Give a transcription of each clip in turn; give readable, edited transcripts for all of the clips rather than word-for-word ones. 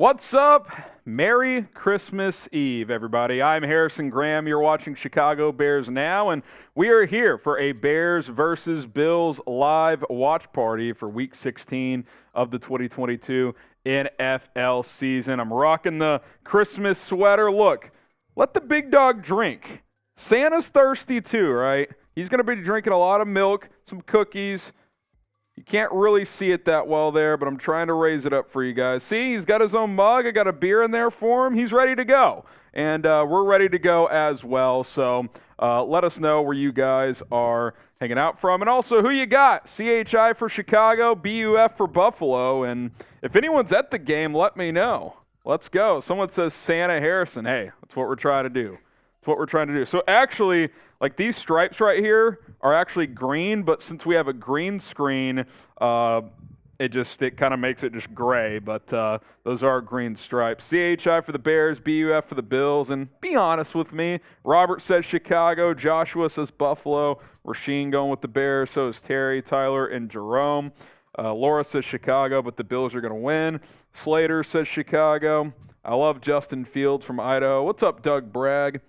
What's up? Merry Christmas Eve, everybody. I'm Harrison Graham. You're watching Chicago Bears Now, and we are here for a Bears versus Bills live watch party for Week 16 of the 2022 NFL season. I'm rocking the Christmas sweater. Look, let the big dog drink. Santa's thirsty too, right? He's going to be drinking a lot of milk, some cookies. You can't really see it that well there, but I'm trying to raise it up for you guys. See, he's got his own mug. I got a beer in there for him. He's ready to go. And we're ready to go as well. So let us know where you guys are hanging out from. And also, who you got? CHI for Chicago, BUF for Buffalo. And if anyone's at the game, let me know. Let's go. Someone says Santa Harrison. Hey, that's what we're trying to do. That's what we're trying to do. So actually, like these stripes right here are actually green, but since we have a green screen, it kind of makes it just gray, but those are green stripes. CHI for the Bears, BUF for the Bills, and be honest with me, Robert says Chicago, Joshua says Buffalo, Rasheen going with the Bears, so is Terry, Tyler, and Jerome. Laura says Chicago, but the Bills are going to win. Slater says Chicago. I love Justin Fields from Idaho. What's up, Doug Bragg?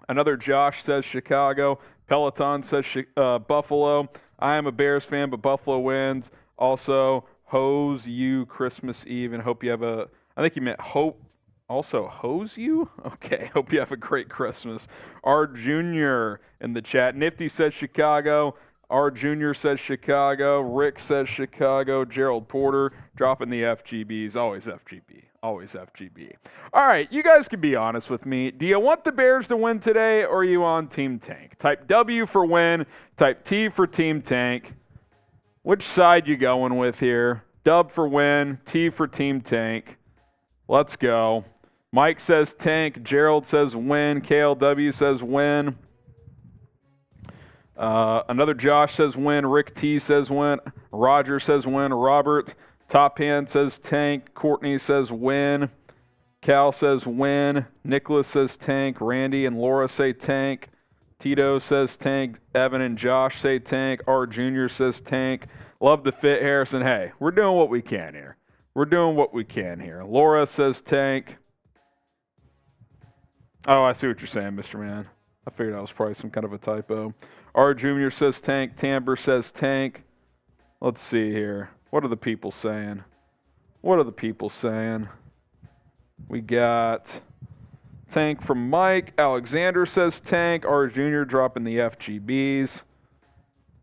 Another Josh says Chicago. Peloton says Buffalo. I am a Bears fan, but Buffalo wins. Also, hose you Christmas Eve, and hope you have I think you meant hope. Also, hose you? Okay, hope you have a great Christmas. R. Jr. in the chat. Nifty says Chicago. R. Jr. says Chicago. Rick says Chicago. Gerald Porter dropping the FGBs. Always FGB. Always FGB. All right, you guys can be honest with me. Do you want the Bears to win today, or are you on Team Tank? Type W for win. Type T for Team Tank. Which side you going with here? Dub for win. T for Team Tank. Let's go. Mike says tank. Gerald says win. KLW says win. Another Josh says win. Rick T says win. Roger says win. Robert Top Hand says tank. Courtney says win. Cal says win. Nicholas says tank. Randy and Laura say tank. Tito says tank. Evan and Josh say tank. R. Jr. says tank. Love the fit, Harrison. Hey, we're doing what we can here. We're doing what we can here. Laura says tank. Oh, I see what you're saying, Mr. Man. I figured that was probably some kind of a typo. R. Jr. says tank. Tamber says tank. Let's see here. What are the people saying? What are the people saying? We got tank from Mike. Alexander says tank. R. Jr. dropping the FGBs.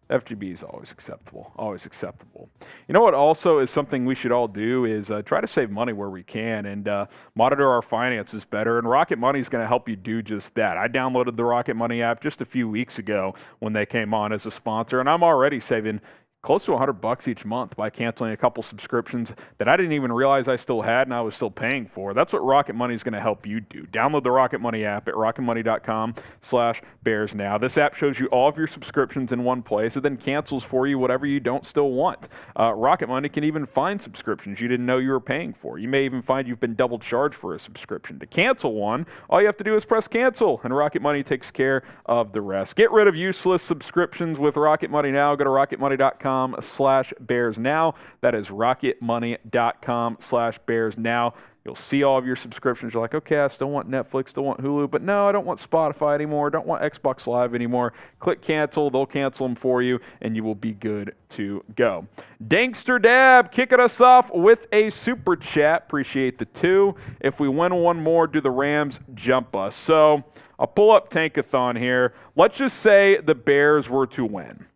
FGB is always acceptable. Always acceptable. You know what also is something we should all do is try to save money where we can and monitor our finances better. And Rocket Money is going to help you do just that. I downloaded the Rocket Money app just a few weeks ago when they came on as a sponsor, and I'm already saving close to $100 each month by canceling a couple subscriptions that I didn't even realize I still had and I was still paying for. That's what Rocket Money is going to help you do. Download the Rocket Money app at rocketmoney.com/bearsnow. This app shows you all of your subscriptions in one place. It then cancels for you whatever you don't still want. Rocket Money can even find subscriptions you didn't know you were paying for. You may even find you've been double charged for a subscription. To cancel one, all you have to do is press cancel, and Rocket Money takes care of the rest. Get rid of useless subscriptions with Rocket Money now. Go to rocketmoney.com/bearsnow. That is rocketmoney.com/bearsnow. You'll see all of your subscriptions. You're like, okay, I still want Netflix, still want Hulu, but no, I don't want Spotify anymore, don't want Xbox Live anymore. Click cancel. They'll cancel them for you, and you will be good to go. Dankster Dab kicking us off with a super chat. Appreciate the 2. If we win one more, do the Rams jump us? So I'll pull up Tankathon here. Let's just say the Bears were to win.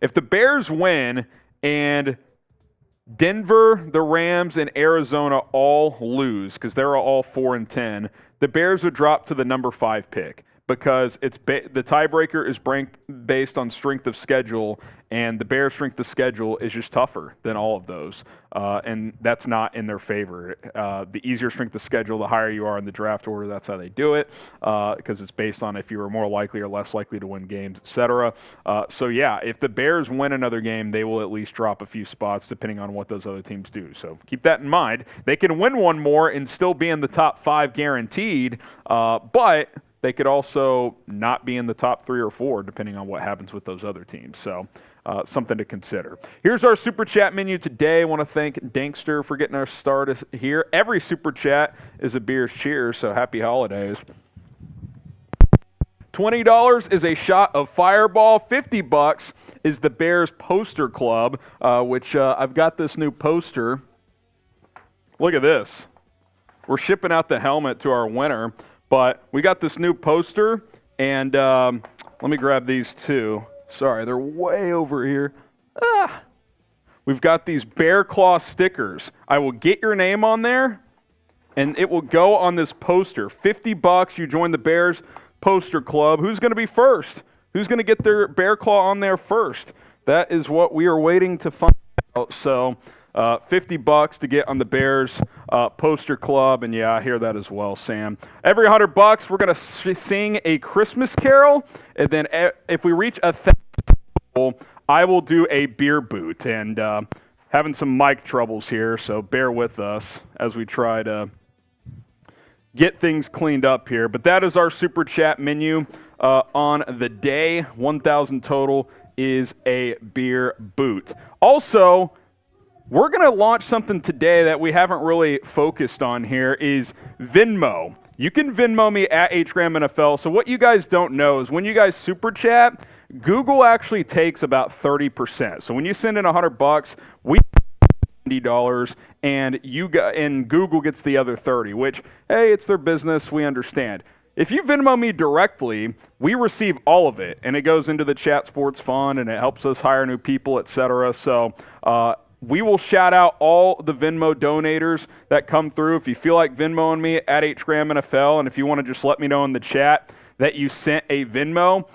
If the Bears win and Denver, the Rams, and Arizona all lose because they're all 4-10, the Bears would drop to the number 5 pick because the tiebreaker is based on strength of schedule, and the Bears' strength of schedule is just tougher than all of those, and that's not in their favor. The easier strength of schedule, the higher you are in the draft order. That's how they do it because it's based on if you were more likely or less likely to win games, etc. So, yeah, if the Bears win another game, they will at least drop a few spots depending on what those other teams do. So keep that in mind. They can win one more and still be in the top 5 guaranteed, but they could also not be in the top 3 or 4, depending on what happens with those other teams. So something to consider. Here's our Super Chat menu today. I want to thank Dankster for getting our start here. Every Super Chat is a Beers Cheers, so happy holidays. $20 is a shot of Fireball. $50 is the Bears Poster Club, which I've got this new poster. Look at this. We're shipping out the helmet to our winner, but we got this new poster, and let me grab these too. Sorry, they're way over here. We've got these Bear Claw stickers. I will get your name on there, and it will go on this poster. $50, you join the Bears Poster Club. Who's going to be first? Who's going to get their Bear Claw on there first? That is what we are waiting to find out. So $50 to get on the Bears Poster Club. And yeah, I hear that as well, Sam. Every $100, we're going to sing a Christmas carol. And then if we reach 1,000, I will do a beer boot. And having some mic troubles here, so bear with us as we try to get things cleaned up here. But that is our Super Chat menu on the day. 1,000 total is a beer boot. Also, we're going to launch something today that we haven't really focused on here is Venmo. You can Venmo me at HGramNFL. So what you guys don't know is when you guys Super Chat, Google actually takes about 30%. So when you send in $100, we $90 and Google gets the other 30, which, hey, it's their business, we understand. If you Venmo me directly, we receive all of it, and it goes into the Chat Sports Fund, and it helps us hire new people, etc. So we will shout out all the Venmo donators that come through. If you feel like Venmoing me at HGramNFL, and if you want to just let me know in the chat that you sent a Venmo,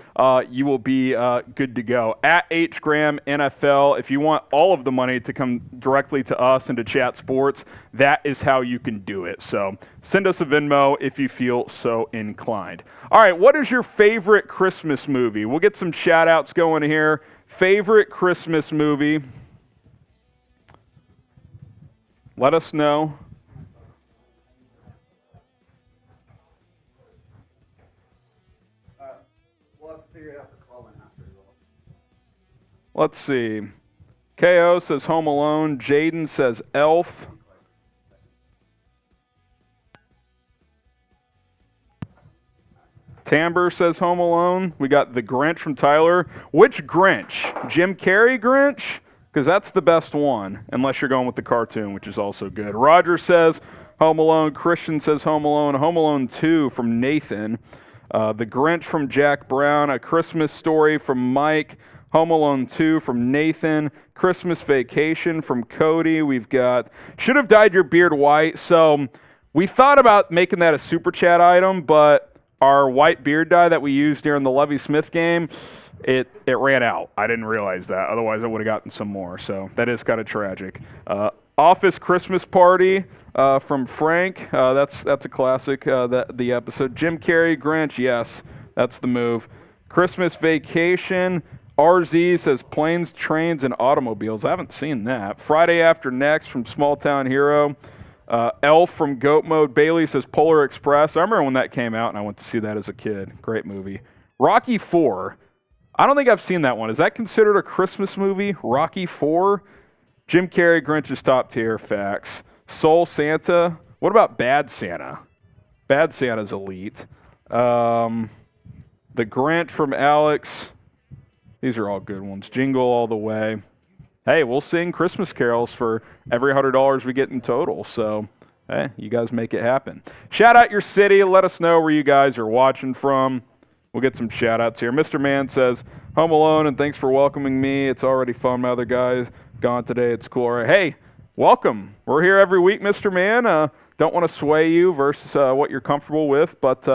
you will be good to go. At HGramNFL, if you want all of the money to come directly to us and to Chat Sports, that is how you can do it. So send us a Venmo if you feel so inclined. All right, what is your favorite Christmas movie? We'll get some shout-outs going here. Favorite Christmas movie? Let us know. Let's see. KO says Home Alone. Jaden says Elf. Tamber says Home Alone. We got the Grinch from Tyler. Which Grinch? Jim Carrey Grinch? Because that's the best one, unless you're going with the cartoon, which is also good. Roger says Home Alone. Christian says Home Alone. Home Alone 2 from Nathan. The Grinch from Jack Brown. A Christmas Story from Mike. Home Alone 2 from Nathan. Christmas Vacation from Cody. We've got Should Have Dyed Your Beard White. So we thought about making that a Super Chat item, but our white beard dye that we used during the Lovie Smith game, it ran out. I didn't realize that. Otherwise, I would have gotten some more. So that is kind of tragic. Office Christmas Party from Frank. That's a classic, the episode. Jim Carrey, Grinch, yes, that's the move. Christmas Vacation. RZ says Planes, Trains, and Automobiles. I haven't seen that. Friday After Next from Small Town Hero. Elf from Goat Mode. Bailey says Polar Express. I remember when that came out, and I went to see that as a kid. Great movie. Rocky IV. I don't think I've seen that one. Is that considered a Christmas movie? Rocky IV? Jim Carrey, Grinch is top tier. Facts. Soul Santa. What about Bad Santa? Bad Santa's elite. The Grinch from Alex. These are all good ones. Jingle All the Way. Hey, we'll sing Christmas carols for every $100 we get in total. So, hey, you guys make it happen. Shout out your city. Let us know where you guys are watching from. We'll get some shout outs here. Mr. Man says, Home Alone, and thanks for welcoming me. It's already fun. My other guys gone today. It's cool. All right. Hey, welcome. We're here every week, Mr. Man. Don't want to sway you versus what you're comfortable with, but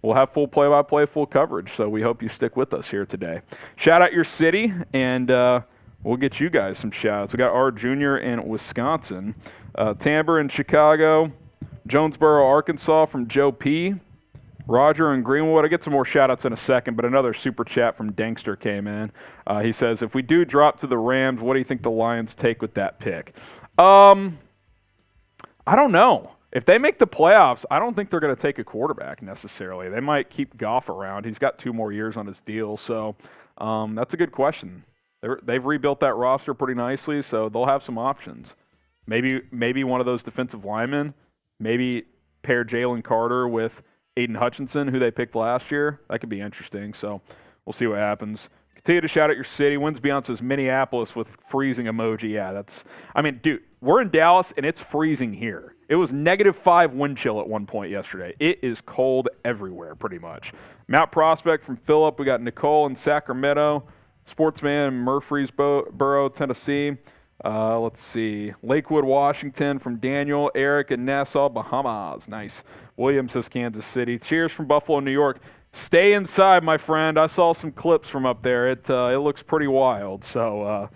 we'll have full play-by-play, full coverage, so we hope you stick with us here today. Shout out your city, and we'll get you guys some shout-outs. We got R. Jr. in Wisconsin, Tamber in Chicago, Jonesboro, Arkansas from Joe P., Roger in Greenwood. I'll get some more shout-outs in a second, but another super chat from Dankster came in. He says, if we do drop to the Rams, what do you think the Lions take with that pick? I don't know. if they make the playoffs, I don't think they're going to take a quarterback necessarily. They might keep Goff around. He's got 2 more years on his deal, so that's a good question. They've rebuilt that roster pretty nicely, so they'll have some options. Maybe one of those defensive linemen, maybe pair Jalen Carter with Aiden Hutchinson, who they picked last year. That could be interesting, so we'll see what happens. Continue to shout out your city. Wins Beyond says Minneapolis with freezing emoji. Yeah, dude, we're in Dallas, and it's freezing here. It was -5 wind chill at one point yesterday. It is cold everywhere, pretty much. Mount Prospect from Phillip. We got Nicole in Sacramento. Sportsman in Murfreesboro, Tennessee. Let's see. Lakewood, Washington from Daniel. Eric in Nassau, Bahamas. Nice. William says Kansas City. Cheers from Buffalo, New York. Stay inside, my friend. I saw some clips from up there. It looks pretty wild, so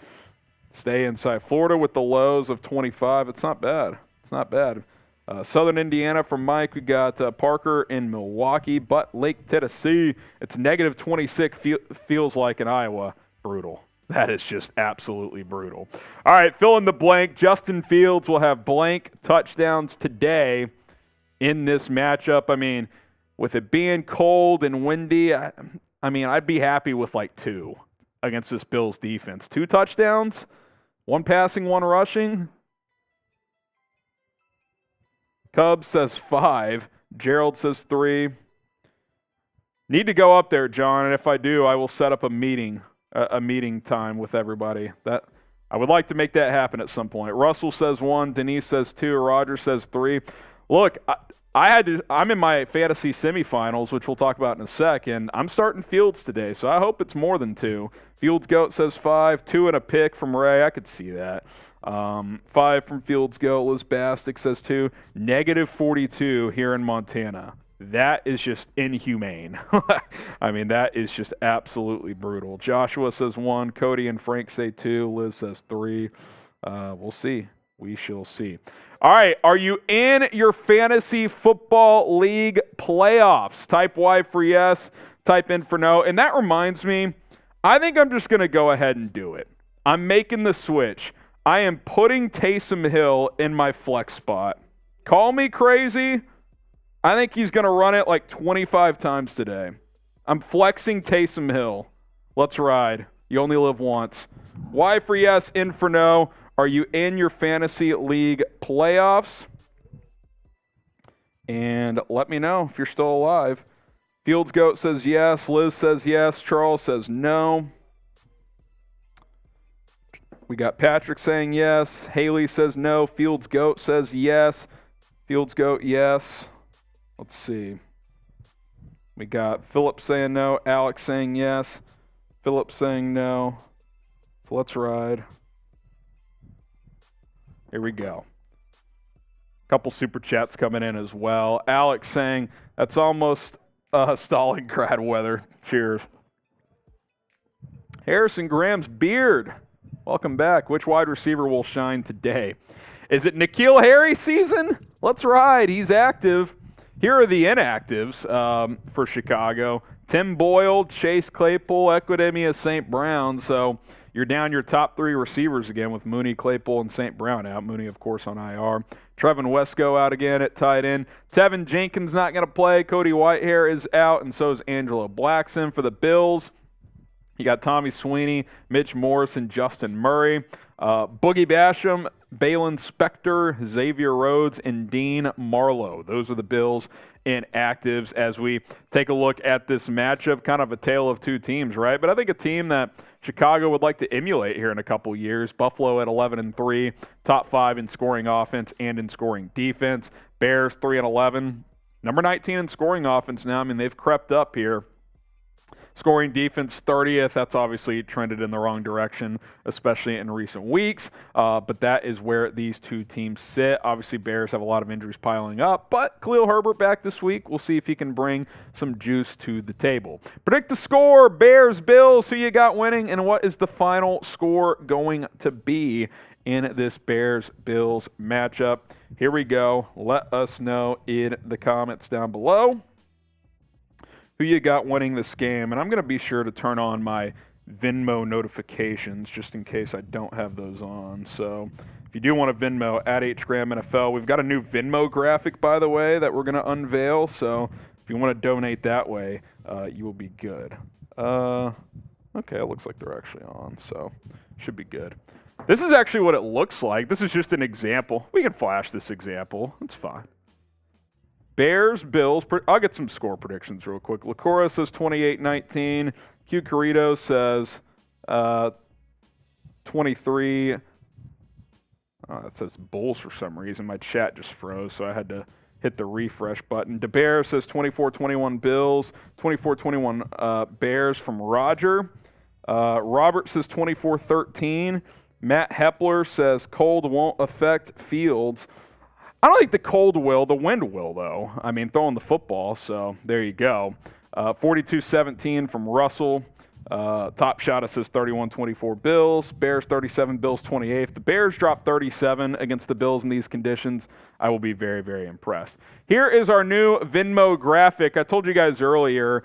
stay inside. Florida with the lows of 25. It's not bad. It's not bad. Southern Indiana from Mike. We got Parker in Milwaukee. Butt Lake, Tennessee. It's -26. Feels like in Iowa. Brutal. That is just absolutely brutal. All right, fill in the blank. Justin Fields will have blank touchdowns today in this matchup. I mean, with it being cold and windy, I'd be happy with like 2 against this Bills defense. 2 touchdowns, 1 passing, 1 rushing. Cubs says 5. Gerald says 3. Need to go up there, John, and if I do, I will set up a meeting time with everybody. That I would like to make that happen at some point. Russell says 1. Denise says 2. Roger says 3. Look, I'm in my fantasy semifinals, which we'll talk about in a second. I'm starting Fields today, so I hope it's more than 2. Fields Goat says 5, 2 and a pick from Ray. I could see that. 5 from Fields Goat. Liz Bastic says 2. -42 here in Montana. That is just inhumane. That is just absolutely brutal. Joshua says 1. Cody and Frank say 2. Liz says 3. We'll see. We shall see. All right, are you in your fantasy football league playoffs? Type Y for yes, type in for no. And that reminds me, I think I'm just going to go ahead and do it. I'm making the switch. I am putting Taysom Hill in my flex spot. Call me crazy. I think he's going to run it like 25 times today. I'm flexing Taysom Hill. Let's ride. You only live once. Y for yes, in for no. Are you in your fantasy league playoffs? And let me know if you're still alive. Fields Goat says yes. Liz says yes. Charles says no. We got Patrick saying yes. Haley says no. Fields Goat says yes. Fields Goat, yes. Let's see. We got Philip saying no. Alex saying yes. Philip saying no. So let's ride. Here we go. Couple super chats coming in as well. Alex saying that's almost Stalingrad weather. Cheers. Harrison Graham's beard. Welcome back. Which wide receiver will shine today? Is it N'Keal Harry season? Let's ride. He's active. Here are the inactives for Chicago. Tim Boyle, Chase Claypool, Equidemia, St. Brown. So you're down your top 3 receivers again with Mooney, Claypool, and St. Brown out. Mooney, of course, on IR. Trevin Wesco out again at tight end. Tevin Jenkins not going to play. Cody Whitehair is out, and so is Angelo Blackson for the Bills. You got Tommy Sweeney, Mitch Morris, and Justin Murray. Boogie Basham, Balin Spector, Xavier Rhodes, and Dean Marlowe. Those are the Bills inactives as we take a look at this matchup. Kind of a tale of 2 teams, right? But I think a team that Chicago would like to emulate here in a couple years. Buffalo at 11-3, top 5 in scoring offense and in scoring defense. Bears 3-11, number 19 in scoring offense now. They've crept up here. Scoring defense 30th. That's obviously trended in the wrong direction, especially in recent weeks. But that is where these 2 teams sit. Obviously, Bears have a lot of injuries piling up, but Khalil Herbert back this week. We'll see if he can bring some juice to the table. Predict the score. Bears, Bills. Who you got winning, and what is the final score going to be in this Bears-Bills matchup? Here we go. Let us know in the comments down below who you got winning this game. And I'm going to be sure to turn on my Venmo notifications just in case I don't have those on. So if you do want to Venmo at HGramNFL, we've got a new Venmo graphic, by the way, that we're going to unveil. So if you want to donate that way, you will be good. Okay, it looks like they're actually on, so should be good. This is actually what it looks like. This is just an example. We can flash this example. It's fine. Bears, Bills. I'll get some score predictions real quick. Lacora says 28-19. Q Carrito says 23. That says Bulls for some reason. My chat just froze, so I had to hit the refresh button. DeBear says 24-21 Bills. 24-21 Bears from Roger. Robert says 24-13. Matt Hepler says cold won't affect Fields. I don't think the cold will. The wind will, though. I mean, throwing the football, so there you go. 42-17 from Russell. Top Shot says 31-24 Bills. Bears 37, Bills 28. If the Bears drop 37 against the Bills in these conditions, I will be very, very impressed. Here is our new Venmo graphic. I told you guys earlier,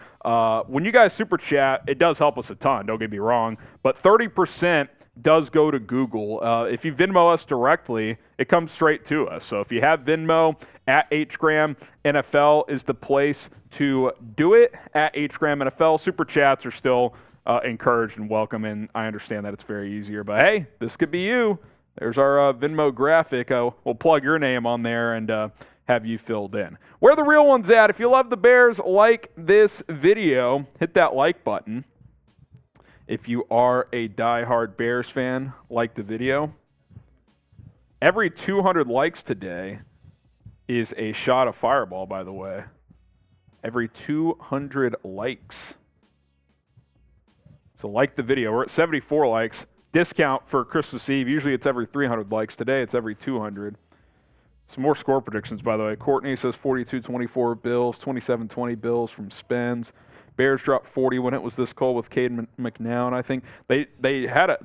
when you guys super chat, it does help us a ton, don't get me wrong, but 30% does go to Google. If you Venmo us directly, it comes straight to us. So if you have Venmo, at HGramNFL is the place to do it. At HGramNFL, super chats are still encouraged and welcome, and I understand that it's very easier. But hey, this could be you. There's our Venmo graphic. We'll plug your name on there and have you filled in. Where the real one's at, if you love the Bears, like this video, hit that like button. If you are a diehard Bears fan, like the video. Every 200 likes today is a shot of Fireball, by the way. Every 200 likes. So like the video. We're at 74 likes. Discount for Christmas Eve. Usually it's every 300 likes. Today it's every 200. Some more score predictions, by the way. Courtney says 42-24 Bills, 27-20 Bills from Spence. Bears dropped 40 when it was this cold with Cade McNown. I think they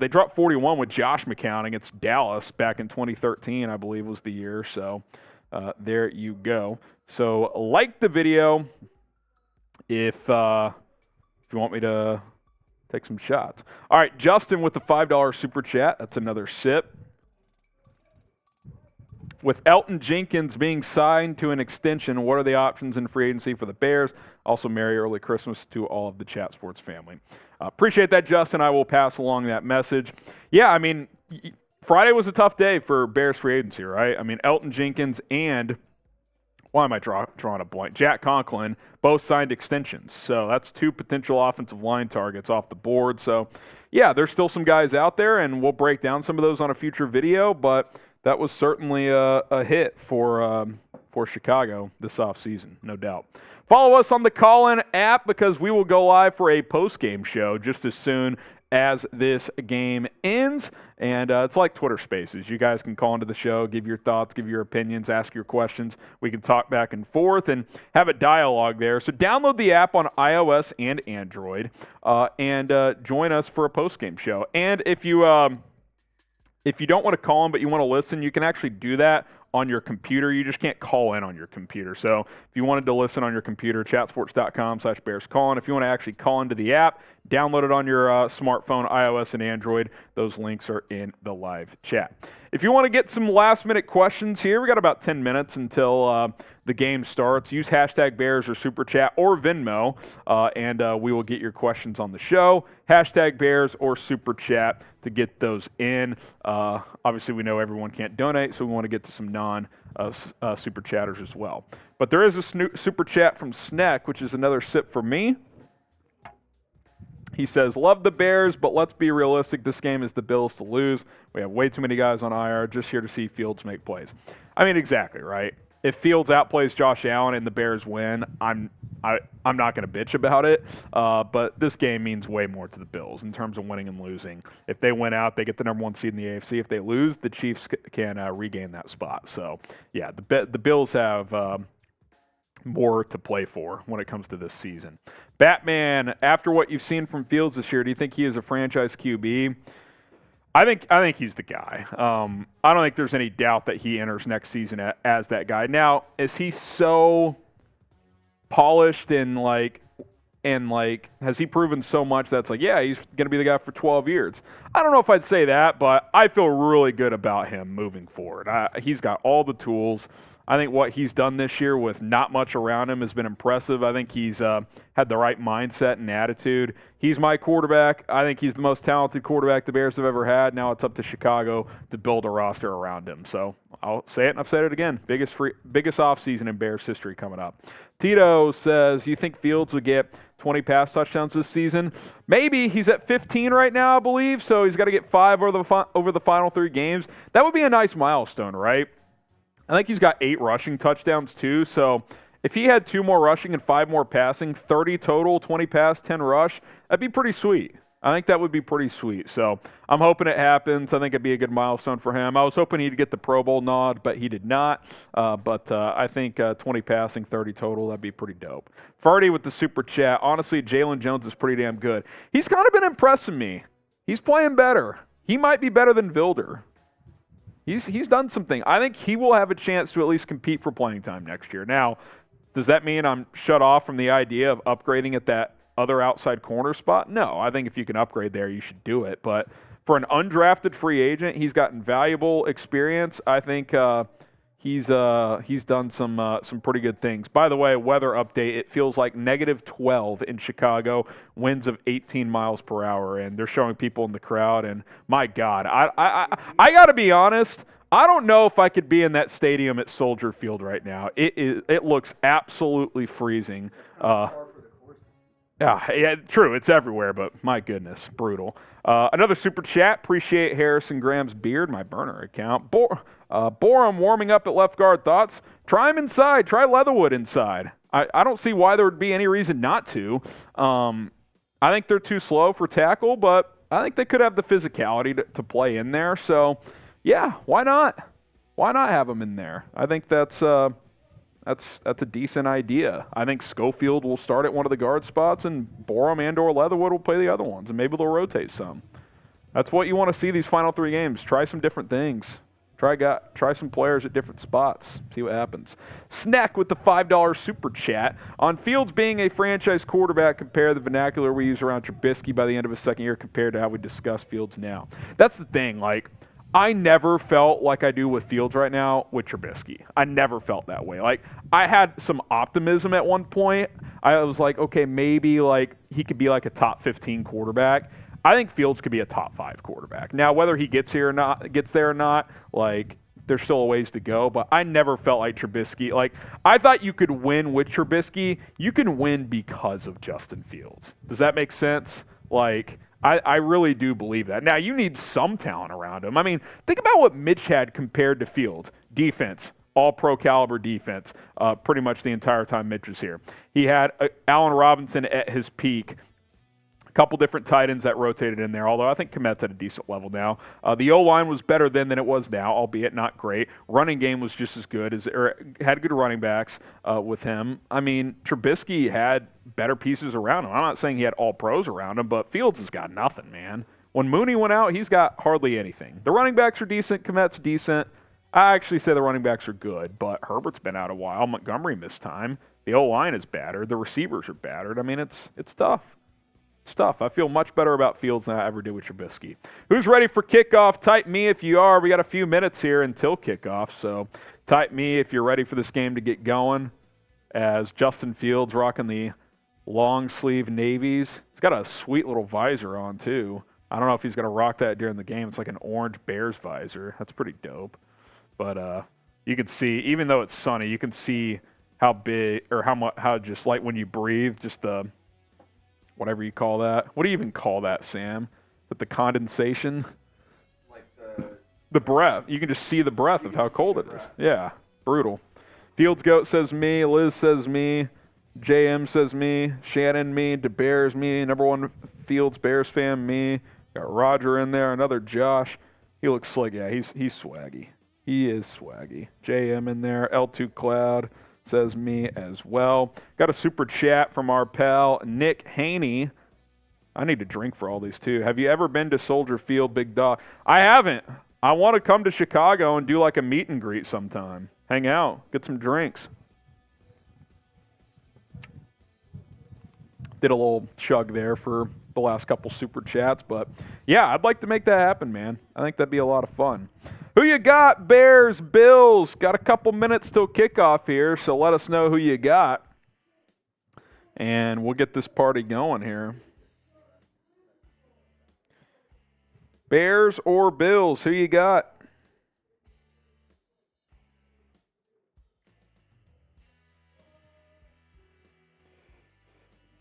dropped 41 with Josh McCown against Dallas back in 2013, I believe was the year. So there you go. So like the video if you want me to take some shots. All right, Justin with the $5 super chat. That's another sip. With Elton Jenkins being signed to an extension, what are the options in free agency for the Bears? Also, Merry Early Christmas to all of the Chat Sports family. Appreciate that, Justin. I will pass along that message. Yeah, I mean, Friday was a tough day for Bears free agency, right? I mean, Elton Jenkins and, why am I drawing a blank? Jack Conklin both signed extensions. So that's two potential offensive line targets off the board. So, yeah, there's still some guys out there, and we'll break down some of those on a future video, but that was certainly a hit for Chicago this offseason, no doubt. Follow us on the Call-In app because we will go live for a post-game show just as soon as this game ends. And it's like Twitter Spaces. You guys can call into the show, give your thoughts, give your opinions, ask your questions. We can talk back and forth and have a dialogue there. So download the app on iOS and Android and join us for a post-game show. And if you don't want to call in but you want to listen, you can actually do that on your computer. You just can't call in on your computer. So if you wanted to listen on your computer, chatsports.com/BearsCallin. If you want to actually call into the app, download it on your smartphone, iOS and Android. Those links are in the live chat. If you want to get some last-minute questions here, we got about 10 minutes until the game starts. Use hashtag Bears or Super Chat or Venmo, and we will get your questions on the show. Hashtag Bears or Super Chat to get those in. Obviously, we know everyone can't donate, so we want to get to some non-Super Chatters as well. But there is a Super Chat from Sneck, which is another sip for me. He says, love the Bears, but let's be realistic. This game is the Bills to lose. We have way too many guys on IR just here to see Fields make plays. I mean, exactly, right? If Fields outplays Josh Allen and the Bears win, I'm not going to bitch about it. But this game means way more to the Bills in terms of winning and losing. If they win out, they get the number one seed in the AFC. If they lose, the Chiefs can regain that spot. So, yeah, the Bills have more to play for when it comes to this season. Batman, after what you've seen from Fields this year, do you think he is a franchise QB? I think he's the guy. I don't think there's any doubt that he enters next season as that guy. Now, is he so polished and like And, like, has he proven so much that's like, yeah, he's going to be the guy for 12 years? I don't know if I'd say that, but I feel really good about him moving forward. He's got all the tools. I think what he's done this year with not much around him has been impressive. I think he's had the right mindset and attitude. He's my quarterback. I think he's the most talented quarterback the Bears have ever had. Now it's up to Chicago to build a roster around him. So I'll say it, and I've said it again. Biggest offseason in Bears history coming up. Tito says, you think Fields would get 20 pass touchdowns this season? Maybe. He's at 15 right now, I believe, so he's got to get 5 over the final 3 games. That would be a nice milestone, right? I think he's got 8 rushing touchdowns too, so if he had 2 more rushing and 5 more passing, 30 total, 20 pass, 10 rush, that'd be pretty sweet. I think that would be pretty sweet. So I'm hoping it happens. I think it'd be a good milestone for him. I was hoping he'd get the Pro Bowl nod, but he did not. But I think 20 passing, 30 total, that'd be pretty dope. Ferdy with the super chat. Honestly, Jaylon Jones is pretty damn good. He's kind of been impressing me. He's playing better. He might be better than Vildor. He's done something. I think he will have a chance to at least compete for playing time next year. Now, does that mean I'm shut off from the idea of upgrading at that other outside corner spot? No, I think if you can upgrade there, you should do it. But for an undrafted free agent, he's gotten valuable experience. I think he's done some pretty good things. By the way, weather update, it feels like -12 in Chicago, winds of 18 miles per hour, and they're showing people in the crowd, and my God, I got to be honest, I don't know if I could be in that stadium at Soldier Field right now. It looks absolutely freezing. Yeah, true. It's everywhere, but my goodness, brutal. Another super chat. Appreciate Harrison Graham's beard, my burner account. Borum warming up at left guard. Thoughts? Try him inside. Try Leatherwood inside. I don't see why there would be any reason not to. I think they're too slow for tackle, but I think they could have the physicality to play in there. So, yeah, why not? Why not have him in there? I think that's a decent idea. I think Schofield will start at one of the guard spots, and Borum and/or Leatherwood will play the other ones, and maybe they'll rotate some. That's what you want to see these final 3 games. Try some different things. Try some players at different spots. See what happens. Snack with the $5 super chat. On Fields being a franchise quarterback, compare the vernacular we use around Trubisky by the end of his second year compared to how we discuss Fields now. That's the thing. Like, I never felt like I do with Fields right now with Trubisky. I never felt that way. Like, I had some optimism at one point. I was like, okay, maybe like he could be like a top 15 quarterback. I think Fields could be a top 5 quarterback. Now, whether he gets there or not, like, there's still a ways to go. But I never felt like Trubisky. Like, I thought you could win with Trubisky. You can win because of Justin Fields. Does that make sense? Like, I really do believe that. Now, you need some talent around him. I mean, think about what Mitch had compared to Fields. Defense, all-pro caliber defense, pretty much the entire time Mitch was here. He had Allen Robinson at his peak. A couple different tight ends that rotated in there, although I think Kmet's at a decent level now. The O-line was better then than it was now, albeit not great. Running game was just as good, had good running backs with him. I mean, Trubisky had better pieces around him. I'm not saying he had all pros around him, but Fields has got nothing, man. When Mooney went out, he's got hardly anything. The running backs are decent. Kmet's decent. I actually say the running backs are good, but Herbert's been out a while. Montgomery missed time. The O-line is battered. The receivers are battered. I mean, it's tough. Stuff. I feel much better about Fields than I ever did with Trubisky. Who's ready for kickoff? Type me if you are. We got a few minutes here until kickoff, so type me if you're ready for this game to get going. As Justin Fields rocking the long sleeve navies. He's got a sweet little visor on too. I don't know if he's going to rock that during the game. It's like an orange Bears visor. That's pretty dope. But you can see, even though it's sunny, you can see how big or how just like when you breathe, just the whatever you call that. What do you even call that, Sam? But the condensation? Like the breath. You can just see the breath of how cold it is. Yeah, brutal. Fields Goat says me. Liz says me. JM says me. Shannon me. DeBears me. Number 1 Fields Bears fan me. Got Roger in there. Another Josh. He looks slick. Yeah, he's swaggy. He is swaggy. JM in there. L2 Cloud says me as well. Got a super chat from our pal Nick Haney. I need to drink for all these too. Have you ever been to Soldier Field, Big Dog? I haven't. I want to come to Chicago and do like a meet and greet sometime. Hang out, get some drinks. did a little chug there for the last couple super chats. But, yeah, I'd like to make that happen, man. I think that'd be a lot of fun. Who you got? Bears, Bills. Got a couple minutes till kickoff here, so let us know who you got. And we'll get this party going here. Bears or Bills? Who you got?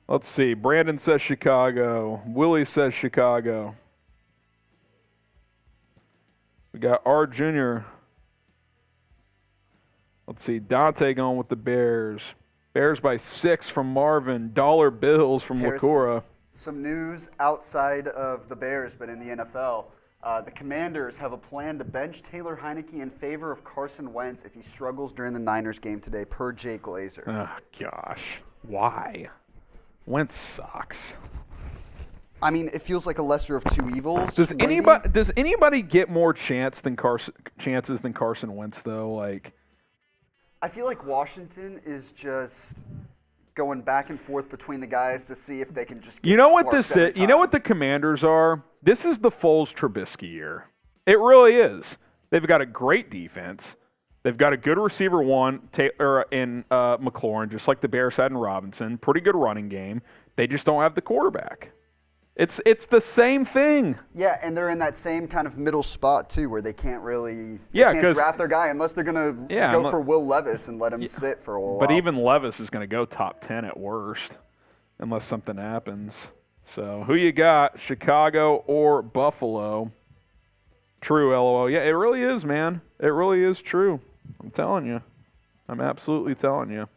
Let's see. Brandon says Chicago. Willie says Chicago. We got R. Jr. Let's see. Dante going with the Bears. Bears by 6 from Marvin. Dollar Bills from Lakura. Some news outside of the Bears, but in the NFL. The Commanders have a plan to bench Taylor Heineke in favor of Carson Wentz if he struggles during the Niners game today, per Jake Glazer. Oh, gosh. Why? Wentz sucks. I mean, it feels like a lesser of two evils. Does anybody get more chances than Carson Wentz, though? Like, I feel like Washington is just going back and forth between the guys to see if they can just get you know what this is? You know what the Commanders are? This is the Foles Trubisky year. It really is. They've got a great defense. They've got a good receiver in McLaurin, just like the Bears had in Robinson. Pretty good running game. They just don't have the quarterback. It's the same thing. Yeah, and they're in that same kind of middle spot, too, where they can't really draft their guy unless they're going to go for Will Levis and let him sit for a while. But even Levis is going to go top 10 at worst unless something happens. So who you got, Chicago or Buffalo? True, LOL. Yeah, it really is, man. It really is true. I'm telling you. I'm absolutely telling you.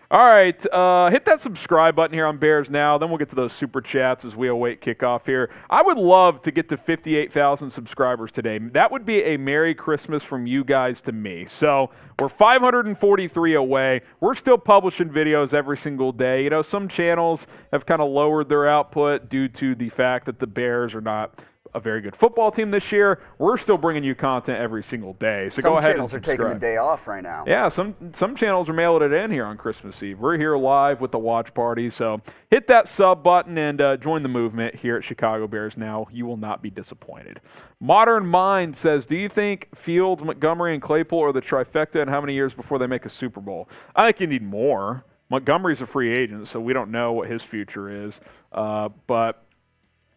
All right, hit that subscribe button here on Bears Now. Then we'll get to those super chats as we await kickoff here. I would love to get to 58,000 subscribers today. That would be a Merry Christmas from you guys to me. So we're 543 away. We're still publishing videos every single day. You know, some channels have kind of lowered their output due to the fact that the Bears are not a very good football team this year. We're still bringing you content every single day. So go ahead and subscribe. Some channels are taking the day off right now. Yeah, some channels are mailing it in here on Christmas Eve. We're here live with the watch party. So hit that sub button and join the movement here at Chicago Bears Now. You will not be disappointed. Modern Mind says, do you think Fields, Montgomery, and Claypool are the trifecta, and how many years before they make a Super Bowl? I think you need more. Montgomery's a free agent, so we don't know what his future is. But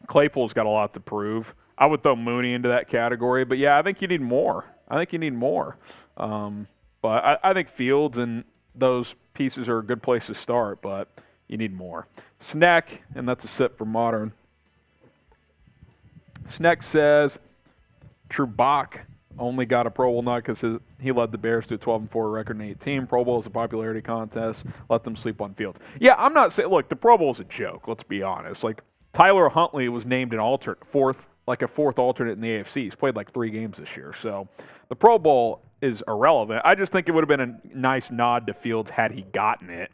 Claypool's got a lot to prove. I would throw Mooney into that category. But, yeah, I think you need more. But I think Fields and those pieces are a good place to start, but you need more. Snack, and that's a sip for Modern. Snack says Trubach only got a Pro Bowl nut because he led the Bears to a 12-4 record in 18. Pro Bowl is a popularity contest. Let them sleep on Fields. Yeah, I'm not saying – look, the Pro Bowl is a joke. Let's be honest. Like, Tyler Huntley was named a fourth alternate in the AFC. He's played like 3 games this year. So the Pro Bowl is irrelevant. I just think it would have been a nice nod to Fields had he gotten it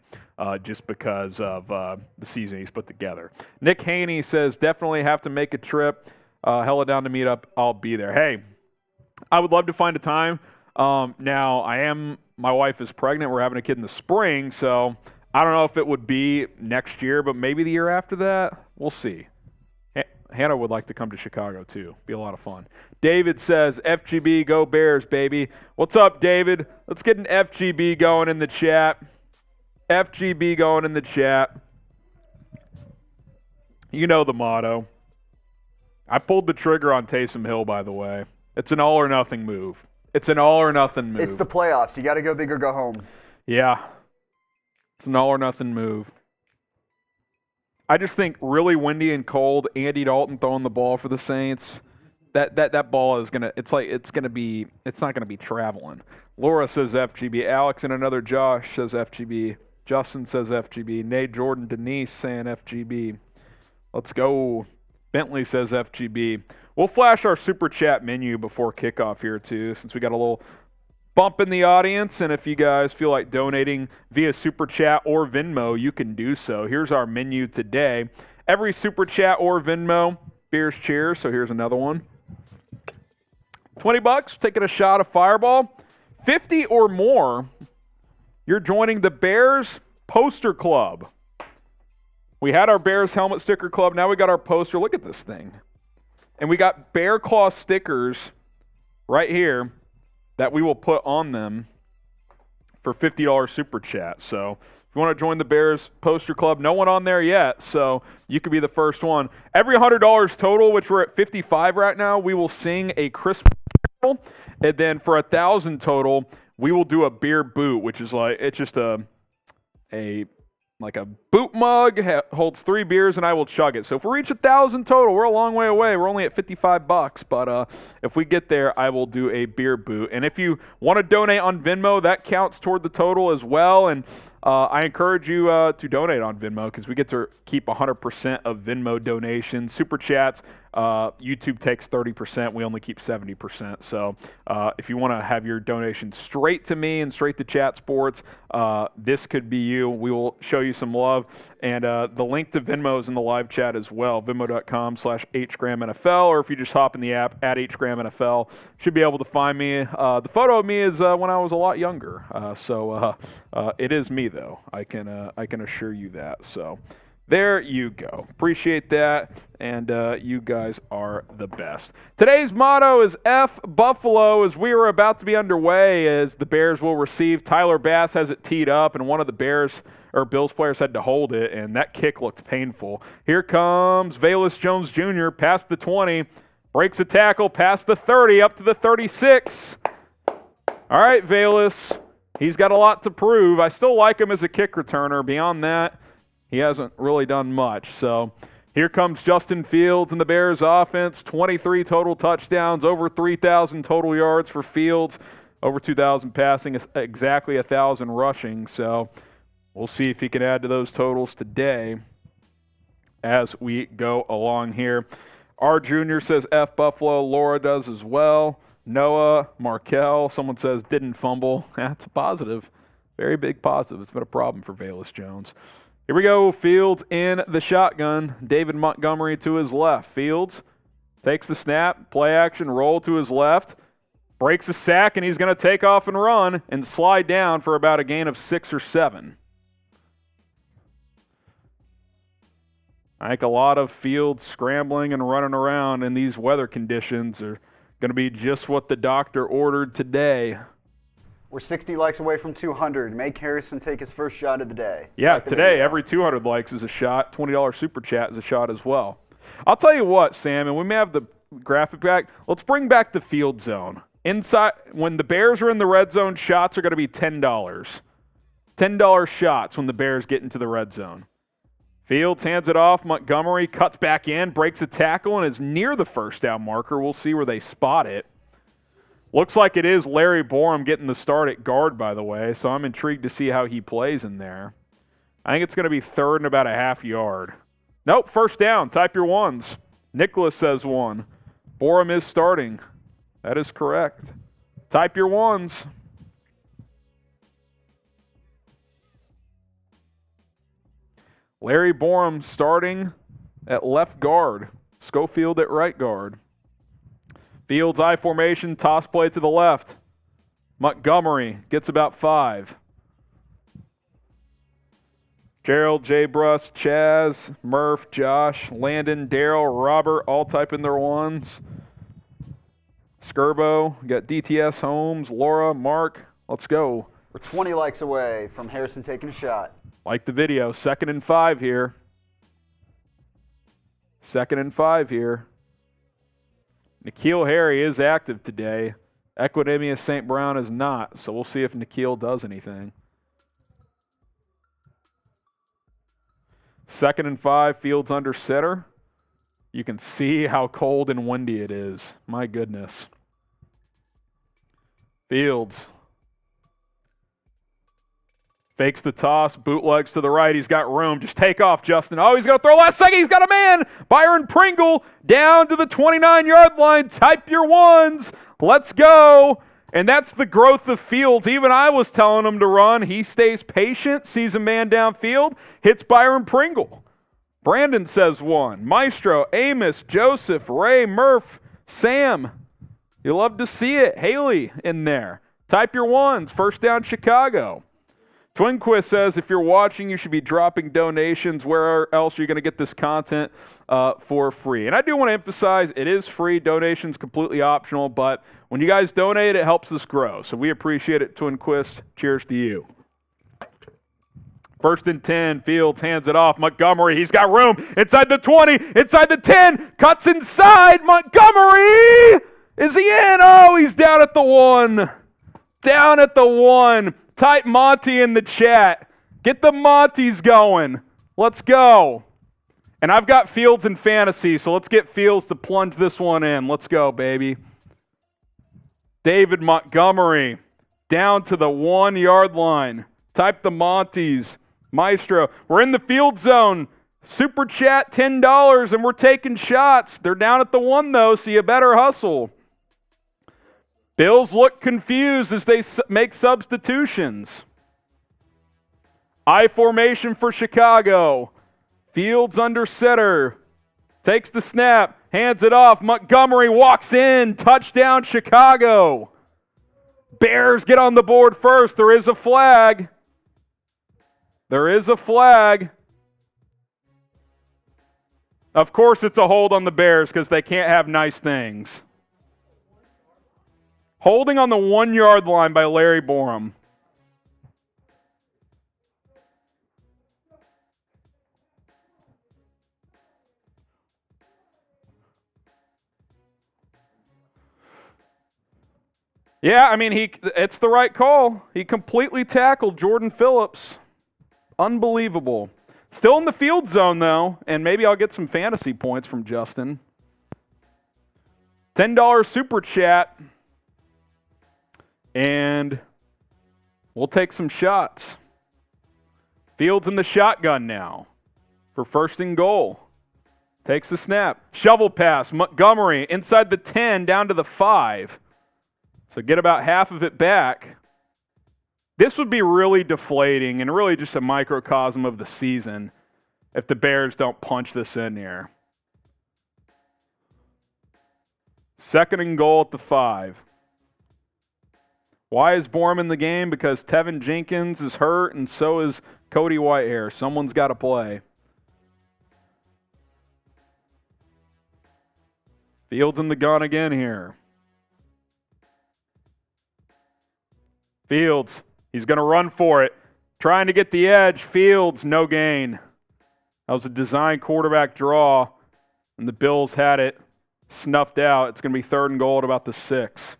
just because of the season he's put together. Nick Haney says, definitely have to make a trip. Hella down to meet up. I'll be there. Hey, I would love to find a time. Now, my wife is pregnant. We're having a kid in the spring, so I don't know if it would be next year, but maybe the year after that. We'll see. Hannah would like to come to Chicago, too. Be a lot of fun. David says, FGB, go Bears, baby. What's up, David? Let's get an FGB going in the chat. FGB going in the chat. You know the motto. I pulled the trigger on Taysom Hill, by the way. It's an all-or-nothing move. It's the playoffs. You got to go big or go home. Yeah. It's an all-or-nothing move. I just think really windy and cold, Andy Dalton throwing the ball for the Saints, that ball is going to – it's not going to be traveling. Laura says FGB. Alex and another Josh says FGB. Justin says FGB. Nate Jordan Denise saying FGB. Let's go. Bentley says FGB. We'll flash our super chat menu before kickoff here too, since we got a little bump in the audience. And if you guys feel like donating via super chat or Venmo, you can do so. Here's our menu today. Every super chat or Venmo, Beers Cheers. So here's another one. $20, taking a shot of Fireball. 50 or more, you're joining the Bears Poster Club. We had our Bears helmet sticker club. Now we got our poster. Look at this thing. And we got Bear Claw stickers right here that we will put on them for $50 super chat. So if you want to join the Bears poster club, no one on there yet, so you could be the first one. Every $100 total, which we're at $55 right now, we will sing a Christmas carol. And then for $1,000 total, we will do a beer boot, which is like, it's just a boot mug, holds 3 beers, and I will chug it. So if we reach 1,000 total, we're a long way away. We're only at $55, but if we get there, I will do a beer boot. And if you want to donate on Venmo, that counts toward the total as well. And I encourage you to donate on Venmo because we get to keep 100% of Venmo donations. Super chats, YouTube takes 30%. We only keep 70%. So if you want to have your donation straight to me and straight to Chat Sports, this could be you. We will show you some love. And the link to Venmo is in the live chat as well, venmo.com/hgramnfl, or if you just hop in the app at hgramnfl, should be able to find me. The photo of me is when I was a lot younger. So it is me, though. I can assure you that. So there you go. Appreciate that, and you guys are the best. Today's motto is F Buffalo, as we are about to be underway, as the Bears will receive. Tyler Bass has it teed up, and one of the Bills players had to hold it, and that kick looked painful. Here comes Velus Jones Jr. past the 20, breaks a tackle past the 30, up to the 36. All right, Velus. He's got a lot to prove. I still like him as a kick returner. Beyond that, he hasn't really done much. So here comes Justin Fields and the Bears offense. 23 total touchdowns, over 3,000 total yards for Fields, over 2,000 passing, exactly 1,000 rushing. So we'll see if he can add to those totals today as we go along here. R. Jr. says F Buffalo. Laura does as well. Noah, Markel, someone says didn't fumble. That's a positive. Very big positive. It's been a problem for Velus Jones. Here we go. Fields in the shotgun. David Montgomery to his left. Fields takes the snap, play action, roll to his left, breaks a sack, and he's going to take off and run and slide down for about a gain of 6 or 7. I think a lot of Fields scrambling and running around in these weather conditions are going to be just what the doctor ordered today. We're 60 likes away from 200. Make Harrison take his first shot of the day. Yeah, today every 200 likes is a shot. $20 super chat is a shot as well. I'll tell you what, Sam, and we may have the graphic back. Let's bring back the field zone. Inside, when the Bears are in the red zone, shots are going to be $10. $10 shots when the Bears get into the red zone. Fields hands it off. Montgomery cuts back in, breaks a tackle, and is near the first down marker. We'll see where they spot it. Looks like it is Larry Borum getting the start at guard, by the way, so I'm intrigued to see how he plays in there. I think it's going to be third and about a half yard. Nope, first down. Type your ones. Nicholas says 1. Borum is starting. That is correct. Type your ones. Larry Borum starting at left guard. Schofield at right guard. Fields I formation, toss play to the left. Montgomery gets about 5. Gerald, Jay Bruss, Chaz, Murph, Josh, Landon, Daryl, Robert, all typing their ones. Skirbo, we got DTS, Holmes, Laura, Mark. Let's go. We're 20 likes away from Harrison taking a shot. Like the video. 2nd and 5 here. 2nd and 5 here. N'Keal Harry is active today. Equinemius St. Brown is not, so we'll see if N'Keal does anything. 2nd and 5, Fields under center. You can see how cold and windy it is. My goodness. Fields fakes the toss, bootlegs to the right. He's got room. Just take off, Justin. Oh, he's going to throw last second. He's got a man. Byron Pringle down to the 29-yard line. Type your ones. Let's go. And that's the growth of Fields. Even I was telling him to run. He stays patient, sees a man downfield, hits Byron Pringle. Brandon says 1. Maestro, Amos, Joseph, Ray, Murph, Sam. You love to see it. Haley in there. Type your ones. First down, Chicago. Twinquist says, if you're watching, you should be dropping donations. Where else are you going to get this content for free? And I do want to emphasize, it is free. Donation's completely optional, but when you guys donate, it helps us grow. So we appreciate it, Twinquist. Cheers to you. 1st and 10, Fields hands it off. Montgomery, he's got room. Inside the 20, inside the 10, cuts inside. Montgomery! Is he in? Oh, he's down at the 1. Down at the 1. Type Monty in the chat. Get the Monties going. Let's go. And I've got Fields in fantasy, so let's get Fields to plunge this one in. Let's go, baby. David Montgomery down to the 1-yard line. Type the Monties. Maestro. We're in the field zone. Super chat $10, and we're taking shots. They're down at the 1, though, so you better hustle. Bills look confused as they make substitutions. I formation for Chicago. Fields under center. Takes the snap. Hands it off. Montgomery walks in. Touchdown, Chicago. Bears get on the board first. There is a flag. There is a flag. Of course it's a hold on the Bears because they can't have nice things. Holding on the 1-yard line by Larry Borum. Yeah, I mean, it's the right call. He completely tackled Jordan Phillips. Unbelievable. Still in the field zone, though, and maybe I'll get some fantasy points from Justin. $10 super chat. And we'll take some shots. Fields in the shotgun now for 1st and goal. Takes the snap. Shovel pass. Montgomery inside the 10 down to the 5. So get about half of it back. This would be really deflating and really just a microcosm of the season if the Bears don't punch this in here. 2nd and goal at the 5. Why is Borum in the game? Because Tevin Jenkins is hurt and so is Cody Whitehair. Someone's got to play. Fields in the gun again here. Fields, he's going to run for it. Trying to get the edge. Fields, no gain. That was a design quarterback draw, and the Bills had it snuffed out. It's going to be 3rd and goal at about the 6.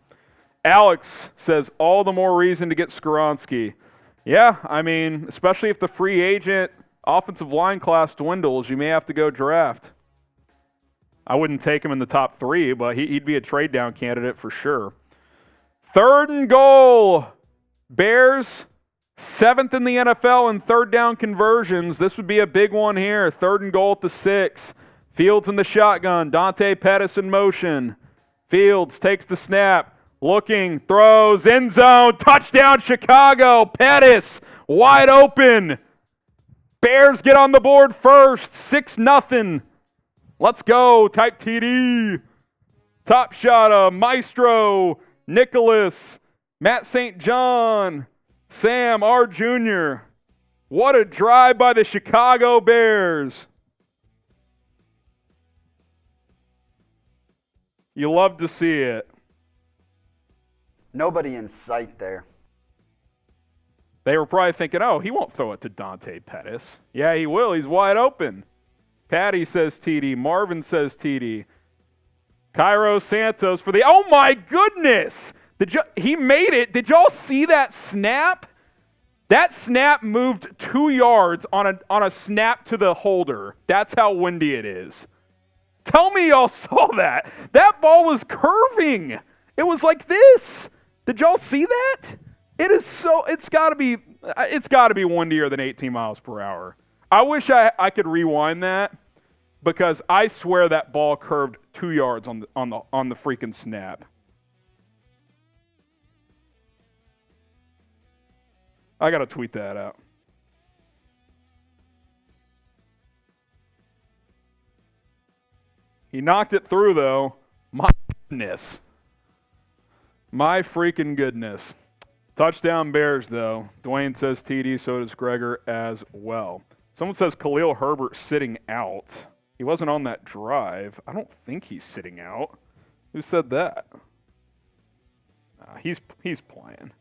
Alex says, all the more reason to get Skoronski. Yeah, I mean, especially if the free agent offensive line class dwindles, you may have to go draft. I wouldn't take him in the top 3, but he'd be a trade down candidate for sure. 3rd and goal. Bears, 7th in the NFL in 3rd down conversions. This would be a big one here. 3rd and goal at the 6. Fields in the shotgun. Dante Pettis in motion. Fields takes the snap. Looking, throws, end zone, touchdown Chicago. Pettis, wide open. Bears get on the board first, 6-0. Let's go, type TD. Top shot, Maestro, Nicholas, Matt St. John, Sam R. Jr. What a drive by the Chicago Bears. You love to see it. Nobody in sight there. They were probably thinking, oh, he won't throw it to Dante Pettis. Yeah, he will. He's wide open. Patty says TD. Marvin says TD. Cairo Santos for the, oh my goodness! He made it. Did y'all see that snap? That snap moved 2 yards on a snap to the holder. That's how windy it is. Tell me y'all saw that. That ball was curving. It was like this. Did y'all see that? It is so, it's got to be windier than 18 miles per hour. I wish I could rewind that because I swear that ball curved 2 yards on the freaking snap. I got to tweet that out. He knocked it through, though. My goodness. My freaking goodness. Touchdown Bears, though. Dwayne says TD, so does Gregor as well. Someone says Khalil Herbert sitting out. He wasn't on that drive. I don't think he's sitting out. Who said that? He's playing.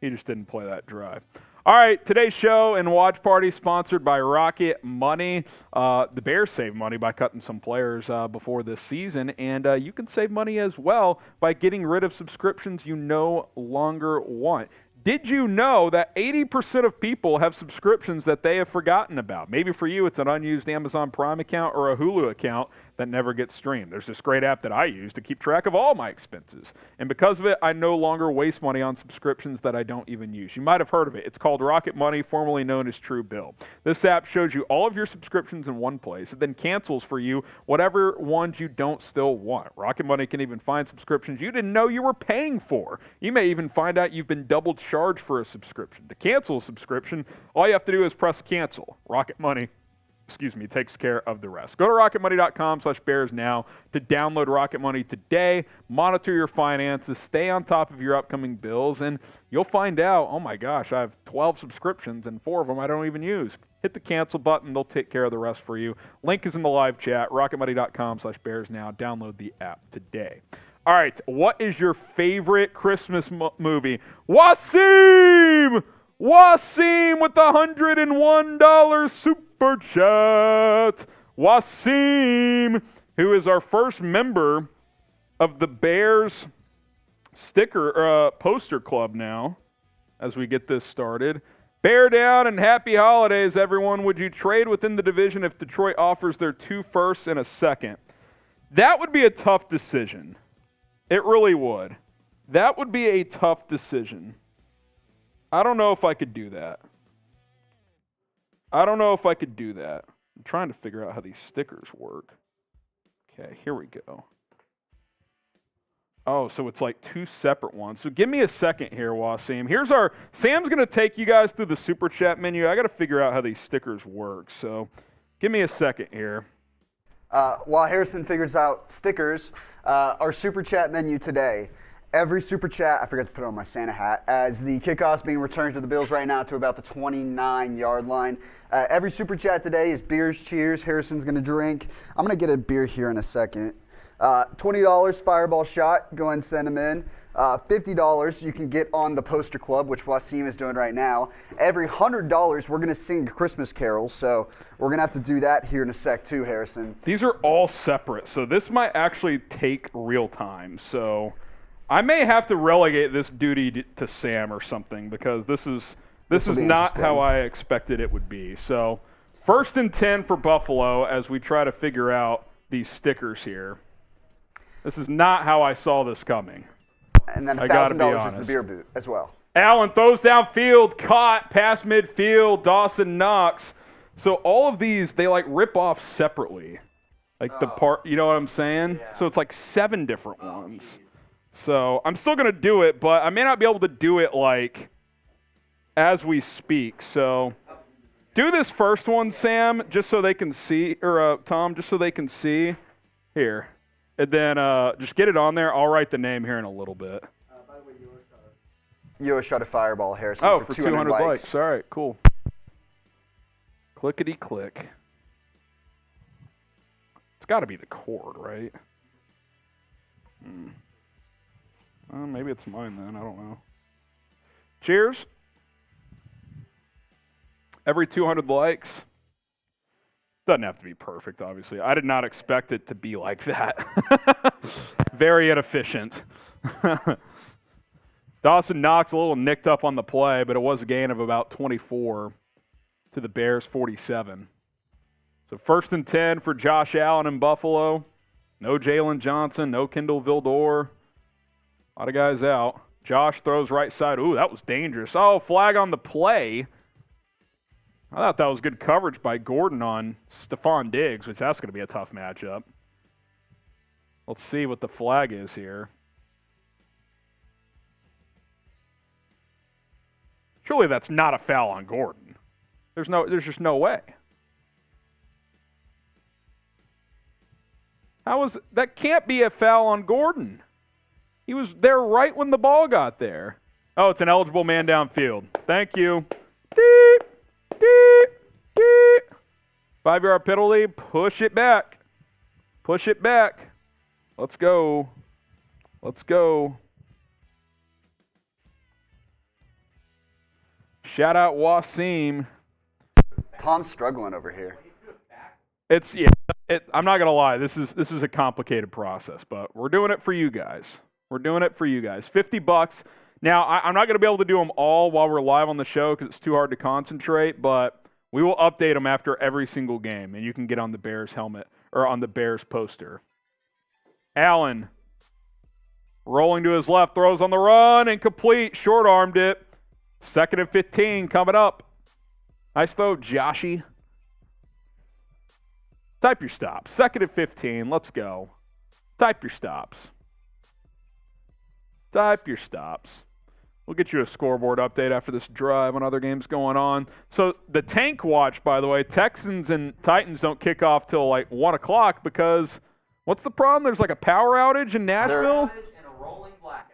He just didn't play that drive. All right, today's show and watch party sponsored by Rocket Money. The Bears save money by cutting some players before this season, and you can save money as well by getting rid of subscriptions you no longer want. Did you know that 80% of people have subscriptions that they have forgotten about? Maybe for you, it's an unused Amazon Prime account or a Hulu account that never gets streamed. There's this great app that I use to keep track of all my expenses. And because of it, I no longer waste money on subscriptions that I don't even use. You might have heard of it. It's called Rocket Money, formerly known as Truebill. This app shows you all of your subscriptions in one place. It then cancels for you whatever ones you don't still want. Rocket Money can even find subscriptions you didn't know you were paying for. You may even find out you've been double charged for a subscription. To cancel a subscription, all you have to do is press cancel. Rocket Money takes care of the rest. Go to rocketmoney.com/bears now to download Rocket Money today. Monitor your finances, stay on top of your upcoming bills, and you'll find out, oh my gosh, I have 12 subscriptions and 4 of them I don't even use. Hit the cancel button. They'll take care of the rest for you. Link is in the live chat, rocketmoney.com/bears now. Download the app today. All right, what is your favorite Christmas movie? Wasim! Wasim with the $101 super chat. Wasim, who is our first member of the Bears poster club now, as we get this started. Bear down and happy holidays, everyone. Would you trade within the division if Detroit offers their 2 firsts and a second? That would be a tough decision. It really would. That would be a tough decision. I don't know if I could do that. I'm trying to figure out how these stickers work. Okay, here we go. Oh, so it's like 2 separate ones. So give me a second here, Wasim. Sam's going to take you guys through the Super Chat menu. I got to figure out how these stickers work. So give me a second here. While Harrison figures out stickers, our Super Chat menu today. Every Super Chat, I forgot to put on my Santa hat, as the kickoff's being returned to the Bills right now to about the 29-yard line. Every Super Chat today is beers, cheers. Harrison's going to drink. I'm going to get a beer here in a second. $20 Fireball shot. Go ahead and send them in. $50 you can get on the poster club, which Wasim is doing right now. Every $100 we're going to sing Christmas carols, so we're going to have to do that here in a sec too, Harrison. These are all separate, so this might actually take real time. So I may have to relegate this duty to Sam or something, because this is not how I expected it would be. So 1st and 10 for Buffalo as we try to figure out these stickers here. This is not how I saw this coming. And then $1,000 is the beer boot as well. Allen throws downfield, caught, past midfield, Dawson Knox. So all of these, they like rip off separately. Like the part, you know what I'm saying? Yeah. So it's like 7 different ones. So I'm still going to do it, but I may not be able to do it like as we speak. So do this first one, Sam, just so they can see, or Tom, just so they can see. Here. And then just get it on there. I'll write the name here in a little bit. By the way, you shot a Fireball, Harrison, for 200 likes. All right, cool. Clickety-click. It's got to be the cord, right? Maybe it's mine then. I don't know. Cheers. Every 200 likes. Doesn't have to be perfect, obviously. I did not expect it to be like that. Very inefficient. Dawson Knox a little nicked up on the play, but it was a gain of about 24 to the Bears' 47. So 1st and 10 for Josh Allen in Buffalo. No Jaylon Johnson, no Kindle Vildor. A lot of guys out. Josh throws right side. Ooh, that was dangerous. Oh, flag on the play. I thought that was good coverage by Gordon on Stefon Diggs, which that's going to be a tough matchup. Let's see what the flag is here. Surely that's not a foul on Gordon. There's just no way. That can't be a foul on Gordon. He was there right when the ball got there. Oh, it's an eligible man downfield. Thank you. Deep, deep, deep. 5-yard penalty. Push it back. Push it back. Let's go. Let's go. Shout out Wasim. Tom's struggling over here. I'm not gonna lie. This is a complicated process, but we're doing it for you guys. We're doing it for you guys. $50. Now I'm not gonna be able to do them all while we're live on the show because it's too hard to concentrate. But we will update them after every single game, and you can get on the Bears helmet or on the Bears poster. Allen rolling to his left, throws on the run, incomplete, short-armed it. 2nd and 15 coming up. Nice throw, Joshy. Type your stops. 2nd and 15. Let's go. Type your stops. Type your stops. We'll get you a scoreboard update after this drive on other games going on. So the tank watch, by the way, Texans and Titans don't kick off till like 1 o'clock because what's the problem? There's like a power outage in Nashville? And a rolling blackout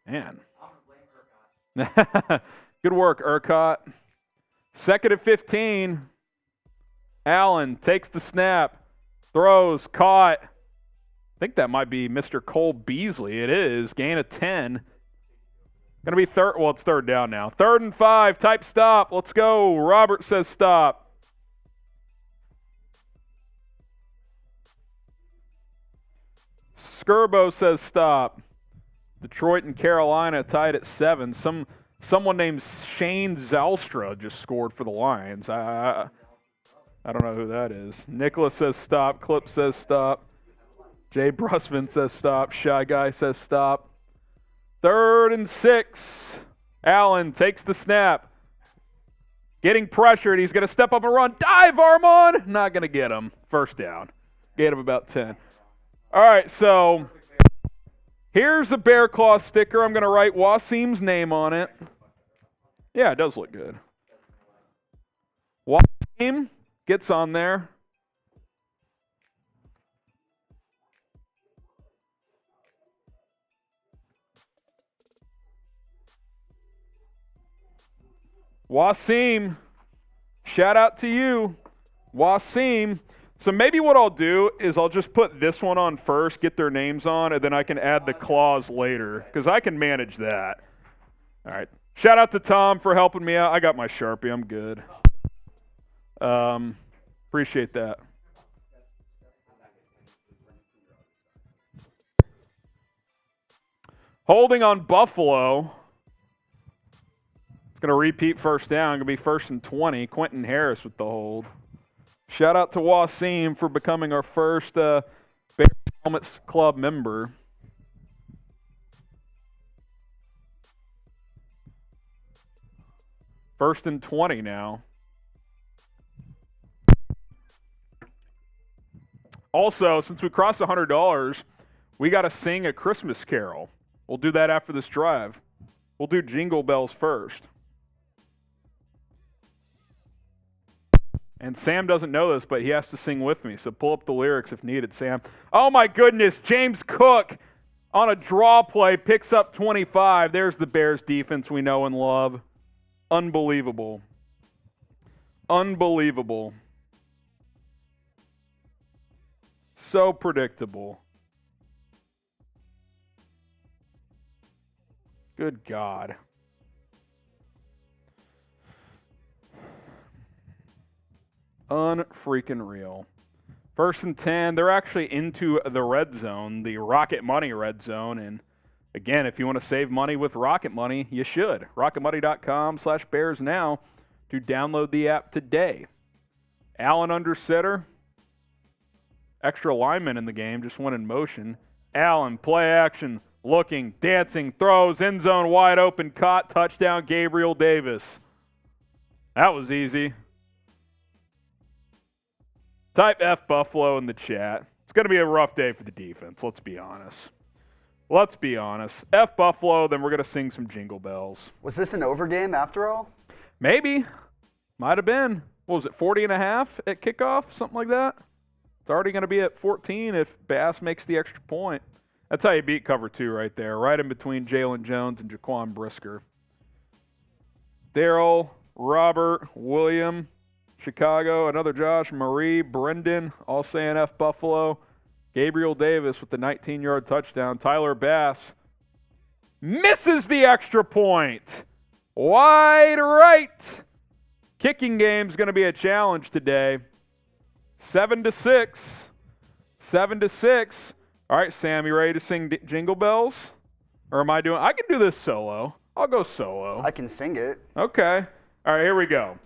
in Man. I'm going to blame Urquhart. Good work, Urquhart. 2nd and 15. Allen takes the snap, throws, caught. I think that might be Mr. Cole Beasley. It is. Gain of 10. Going to be third. Well, it's 3rd down now. 3rd and 5. Type stop. Let's go. Robert says stop. Skirbo says stop. Detroit and Carolina tied at 7. Someone named Shane Zylstra just scored for the Lions. I don't know who that is. Nicholas says stop. Clip says stop. Jay Brusman says stop. Shy Guy says stop. 3rd and 6. Allen takes the snap. Getting pressured. He's going to step up and run. Dive, Armand! Not going to get him. 1st down. Gain of about 10. All right, so here's a Bear Claw sticker. I'm going to write Wasim's name on it. Yeah, it does look good. Wasim gets on there. Wasim, shout out to you. Wasim. So maybe what I'll do is I'll just put this one on first, get their names on, and then I can add the claws later because I can manage that. All right. Shout out to Tom for helping me out. I got my Sharpie. I'm good. Appreciate that. Holding on Buffalo. It's going to repeat 1st down. Going to be 1st and 20. Quentin Harris with the hold. Shout out to Wasim for becoming our first Bears Helmets Club member. First and 20 now. Also, since we crossed $100, we got to sing a Christmas carol. We'll do that after this drive. We'll do Jingle Bells first. And Sam doesn't know this, but he has to sing with me, so pull up the lyrics if needed, Sam. Oh, my goodness. James Cook on a draw play picks up 25. There's the Bears defense we know and love. Unbelievable. Unbelievable. So predictable. Good God. Unfreaking real. 1st and 10. They're actually into the red zone, the Rocket Money red zone. And again, if you want to save money with Rocket Money, you should. RocketMoney.com/Bears now to download the app today. Allen under center. Extra lineman in the game, just went in motion. Allen, play action, looking, dancing, throws, end zone wide open, caught, touchdown, Gabriel Davis. That was easy. Type F Buffalo in the chat. It's going to be a rough day for the defense, let's be honest. Let's be honest. F Buffalo, then we're going to sing some Jingle Bells. Was this an overgame after all? Maybe. Might have been. What was it, 40.5 at kickoff? Something like that? It's already going to be at 14 if Bass makes the extra point. That's how you beat cover 2 right there, right in between Jaylon Jones and Jaquan Brisker. Daryl, Robert, William, Chicago, another Josh, Marie, Brendan, all saying F Buffalo. Gabriel Davis with the 19-yard touchdown. Tyler Bass misses the extra point. Wide right. Kicking game's going to be a challenge today. 7-6. 7-6. All right, Sam, you ready to sing Jingle Bells? Or am I doing? I can do this solo. I'll go solo. I can sing it. Okay. All right, here we go.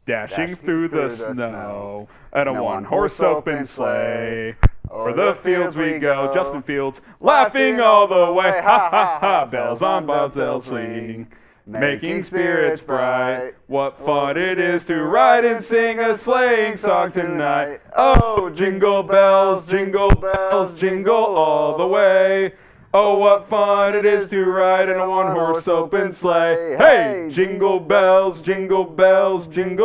Dashing through the snow at a one-horse open sleigh. Over the fields we go. Justin Fields laughing all the way. Ha, ha, ha. Bells on bobtails swing. Making spirits bright. What fun it is to ride and sing a sleighing song tonight. Oh, jingle bells, jingle all the way. Oh, what fun it is to ride in a one-horse open sleigh. Hey, jingle bells, jingle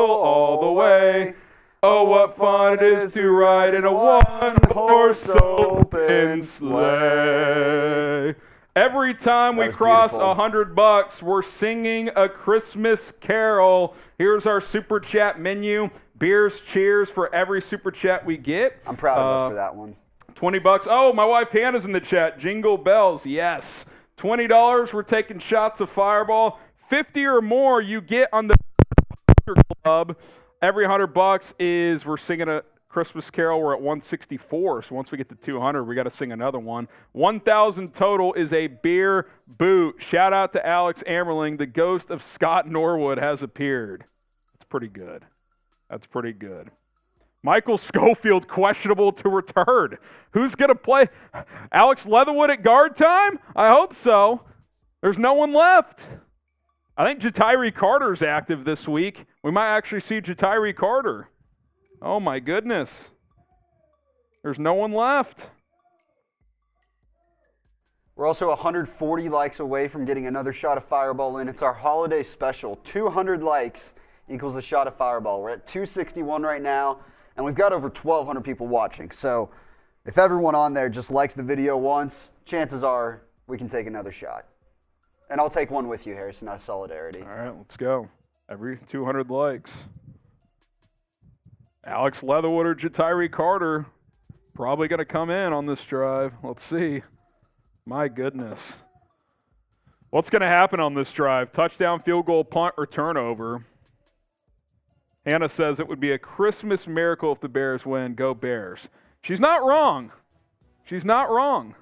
all the way. Oh, what fun it is to ride in a one-horse open sleigh. Every time we cross $100, we're singing a Christmas carol. Here's our Super Chat menu. Beers, cheers for every Super Chat we get. I'm proud of us for that one. $20. Oh, my wife Hannah's in the chat. Jingle bells, yes. $20, we're taking shots of Fireball. 50 or more you get on the club. Every $100 is we're singing a Christmas carol. We're at 164, so once we get to 200, we got to sing another one. 1,000 total is a beer boot. Shout out to Alex Amerling. The ghost of Scott Norwood has appeared. That's pretty good. That's pretty good. Michael Schofield questionable to return. Who's going to play? Alex Leatherwood at guard time? I hope so. There's no one left. I think Jatiri Carter's active this week. We might actually see Jatiri Carter. Oh, my goodness. There's no one left. We're also 140 likes away from getting another shot of Fireball in. It's our holiday special. 200 likes equals a shot of Fireball. We're at 261 right now, and we've got over 1,200 people watching. So if everyone on there just likes the video once, chances are we can take another shot. And I'll take one with you, Harrison, out of solidarity. All right, let's go. Every 200 likes. Alex Leatherwood or Jatiri Carter probably going to come in on this drive. Let's see. My goodness. What's going to happen on this drive? Touchdown, field goal, punt, or turnover? Hannah says it would be a Christmas miracle if the Bears win. Go Bears. She's not wrong. She's not wrong.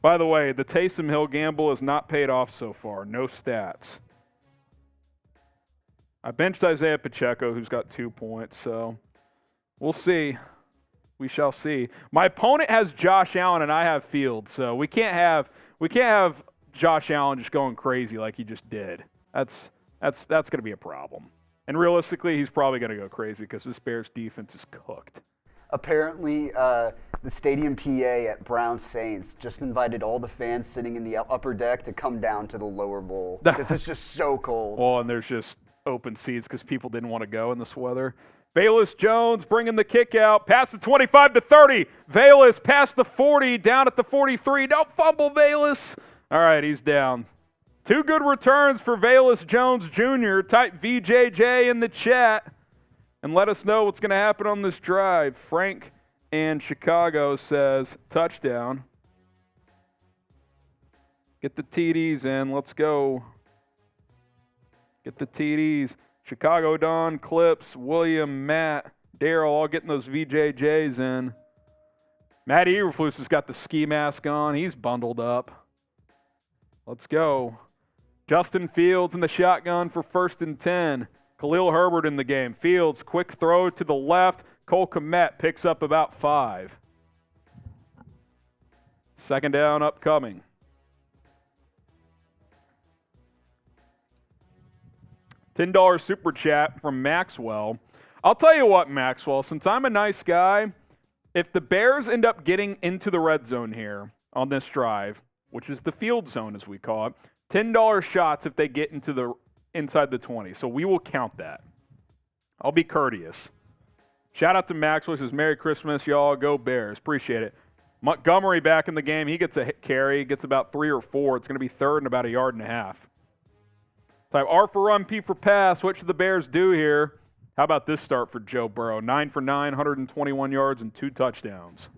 By the way, the Taysom Hill gamble has not paid off so far. No stats. I benched Isaiah Pacheco, who's got 2 points, so we'll see. We shall see. My opponent has Josh Allen, and I have Fields, so we can't have Josh Allen just going crazy like he just did. That's going to be a problem. And realistically, he's probably going to go crazy because this Bears defense is cooked. Apparently, the Stadium PA at Brown Saints just invited all the fans sitting in the upper deck to come down to the lower bowl because it's just so cold. Well, and there's just open seats because people didn't want to go in this weather. Velus Jones bringing the kick out. Past the 25 to 30. Velus past the 40, down at the 43. Don't fumble, Velus. All right, he's down. 2 good returns for Velus Jones Jr. Type VJJ in the chat and let us know what's going to happen on this drive. Frank in Chicago says touchdown. Get the TDs in. Let's go. Get the TDs. Chicago Don, Clips, William, Matt, Daryl all getting those VJJs in. Matt Eberflus has got the ski mask on. He's bundled up. Let's go. Justin Fields in the shotgun for 1st and 10. Khalil Herbert in the game. Fields, quick throw to the left. Cole Kmet picks up about 5. 2nd down upcoming. $10 super chat from Maxwell. I'll tell you what, Maxwell, since I'm a nice guy, if the Bears end up getting into the red zone here on this drive, which is the field zone as we call it, $10 shots if they get into the inside the 20. So we will count that. I'll be courteous. Shout out to Maxwell. He says, Merry Christmas, y'all. Go Bears. Appreciate it. Montgomery back in the game. He gets a carry, gets about 3 or 4. It's going to be third and about a yard and a half. Type R for run, P for pass. What should the Bears do here? How about this start for Joe Burrow? 9 for 9, 121 yards and 2 touchdowns.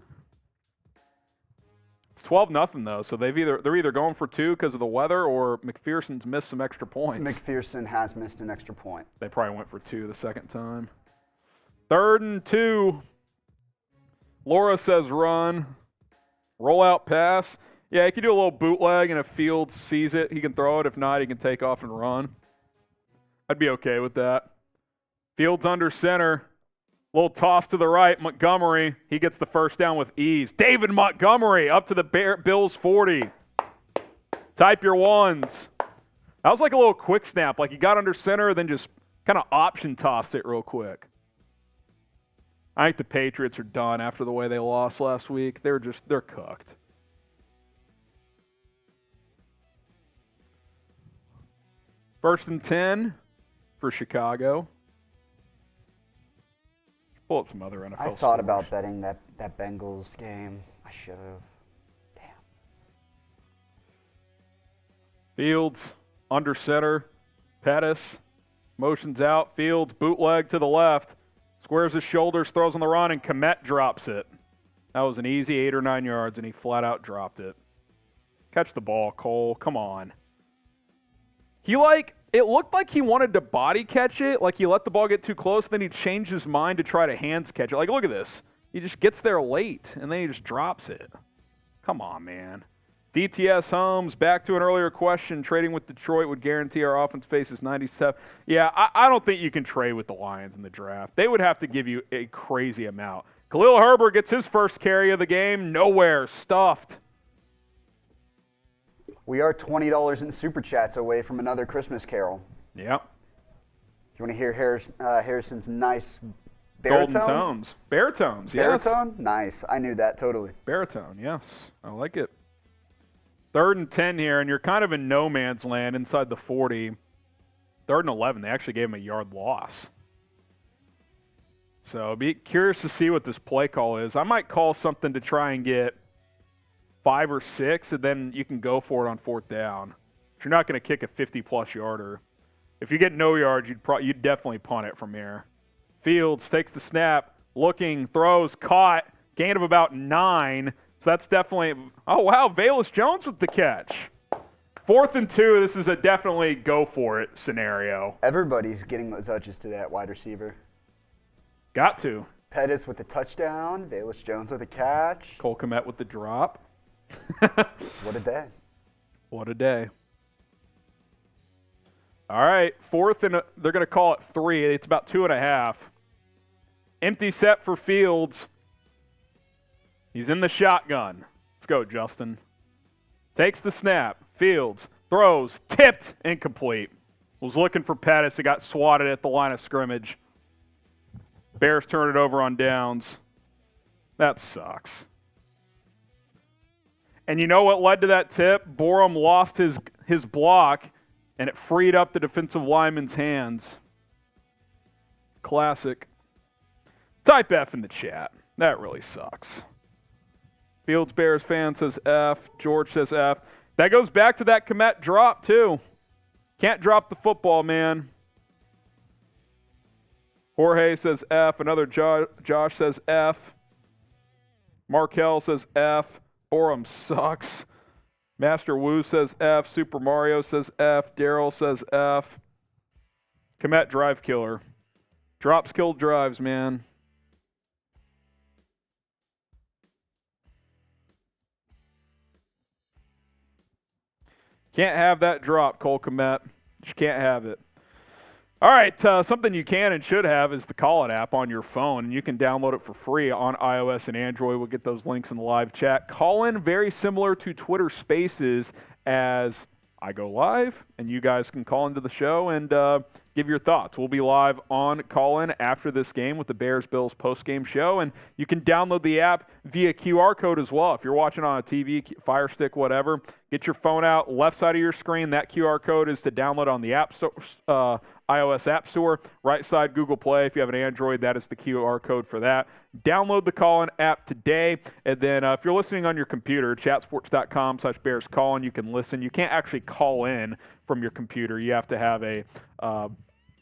It's 12-0 though, so they're either going for 2 because of the weather or McPherson's missed some extra points. McPherson has missed an extra point. They probably went for 2 the second time. 3rd and 2. Laura says run. Roll out pass. Yeah, he can do a little bootleg, and if Fields sees it, he can throw it. If not, he can take off and run. I'd be okay with that. Fields under center. Little toss to the right. Montgomery, he gets the first down with ease. David Montgomery up to the Bills 40. Type your ones. That was like a little quick snap. Like he got under center, then just kind of option tossed it real quick. I think the Patriots are done after the way they lost last week. They're cooked. First and 10 for Chicago. Pull up some other NFL I thought scores. about betting that Bengals game. I should have. Damn. Fields under center. Pettis motions out. Fields bootleg to the left. Squares his shoulders, throws on the run, and Kmet drops it. That was an easy 8 or 9 yards, and he flat out dropped it. Catch the ball, Cole. Come on. It looked like he wanted to body catch it, like he let the ball get too close, then he changed his mind to try to hands catch it. Like, look at this. He just gets there late, and then he just drops it. Come on, man. DTS Holmes, back to an earlier question. Trading with Detroit would guarantee our offense faces 97. Yeah, I don't think you can trade with the Lions in the draft. They would have to give you a crazy amount. Khalil Herbert gets his first carry of the game. Nowhere. Stuffed. We are $20 in Super Chats away from another Christmas Carol. Yep. Do you want to hear Harrison's nice baritone? Golden tones. Baritones, yes. Baritone? Nice. I knew that totally. Baritone, yes. I like it. 3rd and 10 here, and you're kind of in no man's land inside the 40. 3rd and 11, they actually gave him a yard loss. So be curious to see what this play call is. I might call something to try and get 5 or 6, and then you can go for it on 4th down. But you're not going to kick a 50-plus yarder. If you get no yards, you'd definitely punt it from here. Fields takes the snap, looking, throws, caught, gain of about 9. So that's definitely – oh, wow, Velus Jones with the catch. 4th and 2, this is a definitely go-for-it scenario. Everybody's getting the touches today at wide receiver. Got to. Pettis with the touchdown. Velus Jones with a catch. Cole Kmet with the drop. What a day. What a day. All right, 4th and they're going to call it 3. It's about 2.5. Empty set for Fields. He's in the shotgun. Let's go, Justin. Takes the snap. Fields throws, tipped, incomplete. Was looking for Pettis. It got swatted at the line of scrimmage. Bears turn it over on downs. That sucks. And you know what led to that tip? Borum lost his block, and it freed up the defensive lineman's hands. Classic. Type F in the chat. That really sucks. Fields Bears fan says F. George says F. That goes back to that Kmet drop, too. Can't drop the football, man. Jorge says F. Another Josh says F. Markel says F. Borum sucks. Master Wu says F. Super Mario says F. Daryl says F. Kmet drive killer. Drops kill drives, man. Can't have that drop, Cole Kmet. Just can't have it. All right, something you can and should have is the Call It app on your phone, and you can download it for free on iOS and Android. We'll get those links in the live chat. Call in, very similar to Twitter Spaces, as I go live, and you guys can call into the show and give your thoughts. We'll be live on Call-In after this game with the Bears-Bills post-game show, and you can download the app via QR code as well. If you're watching on a TV, Fire Stick, whatever, get your phone out, left side of your screen. That QR code is to download on the App Store, iOS App Store. Right side, Google Play. If you have an Android, that is the QR code for that. Download the Callin app today. And then if you're listening on your computer, chatsports.com/BearsCallin, you can listen. You can't actually call in from your computer. You have to have a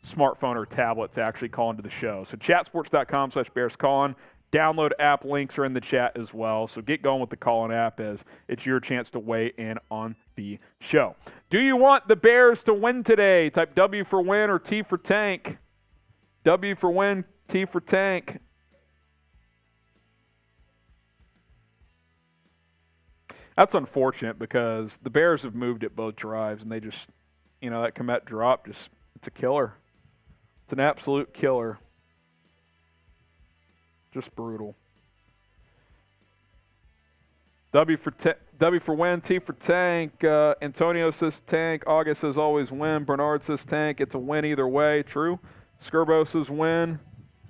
smartphone or tablet to actually call into the show. So chatsports.com/BearsCallin. Download app links are in the chat as well. So get going with the Callin app as it's your chance to weigh in on the show. Do you want the Bears to win today? Type W for win or T for tank. W for win, T for tank. That's unfortunate because the Bears have moved it both drives and they just, that Kmet drop, it's a killer. It's an absolute killer. Just brutal. W for win, T for tank. Antonio says tank. August says always win. Bernard says tank. It's a win either way. True. Skirbo says win.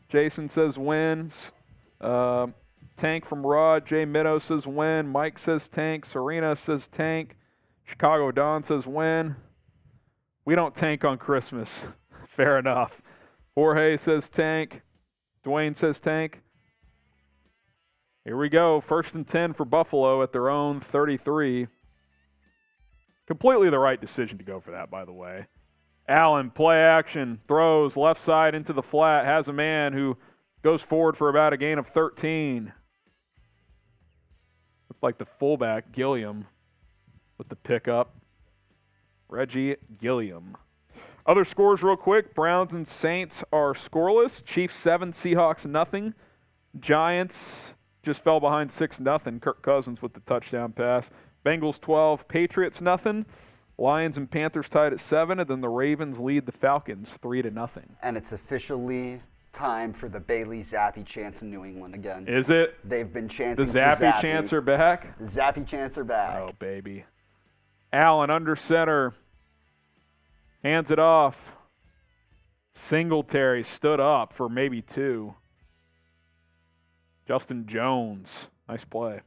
Jason says wins. Tank from Rod. Jay Middow says win. Mike says tank. Serena says tank. Chicago Don says win. We don't tank on Christmas. Fair enough. Jorge says tank. Dwayne says tank. Here we go. 1st and 10 for Buffalo at their own 33. Completely the right decision to go for that, by the way. Allen, play action, throws left side into the flat, has a man who goes forward for about a gain of 13. Looked like the fullback, Gilliam, with the pickup. Reggie Gilliam. Other scores real quick. Browns and Saints are scoreless. Chiefs 7, Seahawks nothing. Giants just fell behind 6-0. Kirk Cousins with the touchdown pass. Bengals 12, Patriots nothing. Lions and Panthers tied at 7, and then the Ravens lead the Falcons 3-0. And it's officially time for the Bailey Zappe chants in New England again. Is it? They've been chanting The for Zappe Zappe. chants are back? The Zappe chants are back. Oh, baby. Allen under center. Hands it off. Singletary stood up for maybe 2. Justin Jones. Nice play.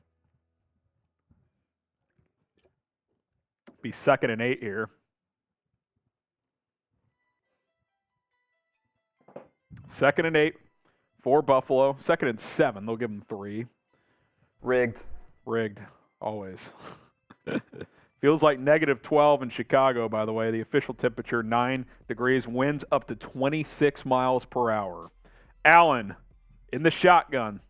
Be 2nd and 8 here. 2nd and 8 for Buffalo. 2nd and 7. They'll give them 3. Rigged. Rigged. Always. Feels like -12 in Chicago, by the way. The official temperature, 9 degrees. Winds up to 26 miles per hour. Allen in the shotgun.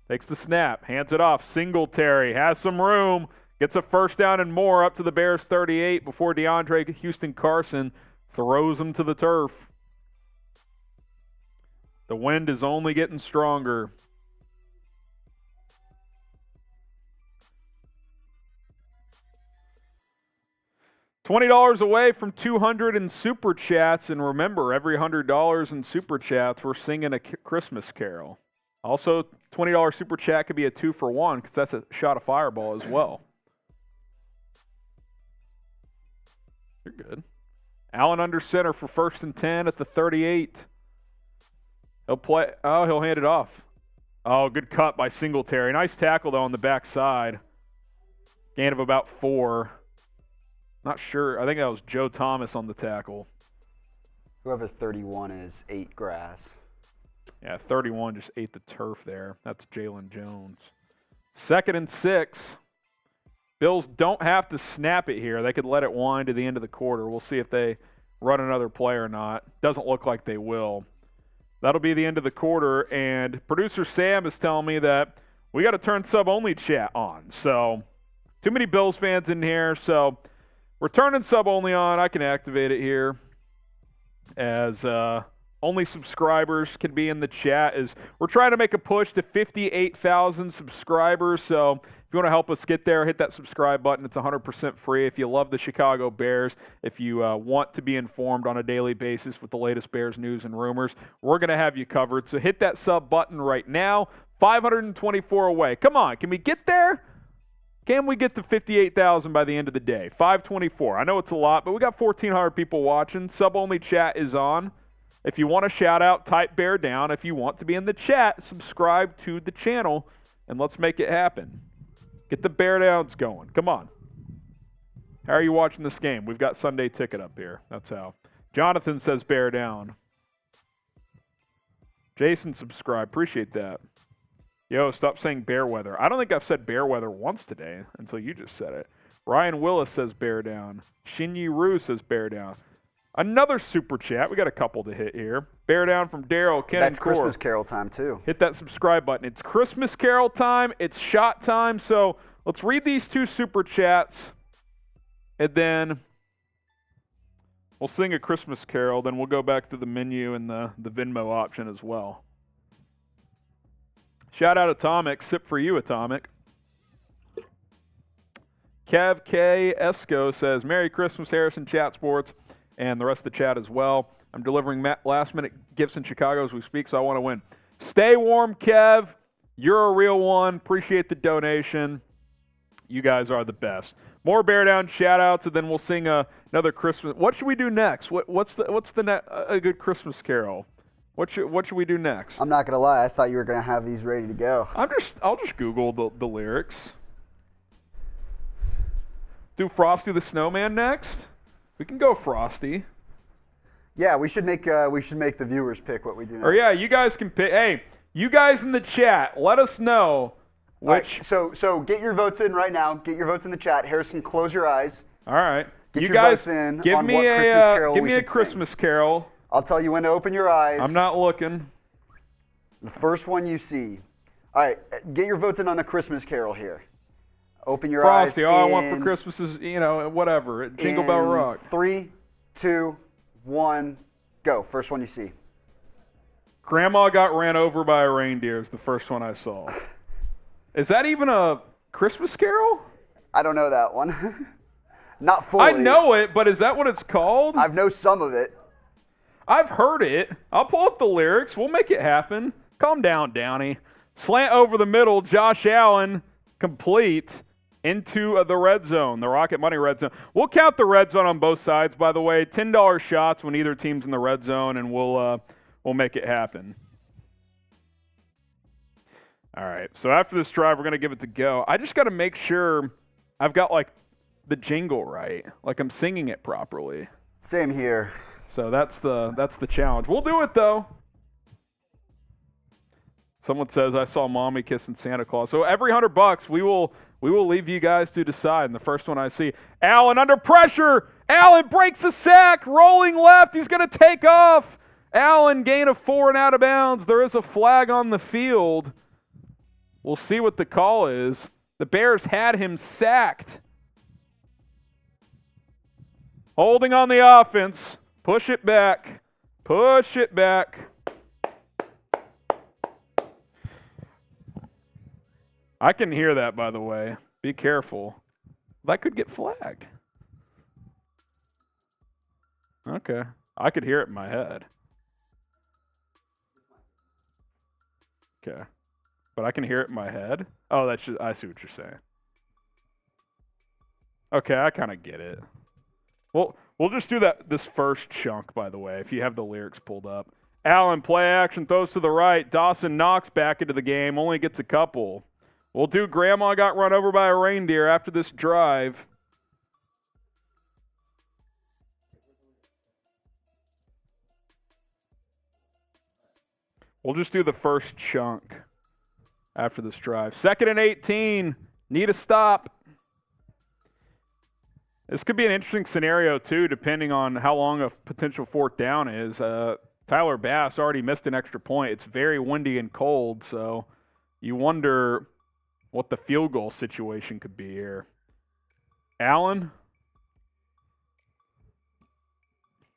Takes the snap. Hands it off. Singletary has some room. Gets a 1st down and more up to the Bears 38 before DeAndre Houston Carson throws him to the turf. The wind is only getting stronger. $20 away from 200 in Super Chats. And remember, every $100 in Super Chats, we're singing a Christmas carol. Also, $20 Super Chat could be a 2-for-1 because that's a shot of Fireball as well. You're good. Allen under center for 1st and 10 at the 38. He'll play. Oh, he'll hand it off. Oh, good cut by Singletary. Nice tackle, though, on the backside. Gain of about 4. Not sure. I think that was Joe Thomas on the tackle. Whoever 31 is, ate grass. Yeah, 31 just ate the turf there. That's Jaylon Jones. 2nd and 6. Bills don't have to snap it here. They could let it wind to the end of the quarter. We'll see if they run another play or not. Doesn't look like they will. That'll be the end of the quarter, and producer Sam is telling me that we got to turn sub-only chat on. So, too many Bills fans in here, so we're turning sub-only on. I can activate it here as only subscribers can be in the chat. As we're trying to make a push to 58,000 subscribers, so if you want to help us get there, hit that subscribe button. It's 100% free. If you love the Chicago Bears, if you want to be informed on a daily basis with the latest Bears news and rumors, we're going to have you covered. So hit that sub button right now. 524 away. Come on, can we get there? Can we get to 58,000 by the end of the day? 524. I know it's a lot, but we got 1,400 people watching. Sub-only chat is on. If you want to shout out, type Bear down. If you want to be in the chat, subscribe to the channel, and let's make it happen. Get the Bear Downs going. Come on. How are you watching this game? We've got Sunday Ticket up here. That's how. Jonathan says bear down. Jason subscribe. Appreciate that. Yo, stop saying bear weather. I don't think I've said bear weather once today until you just said it. Ryan Willis says bear down. Shinyi Ru says bear down. Another super chat. We got a couple to hit here. Bear down from Daryl, Ken, That's and Core. Christmas Carol time, too. Hit that subscribe button. It's Christmas Carol time. It's shot time. So let's read these two super chats, and then we'll sing a Christmas Carol. Then we'll go back to the menu and the Venmo option as well. Shout out Atomic. Sip for you, Atomic. Kev K. Esco says, Merry Christmas, Harrison Chat Sports, and the rest of the chat as well. I'm delivering last-minute gifts in Chicago as we speak, so I want to win. Stay warm, Kev. You're a real one. Appreciate the donation. You guys are the best. More bear down shout-outs, and then we'll sing another Christmas. What should we do next? What's a good Christmas carol? What should we do next? I'm not going to lie. I thought you were going to have these ready to go. I'll just Google the lyrics. Do Frosty the Snowman next? We can go Frosty. Yeah, we should make the viewers pick what we do next. Or yeah, you guys can pick. Hey, you guys in the chat, let us know which. All right, so get your votes in right now. Get your votes in the chat. Harrison, close your eyes. All right. Get you your guys votes in give on me what a Christmas carol give we me a should Christmas sing. carol. I'll tell you when to open your eyes. I'm not looking. The first one you see. All right, get your votes in on the Christmas carol here. Open your Frosty, eyes. all I want for Christmas is, whatever. Jingle Bell Rock. 3, 2, 1, go. First one you see. Grandma got ran over by a reindeer is the first one I saw. Is that even a Christmas carol? I don't know that one. Not fully. I know it, but is that what it's called? I know some of it. I've heard it. I'll pull up the lyrics. We'll make it happen. Calm down, Downey. Slant over the middle. Josh Allen complete into the red zone, the Rocket Money red zone. We'll count the red zone on both sides, by the way. $10 shots when either team's in the red zone, and we'll make it happen. All right, so after this drive, we're going to give it to go. I just got to make sure I've got, the jingle right. I'm singing it properly. Same here. So that's the challenge. We'll do it, though. Someone says, I saw Mommy kissing Santa Claus. So every $100, we will leave you guys to decide. And the first one I see, Allen under pressure. Allen breaks a sack, rolling left. He's going to take off. Allen, gain of 4 and out of bounds. There is a flag on the field. We'll see what the call is. The Bears had him sacked. Holding on the offense. Push it back. Push it back. I can hear that, by the way. Be careful. That could get flagged. Okay. I could hear it in my head. Okay. But I can hear it in my head? Oh, I see what you're saying. Okay, I kind of get it. We'll just do this first chunk, by the way, if you have the lyrics pulled up. Allen, play action, throws to the right. Dawson Knox back into the game, only gets a couple. We'll do Grandma got run over by a reindeer after this drive. We'll just do the first chunk after this drive. 2nd and 18. Need a stop. This could be an interesting scenario, too, depending on how long a potential 4th down is. Tyler Bass already missed an extra point. It's very windy and cold, so you wonder what the field goal situation could be here. Allen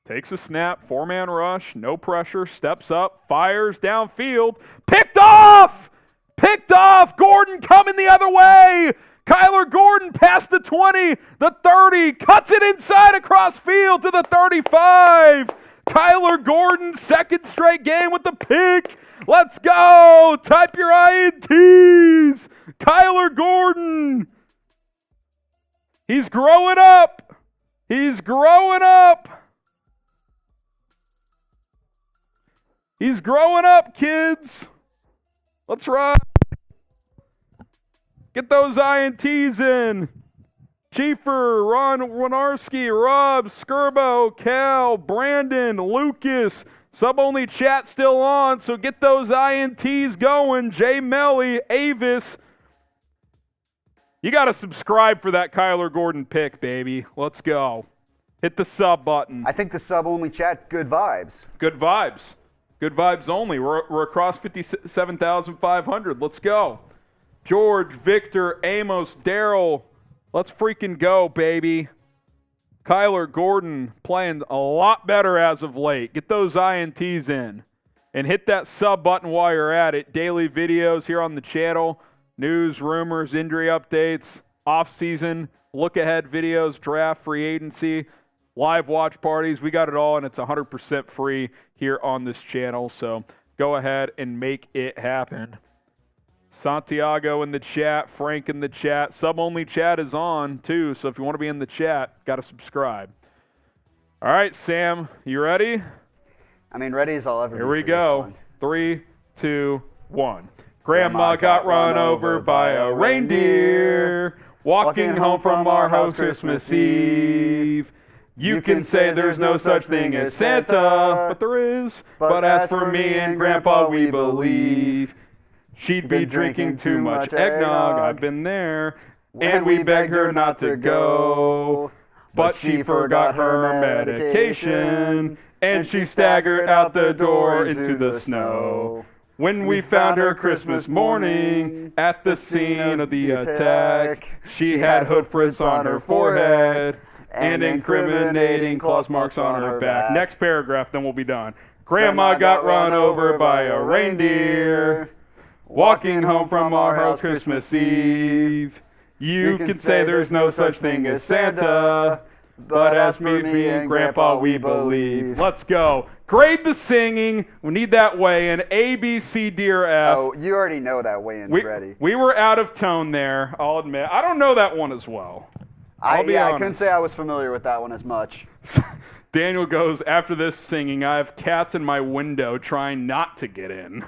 takes a snap, 4-man rush, no pressure, steps up, fires downfield, picked off! Picked off! Gordon coming the other way! Kyler Gordon past the 20, the 30, cuts it inside across field to the 35. Kyler Gordon, 2nd straight game with the pick. Let's go! Type your INTs! Kyler Gordon! He's growing up! He's growing up! He's growing up, kids! Let's ride! Get those INTs in! Chiefer, Ron Winarski, Rob, Skirbo, Cal, Brandon, Lucas. Sub-only chat still on, so get those INTs going. Jay Melly, Avis. You got to subscribe for that Kyler Gordon pick, baby. Let's go. Hit the sub button. I think the sub-only chat, good vibes. Good vibes. Good vibes only. We're across 57,500. Let's go. George, Victor, Amos, Daryl. Let's freaking go, baby. Kyler Gordon playing a lot better as of late. Get those INTs in. And hit that sub button while you're at it. Daily videos here on the channel. News, rumors, injury updates, off-season, look-ahead videos, draft, free agency, live watch parties. We got it all, and it's 100% free here on this channel. So go ahead and make it happen. Santiago in the chat, Frank in the chat. Sub-only chat is on, too, so if you want to be in the chat, got to subscribe. All right, Sam, you ready? I mean, ready as I'll ever be. Here we go. 3, 2, 1. Grandma got run over by a reindeer, walking home from our house Christmas Eve. You can say there's no such thing as Santa, but there is. But as for me and Grandpa, we believe she'd be drinking too much eggnog. I've been there. And we begged her not to go, but she forgot her medication, and she staggered out the door into the snow. When we found her Christmas morning at the scene of the attack, she had hoof prints on her forehead and incriminating claw marks on her back. Next paragraph, then we'll be done. Grandma got run over by a reindeer, walking home from our house Christmas Eve. You can say there's no such thing as Santa, but as for me and Grandpa, we believe. Let's go. Grade the singing. We need that weigh-in. A, B, C, D, or F. Oh, you already know that weigh-in's ready. We were out of tone there, I'll admit. I don't know that one as well. I couldn't say I was familiar with that one as much. Daniel goes, after this singing, I have cats in my window trying not to get in.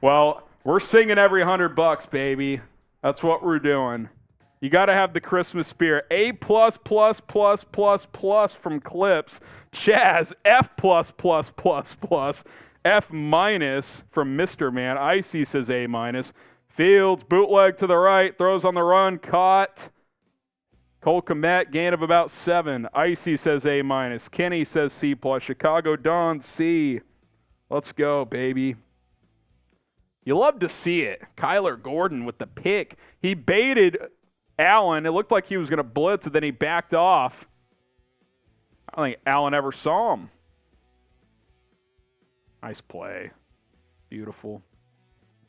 Well, we're singing every $100, baby. That's what we're doing. You got to have the Christmas spirit. A+++++ from Clips. Chaz, F+++++. F- from Mr. Man. Icy says A-. Fields, bootleg to the right, throws on the run, caught. Cole Kmet, gain of about 7. Icy says A-. Kenny says C+. Chicago Dawn, C. Let's go, baby. You love to see it. Kyler Gordon with the pick. He baited Allen. It looked like he was going to blitz, and then he backed off. I don't think Allen ever saw him. Nice play. Beautiful.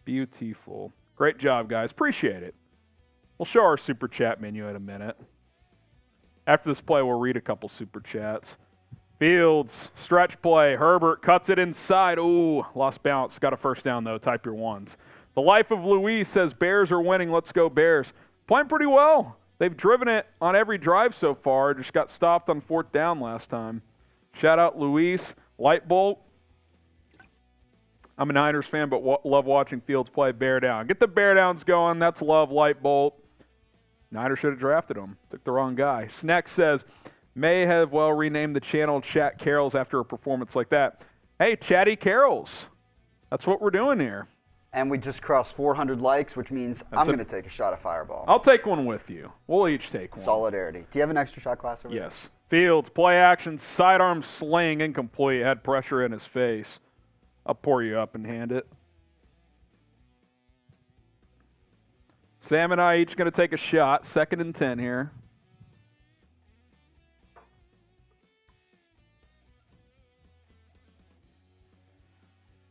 Beautiful. Great job, guys. Appreciate it. We'll show our Super Chat menu in a minute. After this play, we'll read a couple Super Chats. Fields, stretch play. Herbert cuts it inside. Ooh, lost bounce. Got a first down, though. Type your ones. The Life of Louise says, Bears are winning. Let's go, Bears. Playing pretty well. They've driven it on every drive so far. Just got stopped on 4th down last time. Shout out Luis. Lightbolt. I'm a Niners fan, but love watching Fields play bear down. Get the bear downs going. That's love, Lightbolt. Niners should have drafted him. Took the wrong guy. Sneck says, may have well renamed the channel Chat Carols after a performance like that. Hey, Chatty Carols. That's what we're doing here. And we just crossed 400 likes, which means I'm going to take a shot of Fireball. I'll take one with you. We'll each take one. Solidarity. Do you have an extra shot class over Yes. Fields, play action, sidearm sling, incomplete. Had pressure in his face. I'll pour you up and hand it. Sam and I each going to take a shot. 2nd and 10 here.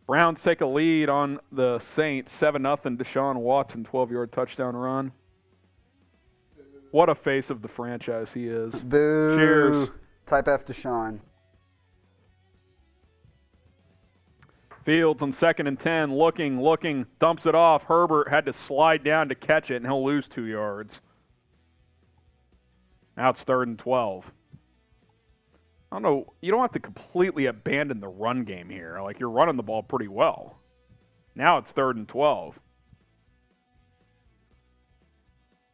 Browns take a lead on the Saints, 7-0. Deshaun Watson, 12-yard touchdown run. What a face of the franchise he is. Boo. Cheers. Type F Deshaun. Fields on 2nd and 10, looking, dumps it off. Herbert had to slide down to catch it, and he'll lose 2 yards. Now it's 3rd and 12. I don't know. You don't have to completely abandon the run game here. Like, you're running the ball pretty well. Now it's 3rd and 12.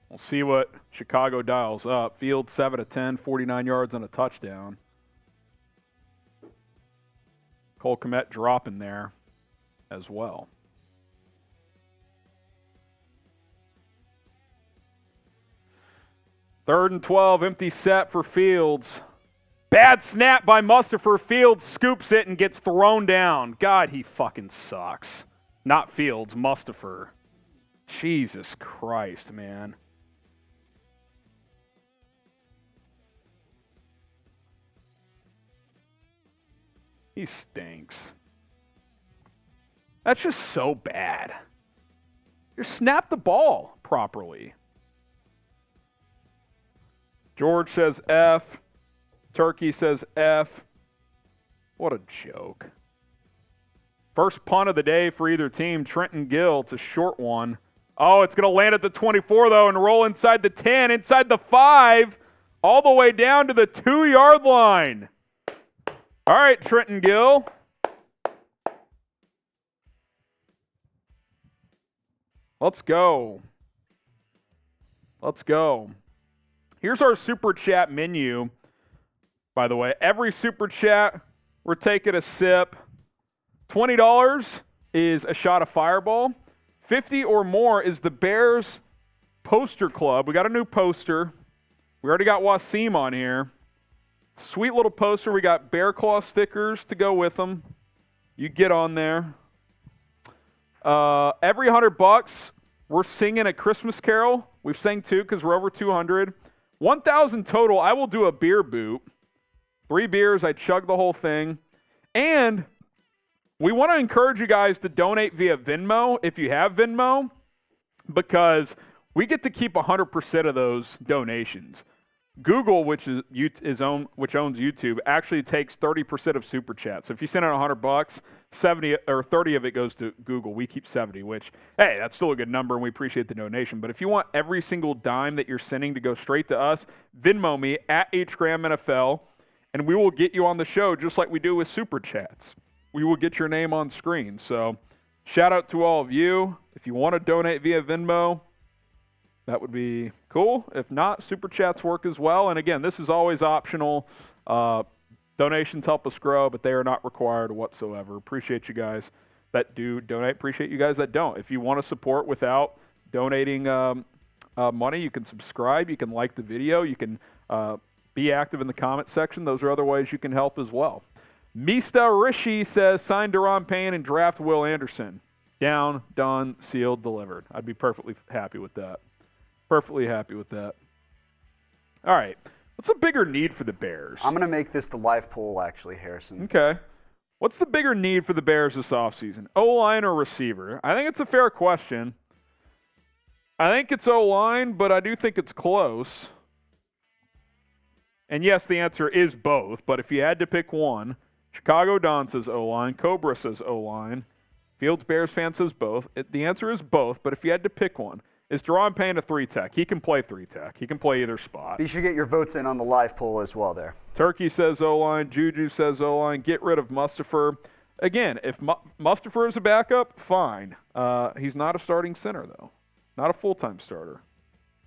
We'll see what Chicago dials up. Fields 7 of 10, 49 yards and a touchdown. Cole Kmet dropping there as well. Third and 12, empty set for Fields. Bad snap by Mustipher. Fields scoops it and gets thrown down. God, he fucking sucks. Not Fields, Mustipher. Jesus Christ, man. He stinks. That's just so bad. Just snap the ball properly. George says F. Turkey says F. What a joke. First punt of the day for either team. Trenton Gill. It's a short one. Oh, it's going to land at the 24, though, and roll inside the 10, inside the 5, all the way down to the 2-yard line. All right, Trenton Gill. Let's go. Let's go. Here's our Super Chat menu, by the way. Every Super Chat, we're taking a sip. $20 is a shot of Fireball. 50 or more is the Bears poster club. We got a new poster. We already got Wasim on here. Sweet little poster. We got Bear Claw stickers to go with them. You get on there. Every $100, we're singing a Christmas carol. We've sang 2 because we're over 200. 1,000 total. I will do a beer boot. 3 beers. I chug the whole thing. And we want to encourage you guys to donate via Venmo if you have Venmo, because we get to keep 100% of those donations. Google, which owns YouTube, actually takes 30% of Super Chat. So if you send out $100, 70 or 30 of it goes to Google. We keep 70, which, hey, that's still a good number, and we appreciate the donation. But if you want every single dime that you're sending to go straight to us, Venmo me at HGramNFL, and we will get you on the show just like we do with Super Chats. We will get your name on screen. So shout out to all of you. If you want to donate via Venmo, that would be cool. If not, Super Chats work as well. And again, this is always optional. Donations help us grow, but they are not required whatsoever. Appreciate you guys that do donate. Appreciate you guys that don't. If you want to support without donating money, you can subscribe. You can like the video. You can be active in the comment section. Those are other ways you can help as well. Mista Rishi says, sign Daron Payne and draft Will Anderson. Down, done, sealed, delivered. I'd be perfectly happy with that. Perfectly happy with that. All right. What's the bigger need for the Bears? I'm going to make this the live poll, actually, Harrison. Okay. What's the bigger need for the Bears this offseason? O-line or receiver? I think it's a fair question. I think it's O-line, but I do think it's close. And yes, the answer is both, but if you had to pick one, Chicago Don says O-line, Cobra says O-line, Fields Bears fan says both. The answer is both, but if you had to pick one, is Daron Payne a 3-tech? He can play 3-tech. He can play either spot. Be sure to get your votes in on the live poll as well there. Turkey says O-line, Juju says O-line, get rid of Mustipher. Again, if Mustipher is a backup, fine. He's not a starting center, though. Not a full-time starter.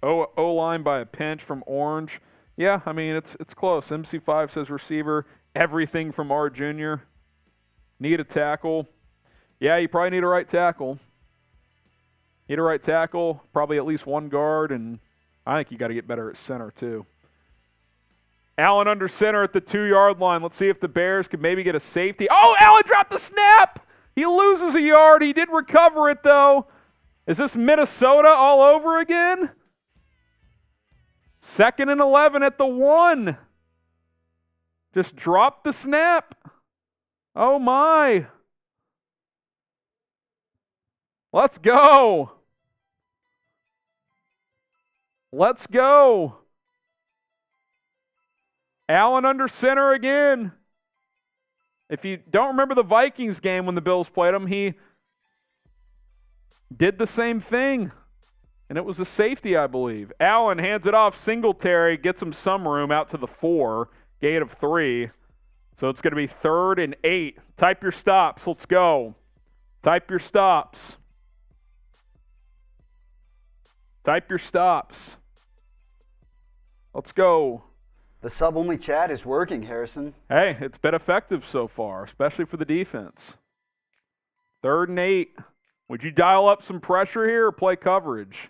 O-line by a pinch from Orange. Yeah, I mean, it's close. MC5 says receiver. Everything from R Jr. Need a tackle. Yeah, you probably need a right tackle. Need a right tackle, probably at least one guard, and I think you got to get better at center too. Allen under center at the 2-yard line. Let's see if the Bears could maybe get a safety. Oh, Allen dropped the snap! He loses a yard. He did recover it, though. Is this Minnesota all over again? 2nd and 11 at the 1. Just drop the snap. Oh, my. Let's go. Let's go. Allen under center again. If you don't remember the Vikings game when the Bills played them, he did the same thing. And it was a safety, I believe. Allen hands it off. Singletary gets him some room out to the 4. Gain of 3. So it's going to be 3rd and 8. Type your stops. Let's go. Type your stops. Type your stops. Let's go. The sub-only chat is working, Harrison. Hey, it's been effective so far, especially for the defense. 3rd and 8. Would you dial up some pressure here or play coverage?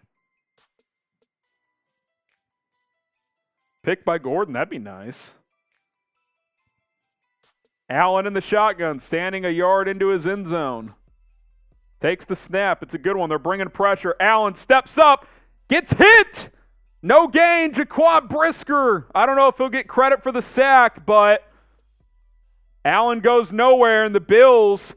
Pick by Gordon, that'd be nice. Allen in the shotgun, standing a yard into his end zone. Takes the snap. It's a good one. They're bringing pressure. Allen steps up, gets hit. No gain, Jaquan Brisker. I don't know if he'll get credit for the sack, but Allen goes nowhere, and the Bills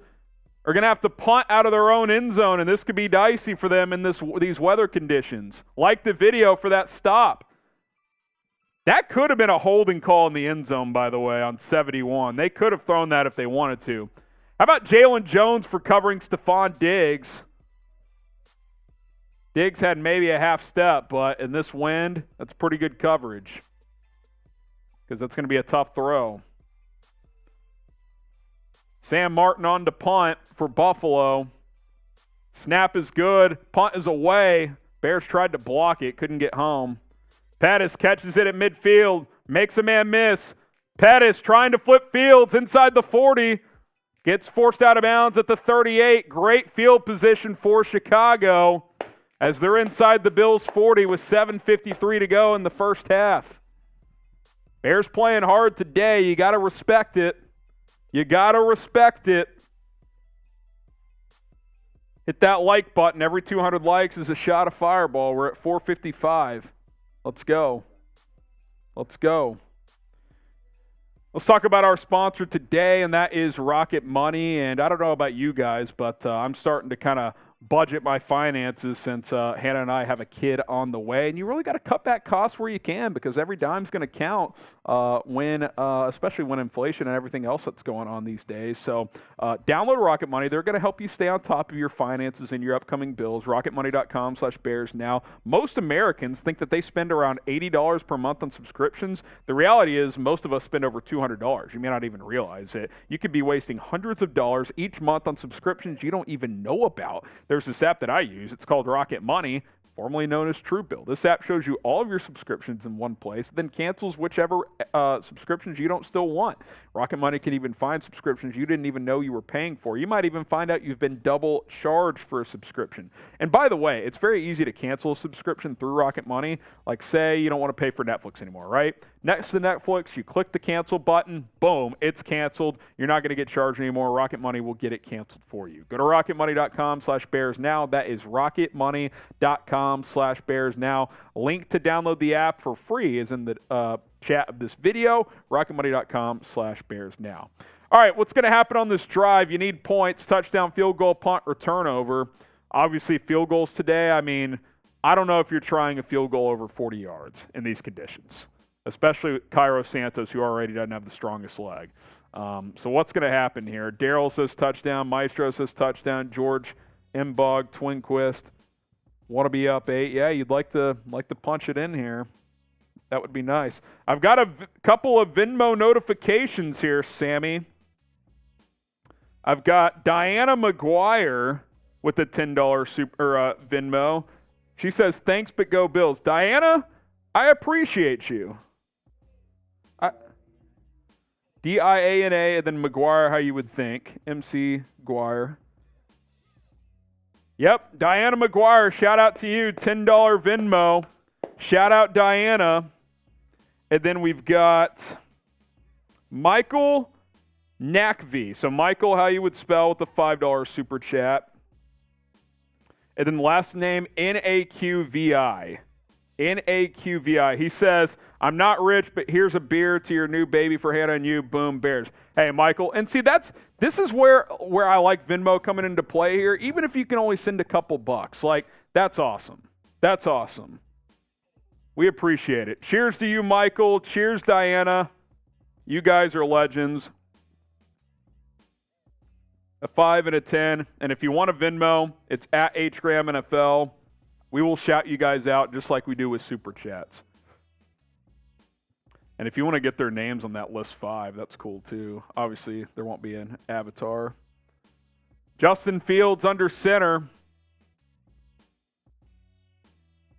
are going to have to punt out of their own end zone, and this could be dicey for them in these weather conditions. Like the video for that stop. That could have been a holding call in the end zone, by the way, on 71. They could have thrown that if they wanted to. How about Jaylon Jones for covering Stefon Diggs? Diggs had maybe a half step, but in this wind, that's pretty good coverage because that's going to be a tough throw. Sam Martin on to punt for Buffalo. Snap is good. Punt is away. Bears tried to block it, couldn't get home. Pettis catches it at midfield, makes a man miss. Pettis trying to flip fields inside the 40. Gets forced out of bounds at the 38. Great field position for Chicago as they're inside the Bills' 40 with 7:53 to go in the first half. Bears playing hard today. You got to respect it. You got to respect it. Hit that like button. Every 200 likes is a shot of Fireball. We're at 455. Let's go. Let's go. Let's talk about our sponsor today, and that is Rocket Money. And I don't know about you guys, but I'm starting to kind of budget my finances since Hannah and I have a kid on the way. And you really got to cut back costs where you can because every dime's going to count especially when inflation and everything else that's going on these days. So download Rocket Money. They're going to help you stay on top of your finances and your upcoming bills. RocketMoney.com/Bears now. Most Americans think that they spend around $80 per month on subscriptions. The reality is most of us spend over $200. You may not even realize it. You could be wasting hundreds of dollars each month on subscriptions you don't even know about. There's this app that I use. It's called Rocket Money, formerly known as Truebill. This app shows you all of your subscriptions in one place, then cancels whichever subscriptions you don't still want. Rocket Money can even find subscriptions you didn't even know you were paying for. You might even find out you've been double charged for a subscription. And by the way, it's very easy to cancel a subscription through Rocket Money. Like say you don't want to pay for Netflix anymore, right? Next to Netflix, you click the cancel button, boom, it's canceled. You're not going to get charged anymore. Rocket Money will get it canceled for you. Go to rocketmoney.com/Bears now. That is rocketmoney.com/Bears now. Link to download the app for free is in the chat of this video, rocketmoney.com/Bears now. All right, what's going to happen on this drive? You need points, touchdown, field goal, punt, or turnover. Obviously, field goals today. I mean, I don't know if you're trying a field goal over 40 yards in these conditions, especially with Cairo Santos, who already doesn't have the strongest leg. So what's going to happen here? Daryl says touchdown. Maestro says touchdown. George Mbog, Twinquist, want to be up 8. Yeah, you'd like to punch it in here. That would be nice. I've got a couple of Venmo notifications here, Sammy. I've got Diana McGuire with a $10 Venmo. She says, thanks, but go Bills. Diana, I appreciate you. D-I-A-N-A, and then McGuire, how you would think. M.C. Guire. Yep, Diana McGuire, shout out to you. $10 Venmo. Shout out Diana. And then we've got Michael Nakvi. So Michael, how you would spell with the $5 super chat. And then last name, N-A-Q-V-I. N-A-Q-V-I. He says, I'm not rich, but here's a beer to your new baby for Hannah and you. Boom, Bears. Hey, Michael. And see, this is where I like Venmo coming into play here. Even if you can only send a couple bucks. Like, that's awesome. That's awesome. We appreciate it. Cheers to you, Michael. Cheers, Diana. You guys are legends. A 5 and a 10. And if you want a Venmo, it's at HGramNFL. We will shout you guys out just like we do with Super Chats. And if you want to get their names on that list 5, that's cool too. Obviously, there won't be an avatar. Justin Fields under center.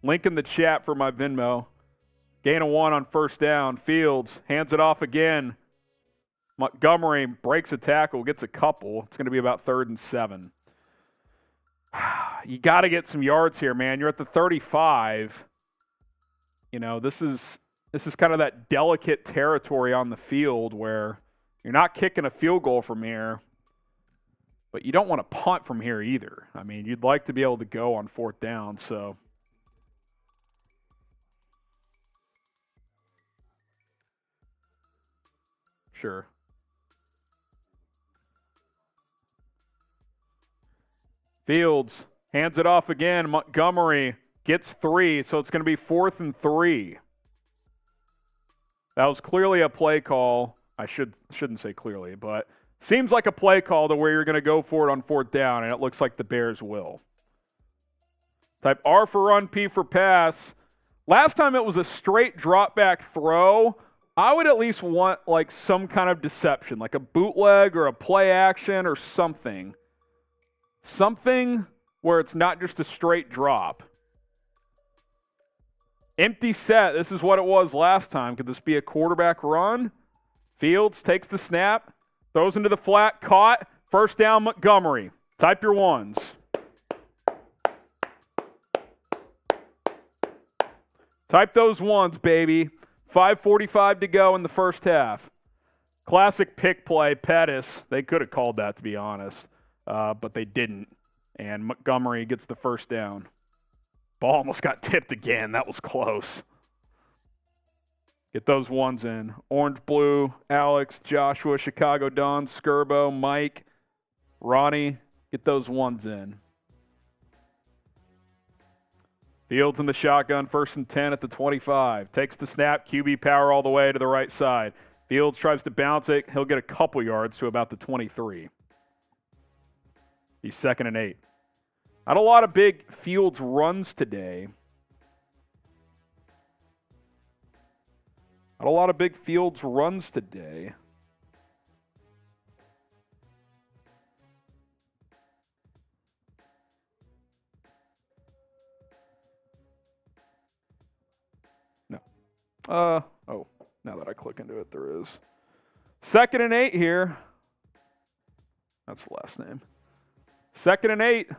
Link in the chat for my Venmo. Gain of 1 on first down. Fields hands it off again. Montgomery breaks a tackle, gets a couple. It's going to be about 3rd and 7. You got to get some yards here, man. You're at the 35. You know, this is kind of that delicate territory on the field where you're not kicking a field goal from here, but you don't want to punt from here either. I mean, you'd like to be able to go on 4th down, so. Sure. Fields hands it off again. Montgomery gets 3, so it's going to be 4th and 3. That was clearly a play call. I shouldn't say clearly, but seems like a play call to where you're going to go for it on 4th down, and it looks like the Bears will. Type R for run, P for pass. Last time it was a straight drop back throw. I would at least want like some kind of deception, like a bootleg or a play action or something. Something where it's not just a straight drop. Empty set. This is what it was last time. Could this be a quarterback run? Fields takes the snap, throws into the flat, caught. First down, Montgomery. Type your ones. Type those ones, baby. 5:45 to go in the first half. Classic pick play, Pettis. They could have called that, to be honest, but they didn't. And Montgomery gets the first down. Ball almost got tipped again. That was close. Get those ones in. Orange, blue, Alex, Joshua, Chicago Don, Skirbo, Mike, Ronnie. Get those ones in. Fields in the shotgun, 1st and 10 at the 25. Takes the snap, QB power all the way to the right side. Fields tries to bounce it. He'll get a couple yards to about the 23. He's 2nd and 8. Not a lot of big Fields runs today. Not a lot of big Fields runs today. No. Now that I click into it, there is. 2nd and 8 here. That's the last name. 2nd and 8.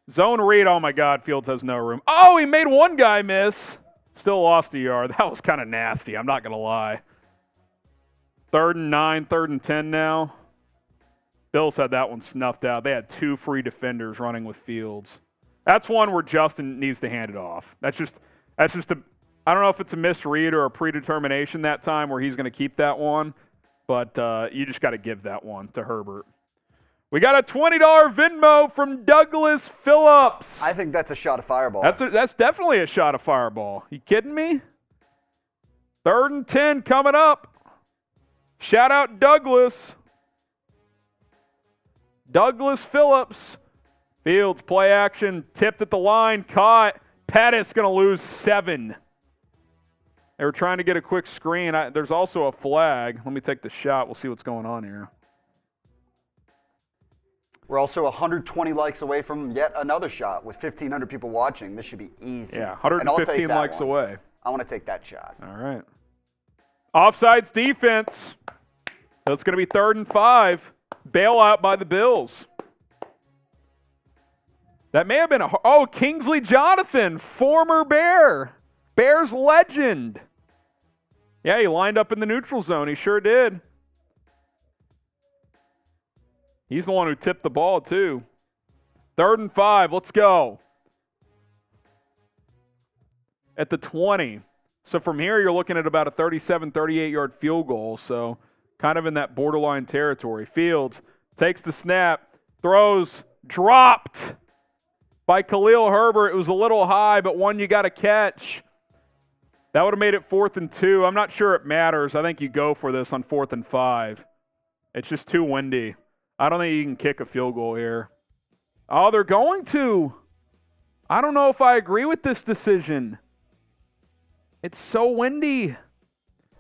Zone read. Oh, my God. Fields has no room. Oh, he made one guy miss. Still lost a yard. That was kind of nasty. I'm not going to lie. 3rd and 9, 3rd and 10 now. Bills had that one snuffed out. They had 2 free defenders running with Fields. That's one where Justin needs to hand it off. That's just a – I don't know if it's a misread or a predetermination that time where he's going to keep that one, but you just got to give that one to Herbert. We got a $20 Venmo from Douglas Phillips. I think that's a shot of fireball. That's definitely a shot of fireball. You kidding me? 3rd and 10 coming up. Shout out Douglas. Douglas Phillips. Fields play action, tipped at the line, caught. Pettis going to lose 7. They were trying to get a quick screen. There's also a flag. Let me take the shot. We'll see what's going on here. We're also 120 likes away from yet another shot with 1,500 people watching. This should be easy. Yeah, 115 likes away. I want to take that shot. All right. Offsides defense. That's going to be 3rd and 5. Bailout by the Bills. That may have been Kingsley Jonathan, former Bear. Bears legend. Yeah, he lined up in the neutral zone. He sure did. He's the one who tipped the ball, too. 3rd and 5. Let's go. At the 20. So from here, you're looking at about a 37, 38-yard field goal. So kind of in that borderline territory. Fields takes the snap, throws, dropped by Khalil Herbert. It was a little high, but one you got to catch. That would have made it 4th and 2. I'm not sure it matters. I think you go for this on 4th and 5. It's just too windy. I don't think you can kick a field goal here. Oh, they're going to. I don't know if I agree with this decision. It's so windy.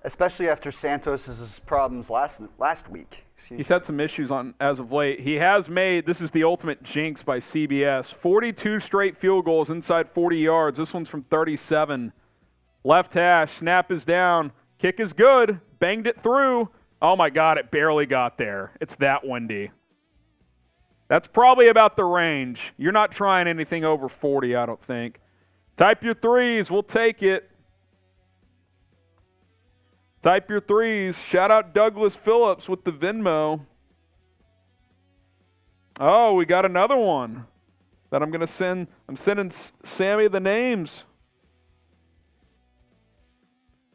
especially after Santos' problems last week. He's had some issues on as of late. He has made, this is the ultimate jinx by CBS, 42 straight field goals inside 40 yards. This one's from 37. Left hash, snap is down, kick is good, banged it through. Oh my God, it barely got there. It's that windy. That's probably about the range. You're not trying anything over 40, I don't think. Type your threes, we'll take it. Type your threes. Shout out Douglas Phillips with the Venmo. Oh, we got another one that I'm going to send. I'm sending Sammy the names.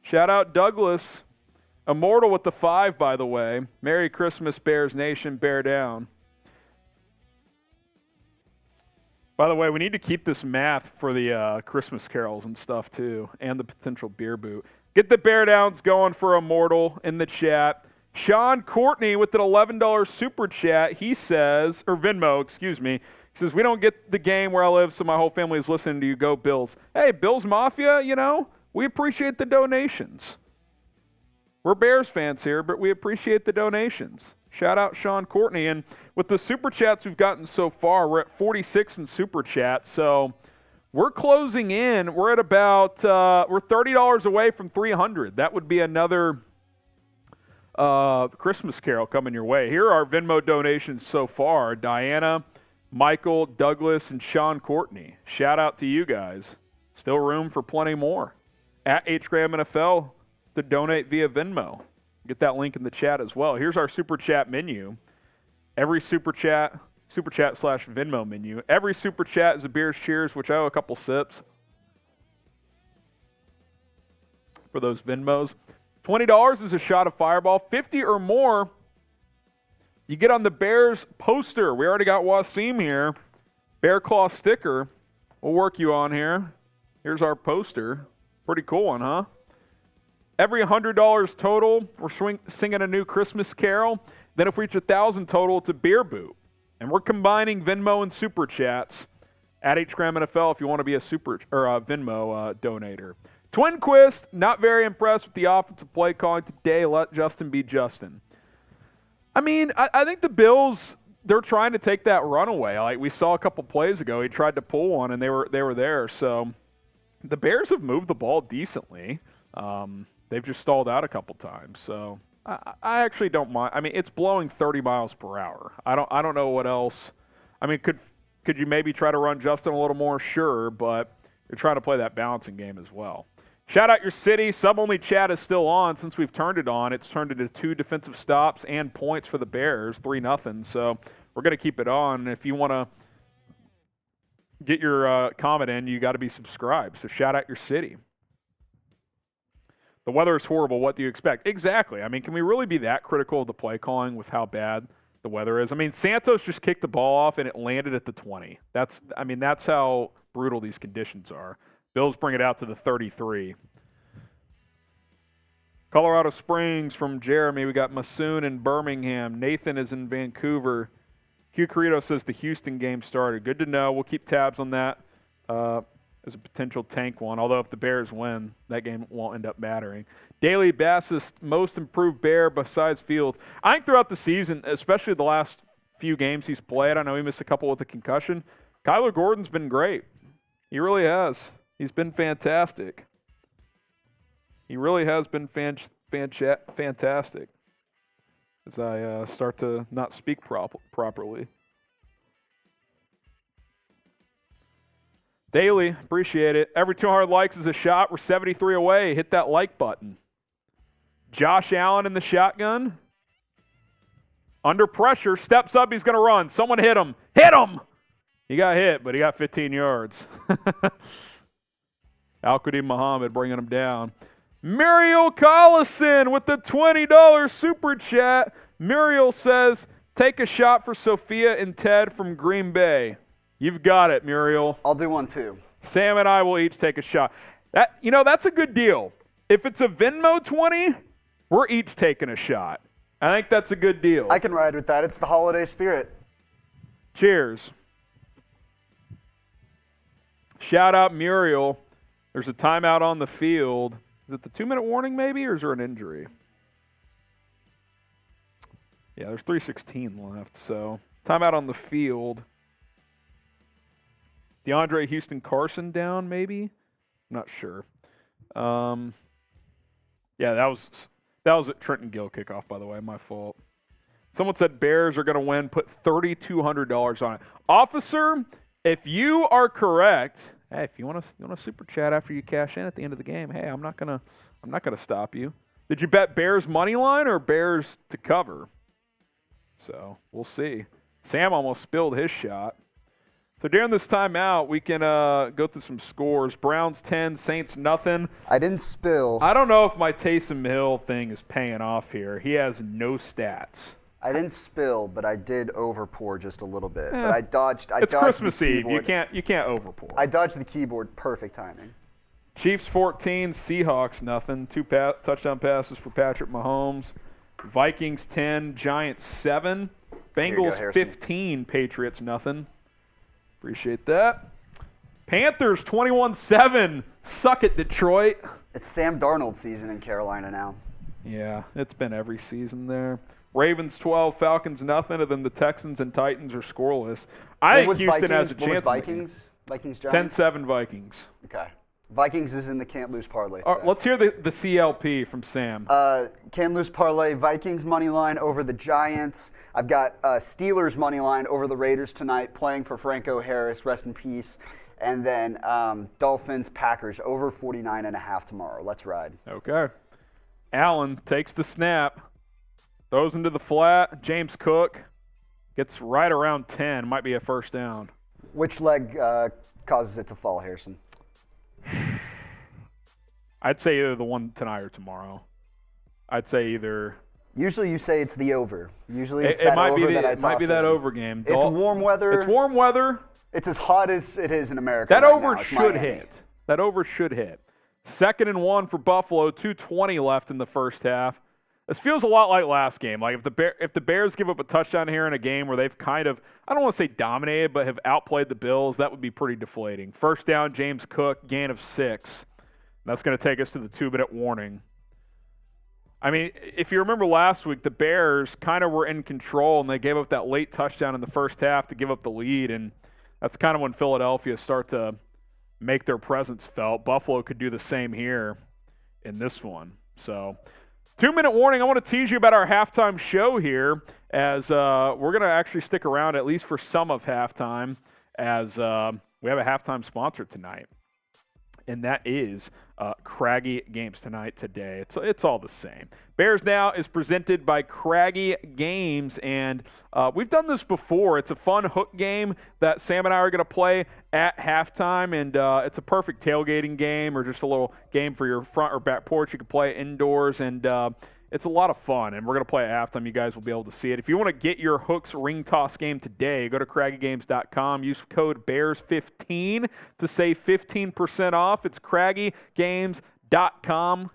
Shout out Douglas. Immortal with the 5, by the way. Merry Christmas, Bears Nation. Bear down. By the way, we need to keep this math for the Christmas carols and stuff, too, and the potential beer boot. Get the bear downs going for Immortal in the chat. Sean Courtney with an $11 super chat. He says, or Venmo, excuse me. He says, we don't get the game where I live, so my whole family is listening to you. Go Bills. Hey, Bills Mafia, we appreciate the donations. We're Bears fans here, but we appreciate the donations. Shout out Sean Courtney. And with the super chats we've gotten so far, we're at 46 in super chats. So we're closing in. We're at about, we're $30 away from 300. That would be another Christmas carol coming your way. Here are our Venmo donations so far. Diana, Michael, Douglas, and Sean Courtney. Shout out to you guys. Still room for plenty more. At HGramNFL to donate via Venmo. Get that link in the chat as well. Here's our super chat menu. Every super chat / Venmo menu. Every super chat is a Beers Cheers, which I owe a couple sips for those Venmos. $20 is a shot of Fireball. 50 or more, you get on the Bears poster. We already got Wasim here. Bear Claw sticker. We'll work you on here. Here's our poster. Pretty cool one, huh? Every $100 total, we're singing a new Christmas carol. Then if we reach 1,000 total, it's a beer boot. And we're combining Venmo and Super Chats at HGramNFL if you want to be a Super or a Venmo donator. Twinquist, not very impressed with the offensive play calling today. Let Justin be Justin. I mean, I think the Bills, they're trying to take that run away. Like we saw a couple plays ago, he tried to pull one, and they were there. So the Bears have moved the ball decently. They've just stalled out a couple times. So I actually don't mind. I mean, it's blowing 30 miles per hour. I don't know what else. I mean, could you maybe try to run Justin a little more? Sure, but you're trying to play that balancing game as well. Shout out your city. Sub-only chat is still on. Since we've turned it on, it's turned into 2 defensive stops and points for the Bears, 3-0. So we're going to keep it on. And if you want to get your comment in, you got to be subscribed. So shout out your city. The weather is horrible. What do you expect? Exactly. I mean, can we really be that critical of the play calling with how bad the weather is? I mean, Santos just kicked the ball off and it landed at the 20. That's how brutal these conditions are. Bills bring it out to the 33. Colorado Springs from Jeremy. We got Masoon in Birmingham. Nathan is in Vancouver. Q Carrito says the Houston game started. Good to know. We'll keep tabs on that as a potential tank one. Although if the Bears win, that game won't end up mattering. Daily Bassist, most improved Bear besides Fields. I think throughout the season, especially the last few games he's played, I know he missed a couple with a concussion. Kyler Gordon's been great. He really has. He's been fantastic. He really has been fantastic. As I start to not speak properly. Daily, appreciate it. Every 200 likes is a shot. We're 73 away. Hit that like button. Josh Allen in the shotgun. Under pressure, steps up, he's going to run. Someone hit him. Hit him! He got hit, but he got 15 yards. Al-Qadim Muhammad bringing him down. Muriel Collison with the $20 super chat. Muriel says, take a shot for Sophia and Ted from Green Bay. You've got it, Muriel. I'll do one too. Sam and I will each take a shot. That's a good deal. If it's a Venmo 20, we're each taking a shot. I think that's a good deal. I can ride with that. It's the holiday spirit. Cheers. Shout out Muriel. There's a timeout on the field. Is it the 2-minute warning maybe, or is there an injury? Yeah, there's 3:16 left, so timeout on the field. DeAndre Houston Carson down maybe? I'm not sure. Yeah, that was a Trenton Gill kickoff, by the way, my fault. Someone said Bears are going to win. Put $3,200 on it. Officer, if you are correct, hey, if you want to super chat after you cash in at the end of the game, hey, I'm not gonna stop you. Did you bet Bears money line or Bears to cover? So we'll see. Sam almost spilled his shot. So during this timeout, we can go through some scores. Browns 10, Saints nothing. I didn't spill. I don't know if my Taysom Hill thing is paying off here. He has no stats. I didn't spill, but I did overpour just a little bit. But I dodged. It's dodged Christmas the Eve. keyboard. You can't overpour. I dodged the keyboard. Perfect timing. Chiefs 14, Seahawks nothing. 2 touchdown passes for Patrick Mahomes. Vikings 10, Giants 7. Bengals 15, Patriots nothing. Appreciate that. Panthers 21-7. Suck it, Detroit. It's Sam Darnold season in Carolina now. Yeah, it's been every season there. Ravens 12, Falcons nothing, and then the Texans and Titans are scoreless. I think Houston has a chance. What was Vikings? Vikings Giants? 10-7 Vikings. Okay. Vikings is in the can't lose parlay today. All right, let's hear the CLP from Sam. Can't lose parlay. Vikings money line over the Giants. I've got Steelers money line over the Raiders tonight, playing for Franco Harris, rest in peace. And then Dolphins Packers over 49.5 tomorrow. Let's ride. Okay. Allen takes the snap, throws into the flat. James Cook gets right around 10. Might be a first down. Which leg causes it to fall, Harrison? I'd say either the one tonight or tomorrow. I'd say either. Usually you say it's the over. Usually it's it that might over be that I it might be toss that in. over game. It's warm weather. It's warm weather. It's as hot as it is in America. That right over now. It's should Miami. hit. That over should hit. 2nd and 1 for Buffalo. 2:20 left in the first half. This feels a lot like last game. Like if the Bears give up a touchdown here in a game where they've kind of, I don't want to say dominated, but have outplayed the Bills, that would be pretty deflating. First down, James Cook, gain of 6. That's going to take us to the 2-minute warning. I mean, if you remember last week, the Bears kind of were in control, and they gave up that late touchdown in the first half to give up the lead, and that's kind of when Philadelphia start to make their presence felt. Buffalo could do the same here in this one. So 2-minute warning. I want to tease you about our halftime show here, as we're going to actually stick around at least for some of halftime, as we have a halftime sponsor tonight, and that is Craggy Games tonight today. It's all the same. Bears Now is presented by Craggy Games, and we've done this before. It's a fun hook game that Sam and I are going to play at halftime, and it's a perfect tailgating game or just a little game for your front or back porch. You can play it indoors, and it's a lot of fun, and we're going to play at halftime. You guys will be able to see it. If you want to get your hooks ring toss game today, go to craggygames.com. Use code BEARS15 to save 15% off. It's craggygames.com,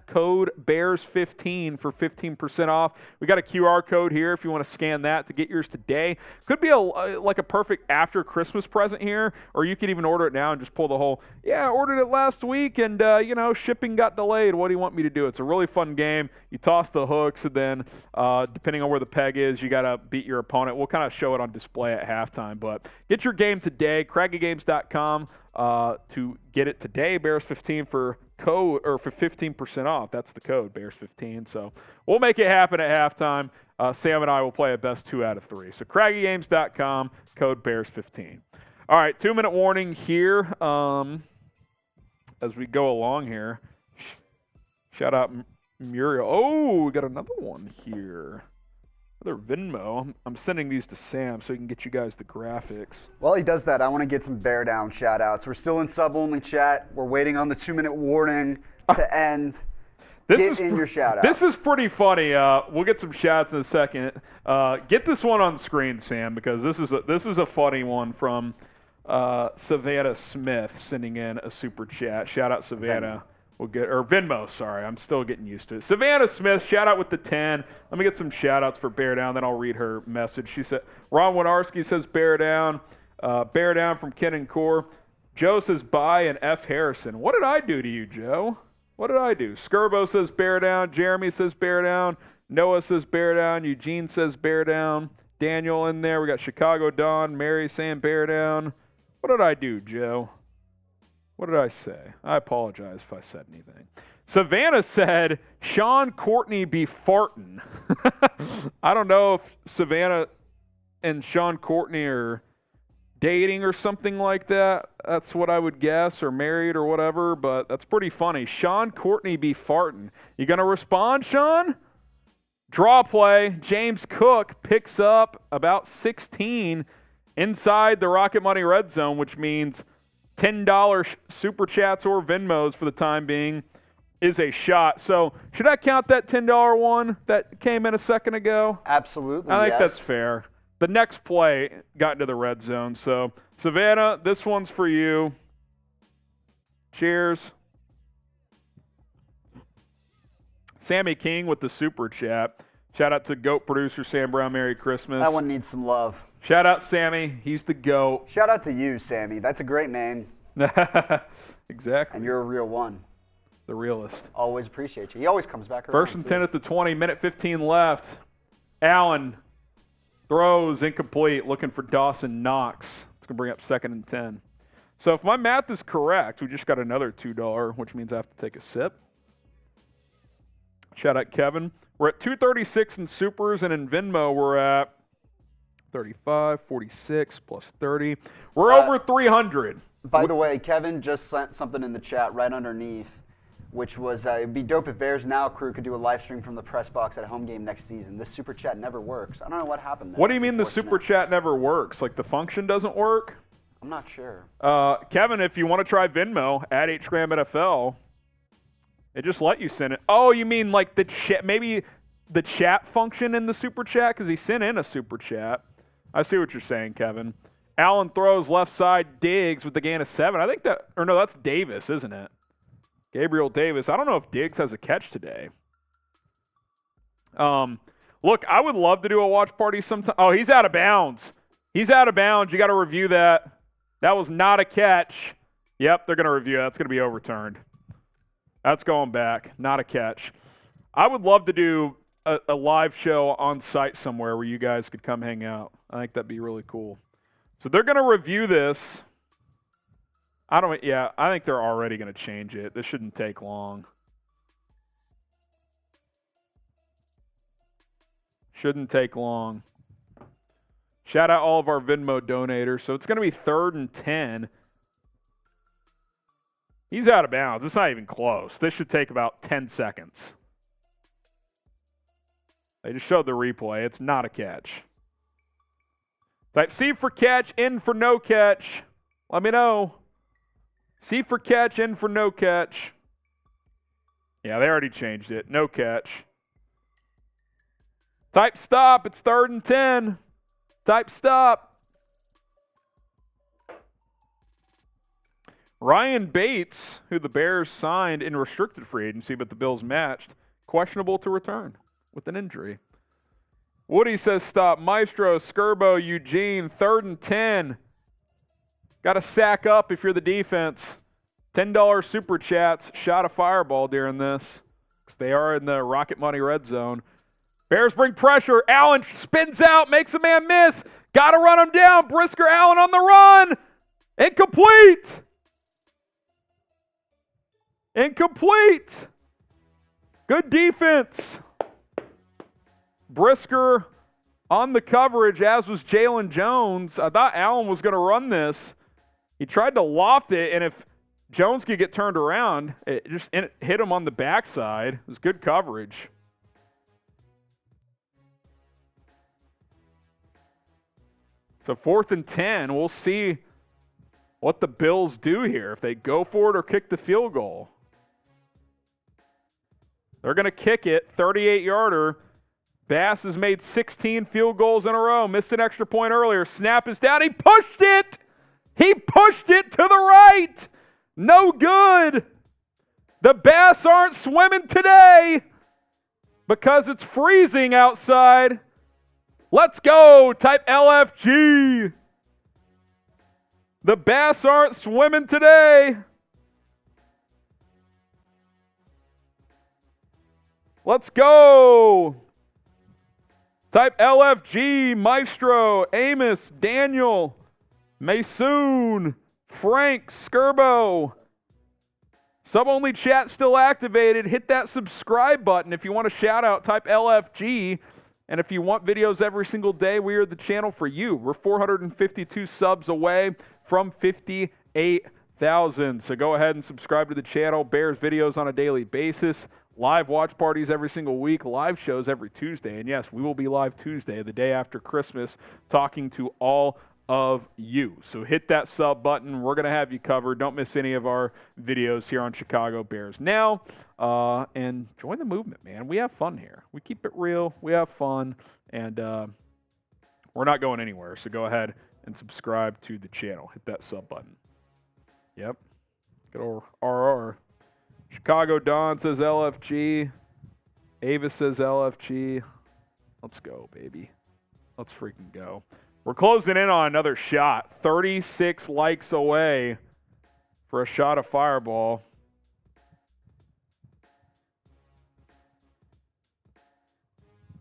code BEARS15 for 15% off. We got a QR code here if you want to scan that to get yours today. Could be like a perfect after Christmas present here, or you could even order it now and just pull the whole, I ordered it last week and shipping got delayed. What do you want me to do? It's a really fun game. You toss the hooks, and then depending on where the peg is, you got to beat your opponent. We'll kind of show it on display at halftime, but get your game today, craggygames.com to get it today. Bears15 for 15% off. That's the code, Bears15. So we'll make it happen at halftime. Sam and I will play a best 2 out of 3. So craggygames.com, code Bears15. All right, 2-minute warning here as we go along here. Shout out Muriel. Oh, we got another one here. Another Venmo. I'm sending these to Sam so he can get you guys the graphics. While he does that, I want to get some bear down shout outs. We're still in sub-only chat. We're waiting on the 2-minute warning to end. Get in your shout outs. This is pretty funny. We'll get some shots in a second. Get this one on screen, Sam, because this is a funny one from Savannah Smith sending in a super chat. Shout out Savannah. Venmo, sorry. I'm still getting used to it. Savannah Smith, shout out with the 10. Let me get some shout outs for Bear Down, then I'll read her message. She said, Ron Winarski says Bear Down. Bear Down from Ken and Core. Joe says bye and F. Harrison. What did I do to you, Joe? What did I do? Skirbo says bear down. Jeremy says bear down. Noah says bear down. Eugene says bear down. Daniel in there. We got Chicago Dawn. Mary saying bear down. What did I do, Joe? What did I say? I apologize if I said anything. Savannah said, Sean Courtney be fartin'. I don't know if Savannah and Sean Courtney are dating or something like that. That's what I would guess, or married or whatever, but that's pretty funny. Sean Courtney be fartin'. You going to respond, Sean? Draw play. James Cook picks up about 16 inside the Rocket Money red zone, which means $10 super chats or Venmos for the time being is a shot. So should I count that $10 one that came in a second ago? Absolutely, I think yes. that's fair. The next play got into the red zone. So, Savannah, this one's for you. Cheers. Sammy King with the super chat. Shout out to GOAT producer Sam Brown. Merry Christmas. That one needs some love. Shout out Sammy. He's the GOAT. Shout out to you, Sammy. That's a great name. Exactly. And you're a real one. The realist. Always appreciate you. He always comes back around. First and 10 at the 20, minute 15 left. Allen throws incomplete, looking for Dawson Knox. It's going to bring up 2nd and 10. So if my math is correct, we just got another $2, which means I have to take a sip. Shout out Kevin. We're at 236 in supers, and in Venmo we're at 35, 46, plus 30. We're over 300. By the way, Kevin just sent something in the chat right underneath, which was, it'd be dope if Bears Now crew could do a live stream from the press box at a home game next season. This super chat never works. I don't know what happened there. What do you mean the super chat never works? Like the function doesn't work? I'm not sure. Kevin, if you want to try Venmo, at HGramNFL, it just let you send it. Oh, you mean like the chat, maybe the chat function in the super chat? Because he sent in a super chat. I see what you're saying, Kevin. Allen throws left side, Diggs with the gain of 7. I think that, or no, that's Davis, isn't it? Gabriel Davis. I don't know if Diggs has a catch today. Look, I would love to do a watch party sometime. Oh, he's out of bounds. He's out of bounds. You got to review that. That was not a catch. Yep, they're going to review it. That's going to be overturned. That's going back. Not a catch. I would love to do a live show on site somewhere where you guys could come hang out. I think that'd be really cool. So they're going to review this. I think they're already going to change it. This shouldn't take long. Shouldn't take long. Shout out all of our Venmo donators. So it's going to be 3rd and 10. He's out of bounds. It's not even close. This should take about 10 seconds. They just showed the replay. It's not a catch. Type C for catch, in for no catch. Let me know. C for catch, in for no catch. Yeah, they already changed it. No catch. Type stop. It's 3rd and 10. Type stop. Ryan Bates, who the Bears signed in restricted free agency, but the Bills matched, questionable to return with an injury. Woody says stop. Maestro, Skirbo, Eugene, 3rd and 10. Got to sack up if you're the defense. $10 super chats. Shot a fireball during this because they are in the Rocket Money red zone. Bears bring pressure. Allen spins out, makes a man miss. Got to run him down. Brisker Allen on the run. Incomplete. Incomplete. Good defense. Brisker on the coverage, as was Jaylon Jones. I thought Allen was going to run this. He tried to loft it, and if Jones could get turned around, it just hit him on the backside. It was good coverage. So 4th and 10, we'll see what the Bills do here, if they go for it or kick the field goal. They're going to kick it, 38-yarder. Bass has made 16 field goals in a row. Missed an extra point earlier. Snap is down. He pushed it. He pushed it to the right. No good. The Bass aren't swimming today because it's freezing outside. Let's go. Type LFG. The Bass aren't swimming today. Let's go. Type LFG, Maestro, Amos, Daniel, Maysoon, Frank, Skirbo. Sub-only chat still activated. Hit that subscribe button. If you want a shout-out, type LFG. And if you want videos every single day, we are the channel for you. We're 452 subs away from 58,000. So go ahead and subscribe to the channel. Bears videos on a daily basis. Live watch parties every single week. Live shows every Tuesday. And yes, we will be live Tuesday, the day after Christmas, talking to all of you. So hit that sub button. We're going to have you covered. Don't miss any of our videos here on Chicago Bears Now. And join the movement, man. We have fun here. We keep it real. We have fun. And we're not going anywhere. So go ahead and subscribe to the channel. Hit that sub button. Yep. Good old RR. Chicago Don says LFG. Avis says LFG. Let's go, baby. Let's freaking go. We're closing in on another shot. 36 likes away for a shot of Fireball.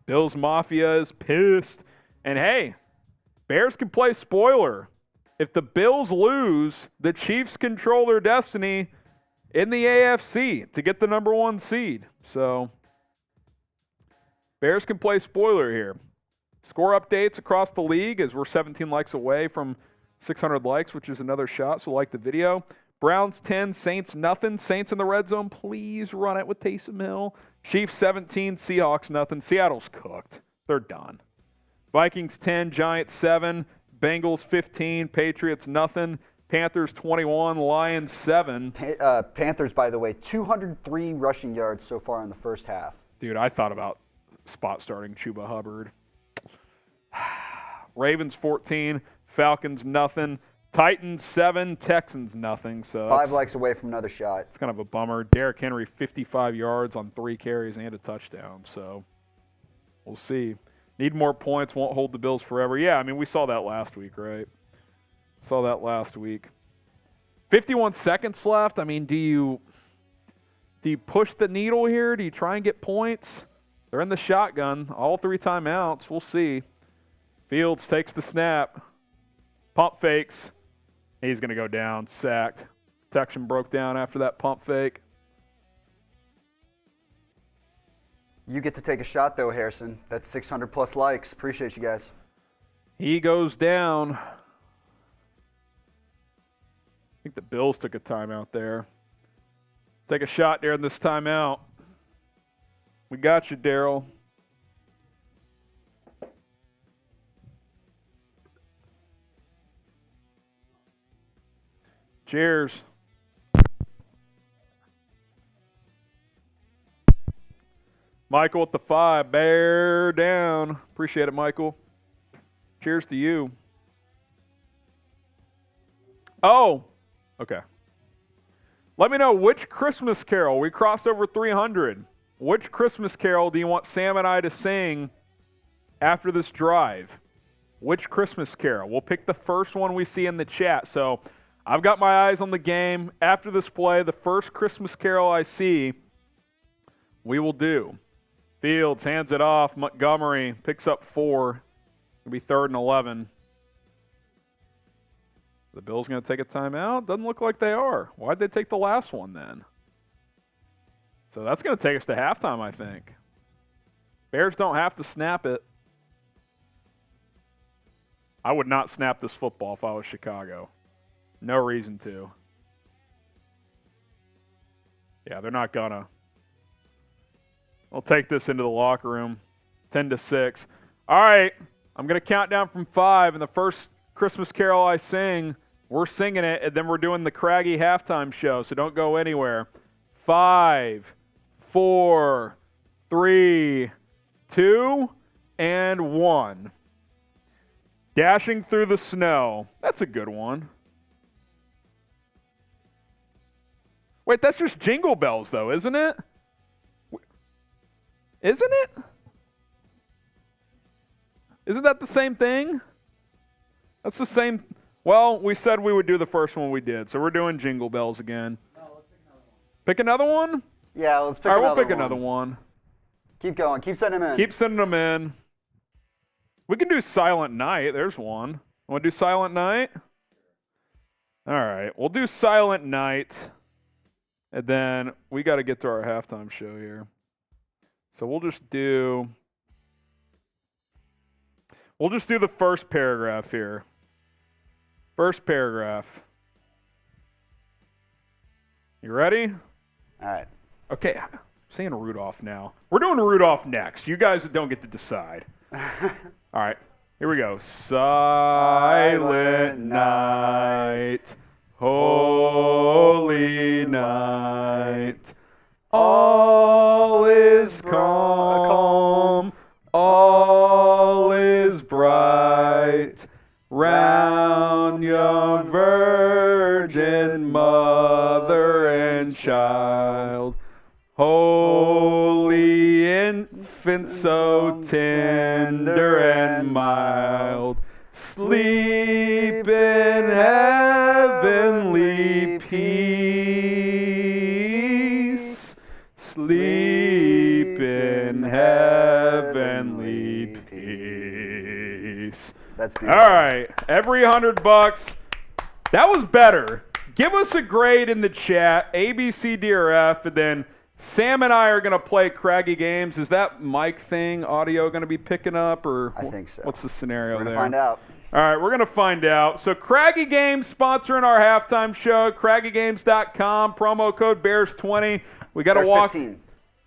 Bills Mafia is pissed. And hey, Bears can play spoiler. If the Bills lose, the Chiefs control their destiny in the AFC to get the number 1 seed. So Bears can play spoiler here. Score updates across the league as we're 17 likes away from 600 likes, which is another shot, so like the video. Browns 10, Saints nothing. Saints in the red zone, please run it with Taysom Hill. Chiefs 17, Seahawks nothing. Seattle's cooked. They're done. Vikings 10, Giants 7, Bengals 15, Patriots nothing. Panthers 21, Lions 7. Panthers, by the way, 203 rushing yards so far in the first half. Dude, I thought about spot starting Chuba Hubbard. Ravens 14, Falcons nothing, Titans 7, Texans nothing. So 5 likes away from another shot. It's kind of a bummer. Derrick Henry 55 yards on 3 carries and a touchdown. So we'll see. Need more points. Won't hold the Bills forever. Yeah, I mean we saw that last week, right? Saw that last week. 51 seconds left. I mean, do you push the needle here? Do you try and get points? They're in the shotgun. All 3 timeouts. We'll see. Fields takes the snap. Pump fakes. He's going to go down. Sacked. Protection broke down after that pump fake. You get to take a shot, though, Harrison. That's 600-plus likes. Appreciate you guys. He goes down. I think the Bills took a timeout there. Take a shot during this timeout. We got you, Daryl. Cheers. Michael with the 5. Bear down. Appreciate it, Michael. Cheers to you. Oh, okay. Let me know which Christmas carol. We crossed over 300. Which Christmas carol do you want Sam and I to sing after this drive? Which Christmas carol? We'll pick the first one we see in the chat. So I've got my eyes on the game. After this play, the first Christmas carol I see, we will do. Fields hands it off. Montgomery picks up 4. It'll be 3rd and 11. The Bills going to take a timeout? Doesn't look like they are. Why'd they take the last one then? So that's going to take us to halftime, I think. Bears don't have to snap it. I would not snap this football if I was Chicago. No reason to. Yeah, they're not gonna. I'll take this into the locker room. 10-6. All right, I'm going to count down from 5, and the first Christmas carol I sing, we're singing it, and then we're doing the Craggy halftime show, so don't go anywhere. 5, 4, 3, 2, and 1. Dashing through the snow. That's a good one. Wait, that's just Jingle Bells, though, isn't it? Isn't it? Isn't that the same thing? That's the same. Well, we said we would do the first one we did, so we're doing Jingle Bells again. No, let's pick another one. Pick another one? Yeah, let's pick All right, another one. we'll pick another one. Keep going. Keep sending them in. Keep sending them in. We can do Silent Night. There's one. Want to do Silent Night? All right. We'll do Silent Night. And then we got to get to our halftime show here. So we'll just do the first paragraph here. First paragraph. You ready? All right. Okay. I'm saying Rudolph now. We're doing Rudolph next. You guys don't get to decide. All right. Here we go. Silent night, holy night, all is calm, all is bright, round young virgin mother and child, holy infant so tender and mild, sleep in heavenly peace, sleep in heavenly peace. That's beautiful. All right, every $100. That was better. Give us a grade in the chat, A, B, C, D, or F, and then Sam and I are going to play Craggy Games. Is that mic thing, audio, going to be picking up? Or I think so. What's the scenario We're there? going to find out. All right, we're going to find out. So Craggy Games sponsoring our halftime show, craggygames.com, promo code Bears20. We got to walk. 15.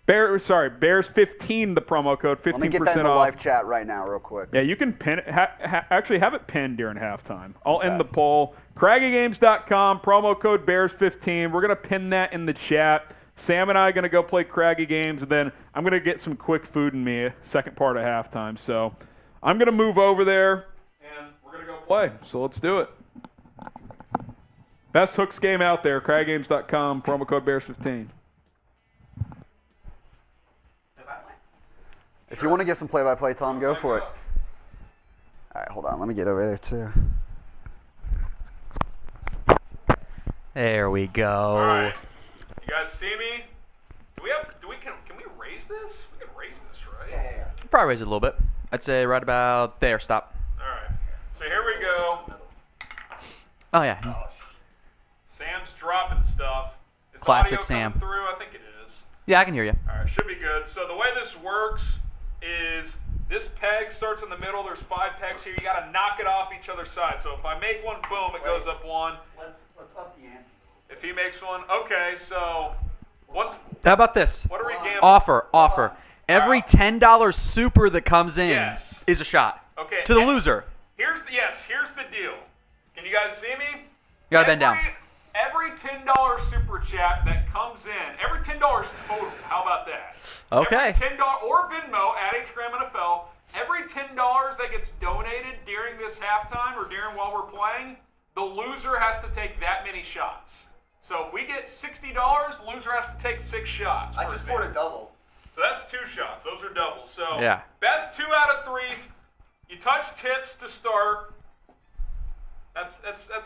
Bears15, the promo code, 15% off. Let me get that in the live chat right now real quick. Yeah, you can pin it. Actually, have it pinned during halftime. I'll end the poll. craggygames.com, promo code Bears15. We're going to pin that in the chat. Sam and I are going to go play Craggy Games, and then I'm going to get some quick food in me second part of halftime. So I'm going to move over there, and we're going to go play. So let's do it. Best hooks game out there, craggygames.com, promo code Bears15. If you want to give some play-by-play, Tom, go for it. All right, hold on. Let me get over there, too. There we go. All right. You guys see me? Can we raise this? We can raise this, right? Yeah. Probably raise it a little bit. I'd say right about there. Stop. All right. So here we go. Oh, yeah. Sam's dropping stuff. Is Classic the audio Sam. coming through? I think it is. Yeah, I can hear you. All right, should be good. So the way this works is this peg starts in the middle. There's 5 pegs here. You got to knock it off each other's side. So if I make one, boom, it goes up 1. Let's up the ante. If he makes one, okay. So How about this? what are we gambling? Offer. Every $10 super that comes in Yes. is a shot. Okay. To the loser. Here's the deal. Can you guys see me? You gotta bend down. Every $10 super chat that comes in, every $10 total. How about that? Okay. Every $10 or Venmo at @NFL. Every $10 that gets donated during this halftime or during while we're playing, the loser has to take that many shots. So if we get $60, loser has to take 6 shots. I just scored a double. So that's 2 shots. Those are doubles. So Yeah. best 2 out of 3s. You touch tips to start. That's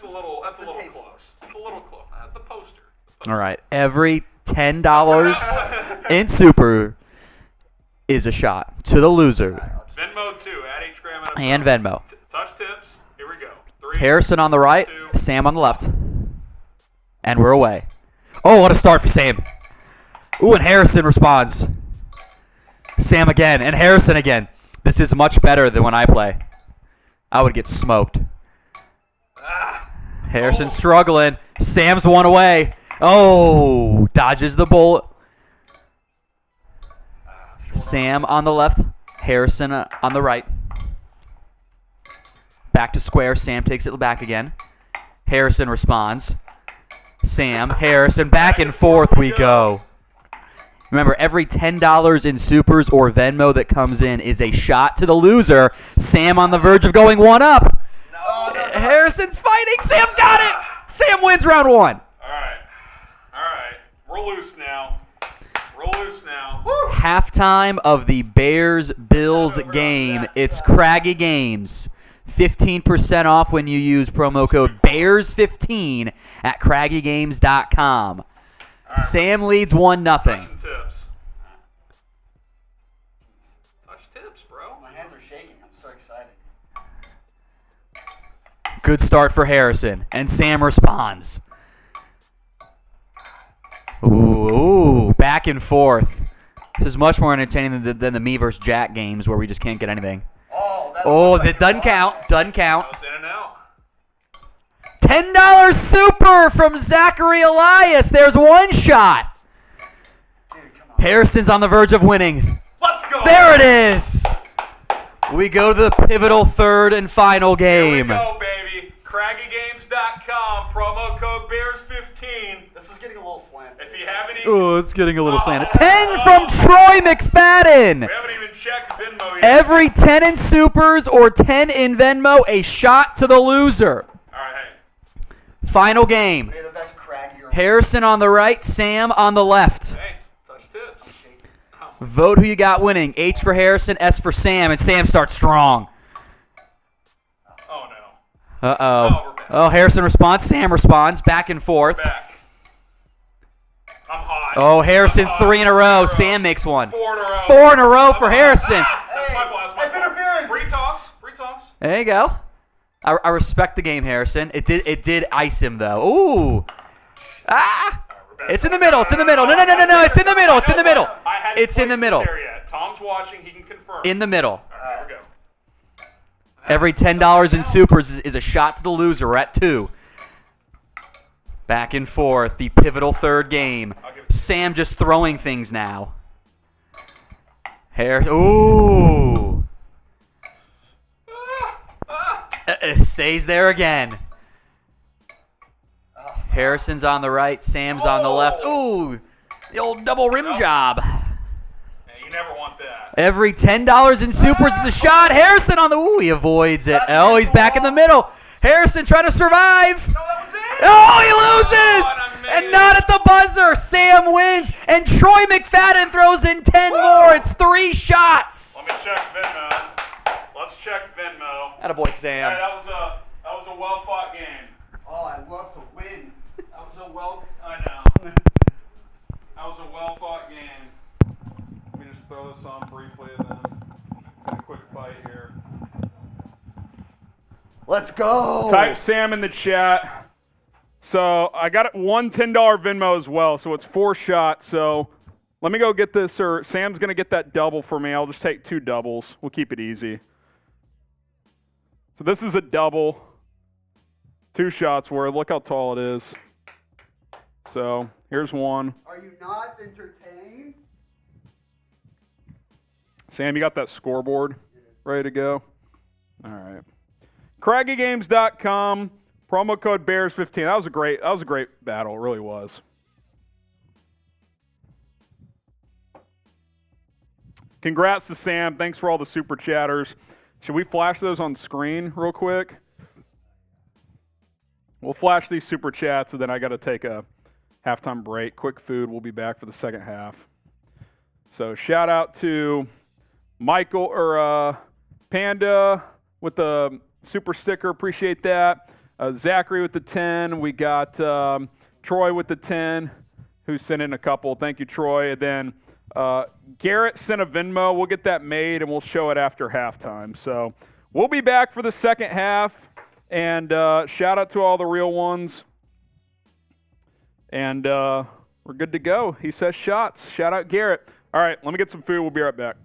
a little the close. table. It's a little close. The poster. All right. Every $10 in super is a shot to the loser. Venmo 2 at @NFL. And Venmo. Touch tips. Here we go. 3. Harrison on the right, 2. Sam on the left. And we're away. Oh, what a start for Sam. Ooh, and Harrison responds. Sam again, and Harrison again. This is much better than when I play. I would get smoked. Harrison struggling. Sam's one away. Oh, dodges the bullet. Sam on the left, Harrison on the right. Back to square. Sam takes it back again. Harrison responds. Sam, Harrison, back and forth we go. Remember, every $10 in supers or Venmo that comes in is a shot to the loser. Sam on the verge of going 1 up. Harrison's fighting. Sam's got it. Sam wins round 1. All right. We're loose now. Halftime of the Bears-Bills game. It's Craggy Games. 15% off when you use promo code BEARS15 at craggygames.com. Right. Sam leads 1-0. Touch and tips. Good start for Harrison. And Sam responds. Ooh, back and forth. This is much more entertaining than the me versus Jack games where we just can't get anything. It doesn't count. Doesn't count. That was in and out. $10 super from Zachary Elias. There's one shot. Harrison's on the verge of winning. Let's go. There it is. We go to the pivotal third and final Here we game. go, baby. CraggyGames.com, promo code Bears15. This was getting a little slanted. If you have any, Oh, it's getting a little slanted. 10 from Troy McFadden. we haven't even checked Venmo yet. Every 10 in supers or 10 in Venmo, a shot to the loser. All right, hey. Final game. May the best craggy or Harrison on the right, Sam on the left. Hey, touch tips. Vote who you got winning. H for Harrison, S for Sam, and Sam starts strong. Oh, no. Uh-oh. Oh, we're back. Oh, Harrison responds, Sam responds, back and forth. Back. I'm hot. Oh, Harrison, I'm hot. 3 in a row. Sam makes one. 4 in a row. 4 in a row for Harrison. That's my fault. That's my fault. interference. Free toss. Free toss. There you go. I respect the game, Harrison. It did ice him, though. Ooh. Ah! It's in the middle. It's in the middle. No. It's in the middle. It's in the middle. I hadn't It's in the placed it middle. there yet. Tom's watching. He can confirm. In the middle. All right, here we go. Every $10 in supers is a shot to the loser. We're at 2. Back and forth, the pivotal third game. Sam just throwing things now. Ooh. Stays there again. Harrison's on the right, Sam's on the left. Ooh, the old double rim job. Yeah, you never want that. Every $10 in supers is a shot. Harrison on the, ooh, he avoids it. Oh, he's back in the middle. Harrison trying to survive. No, that was it. Oh, he loses! Oh, and I made And it. not at the buzzer. Sam wins, and Troy McFadden throws in 10 more. It's 3 shots. Let me check Venmo. Let's check Venmo. Attaboy, Hey, Sam. that was a well fought game. Oh, I love to win. That was a I know. That was a well fought game. Let me just throw this on briefly and then take a quick bite here. Let's go. Type Sam in the chat. So I got one $10 Venmo as well, so it's 4 shots. So let me go get this, or Sam's going to get that double for me. I'll just take 2 doubles. We'll keep it easy. So this is a double. 2 shots worth. Look how tall it is. So here's one. Are you not entertained? Sam, you got that scoreboard ready to go? All right. CraggyGames.com, promo code Bears15. That was a great battle. It really was. Congrats to Sam. Thanks for all the super chatters. Should we flash those on screen real quick? We'll flash these super chats, and then I got to take a halftime break. Quick food. We'll be back for the second half. So shout out to Michael or Panda with the super sticker. Appreciate that. Zachary with the 10. We got Troy with the 10, who sent in a couple. Thank you, Troy. And then Garrett sent a Venmo. We'll get that made, and we'll show it after halftime. So we'll be back for the second half. And shout out to all the real ones. And we're good to go. He says shots. Shout out Garrett. All right, let me get some food. We'll be right back.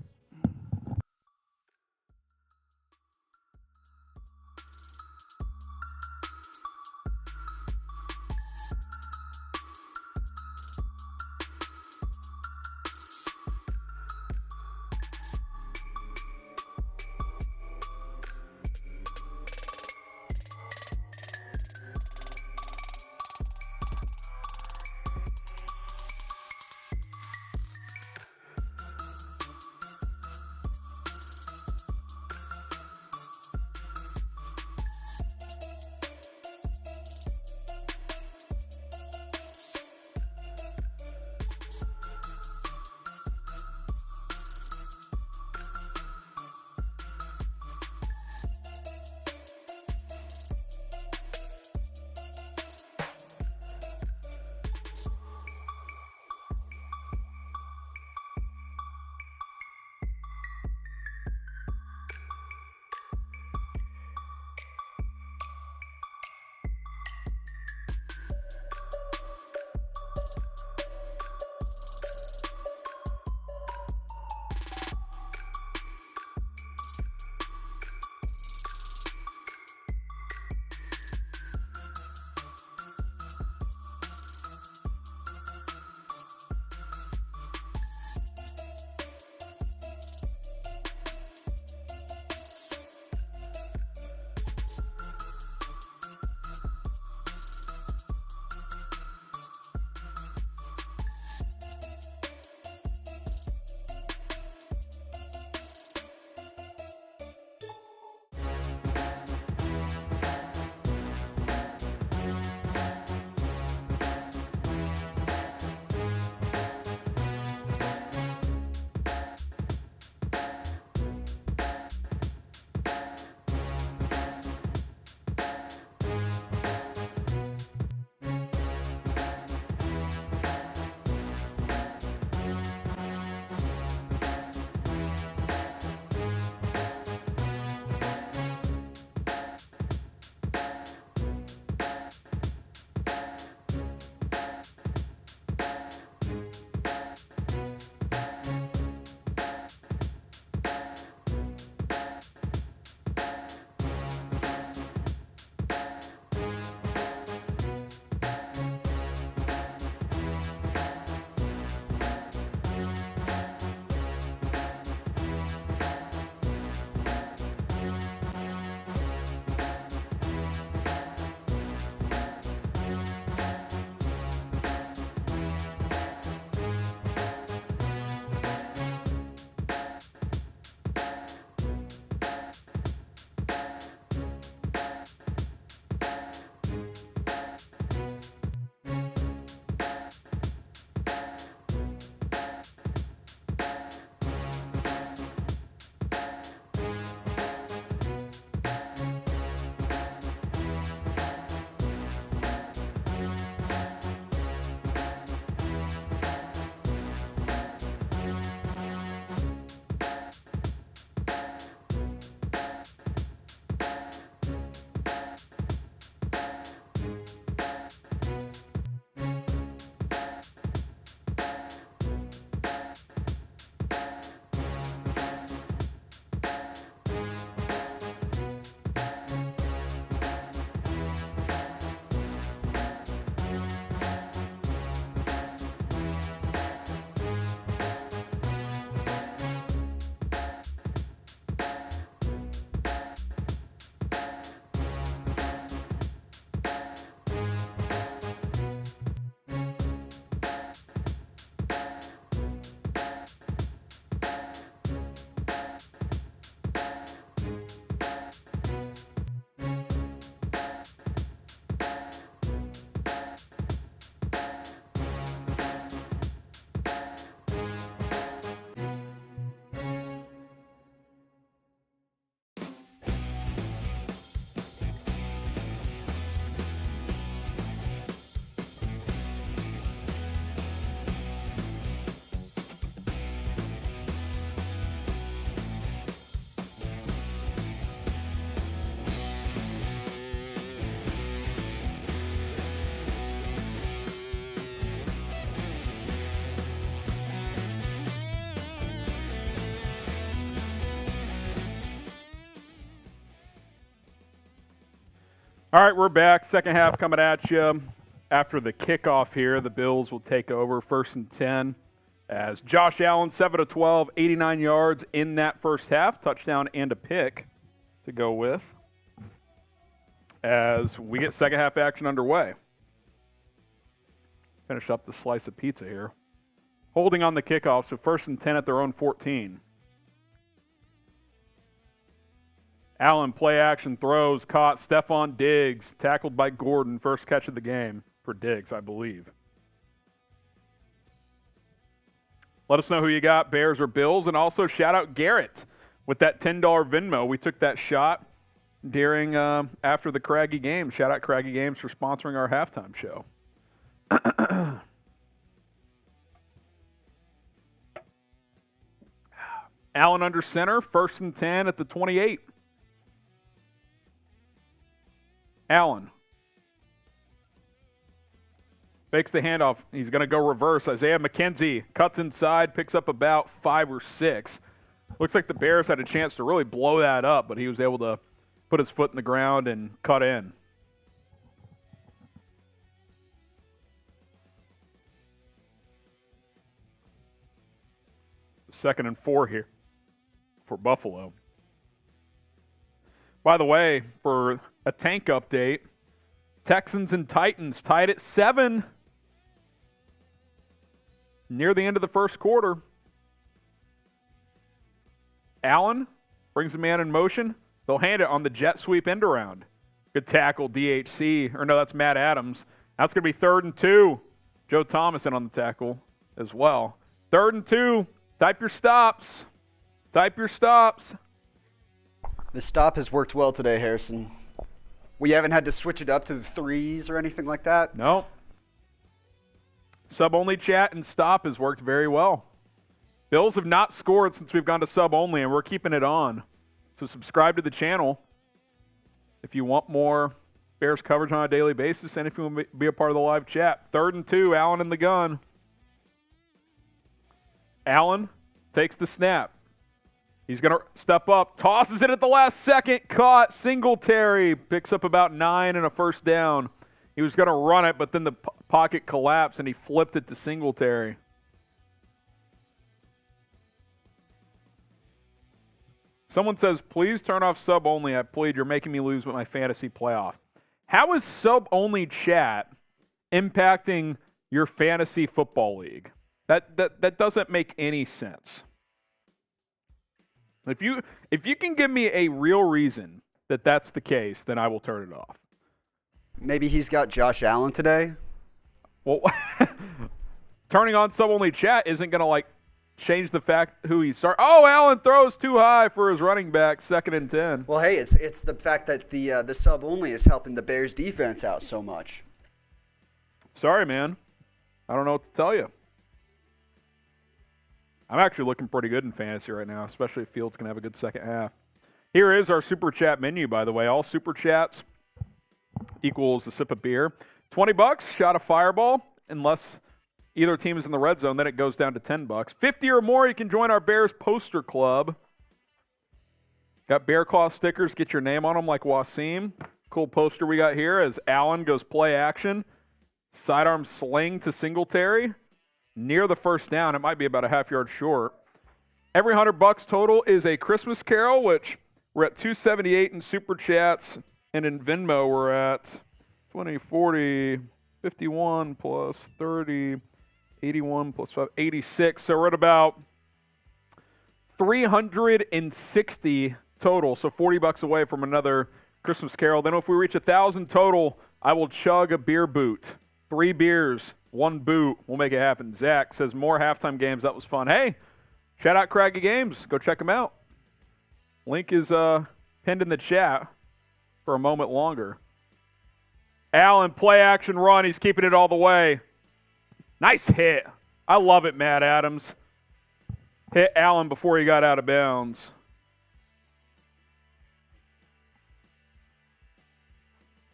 All right, we're back. Second half coming at you. After the kickoff here, the Bills will take over 1st and 10 as Josh Allen, 7 of 12, 89 yards in that first half. Touchdown and a pick to go with as we get second half action underway. Finish up the slice of pizza here. Holding on the kickoff, so 1st and 10 at their own 14. Allen play action throws, caught. Stefon Diggs, tackled by Gordon. First catch of the game for Diggs, I believe. Let us know who you got, Bears or Bills. And also shout out Garrett with that $10 Venmo. We took that shot during after the Craggy Games. Shout out Craggy Games for sponsoring our halftime show. Allen under center, 1st and 10 at the 28. Allen fakes the handoff. He's going to go reverse. Isaiah McKenzie cuts inside, picks up about 5 or 6. Looks like the Bears had a chance to really blow that up, but he was able to put his foot in the ground and cut in. Second and 4 here for Buffalo. By the way, for a tank update, Texans and Titans tied at 7 near the end of the first quarter. Allen brings a man in motion. They'll hand it on the jet sweep end around. Good tackle, DHC. Or no, that's Matt Adams. That's going to be 3rd and 2. Joe Thomas in on the tackle as well. 3rd and 2. Type your stops. Type your stops. The stop has worked well today, Harrison. We haven't had to switch it up to the 3s or anything like that. No. Sub-only chat and stop has worked very well. Bills have not scored since we've gone to sub-only, and we're keeping it on. So subscribe to the channel if you want more Bears coverage on a daily basis and if you want to be a part of the live chat. 3rd and 2, Allen in the gun. Allen takes the snap. He's going to step up, tosses it at the last second, caught. Singletary picks up about 9 and a first down. He was going to run it, but then the pocket collapsed and he flipped it to Singletary. Someone says, please turn off sub-only. I plead, you're making me lose with my fantasy playoff. How is sub-only chat impacting your fantasy football league? That doesn't make any sense. If you can give me a real reason that that's the case, then I will turn it off. Maybe he's got Josh Allen today. Well, turning on sub-only chat isn't going to change the fact who he starts. Oh, Allen throws too high for his running back, 2nd and 10. Well, hey, it's the fact that the sub-only is helping the Bears defense out so much. Sorry, man. I don't know what to tell you. I'm actually looking pretty good in fantasy right now, especially if Fields can have a good second half. Here is our Super Chat menu, by the way. All Super Chats equals a sip of beer. $20, shot of Fireball, unless either team is in the red zone, then it goes down to $10. 50 or more, you can join our Bears poster club. Got Bear Claw stickers, get your name on them like Wasim. Cool poster we got here as Allen goes play action. Sidearm sling to Singletary. Near the first down. It might be about a half yard short. Every $100 total is a Christmas Carol, which we're at $2.78 in Super Chats. And in Venmo, we're at 20, 40, 51 plus 30, 81 plus 5, 86. So we're at about 360 total. So $40 away from another Christmas Carol. Then if we reach 1,000 total, I will chug a beer boot. 3 beers. 1 boot. We'll make it happen. Zach says, more halftime games. That was fun. Hey, shout out Craggy Games. Go check them out. Link is pinned in the chat for a moment longer. Allen, play action run. He's keeping it all the way. Nice hit. I love it, Matt Adams. Hit Allen before he got out of bounds.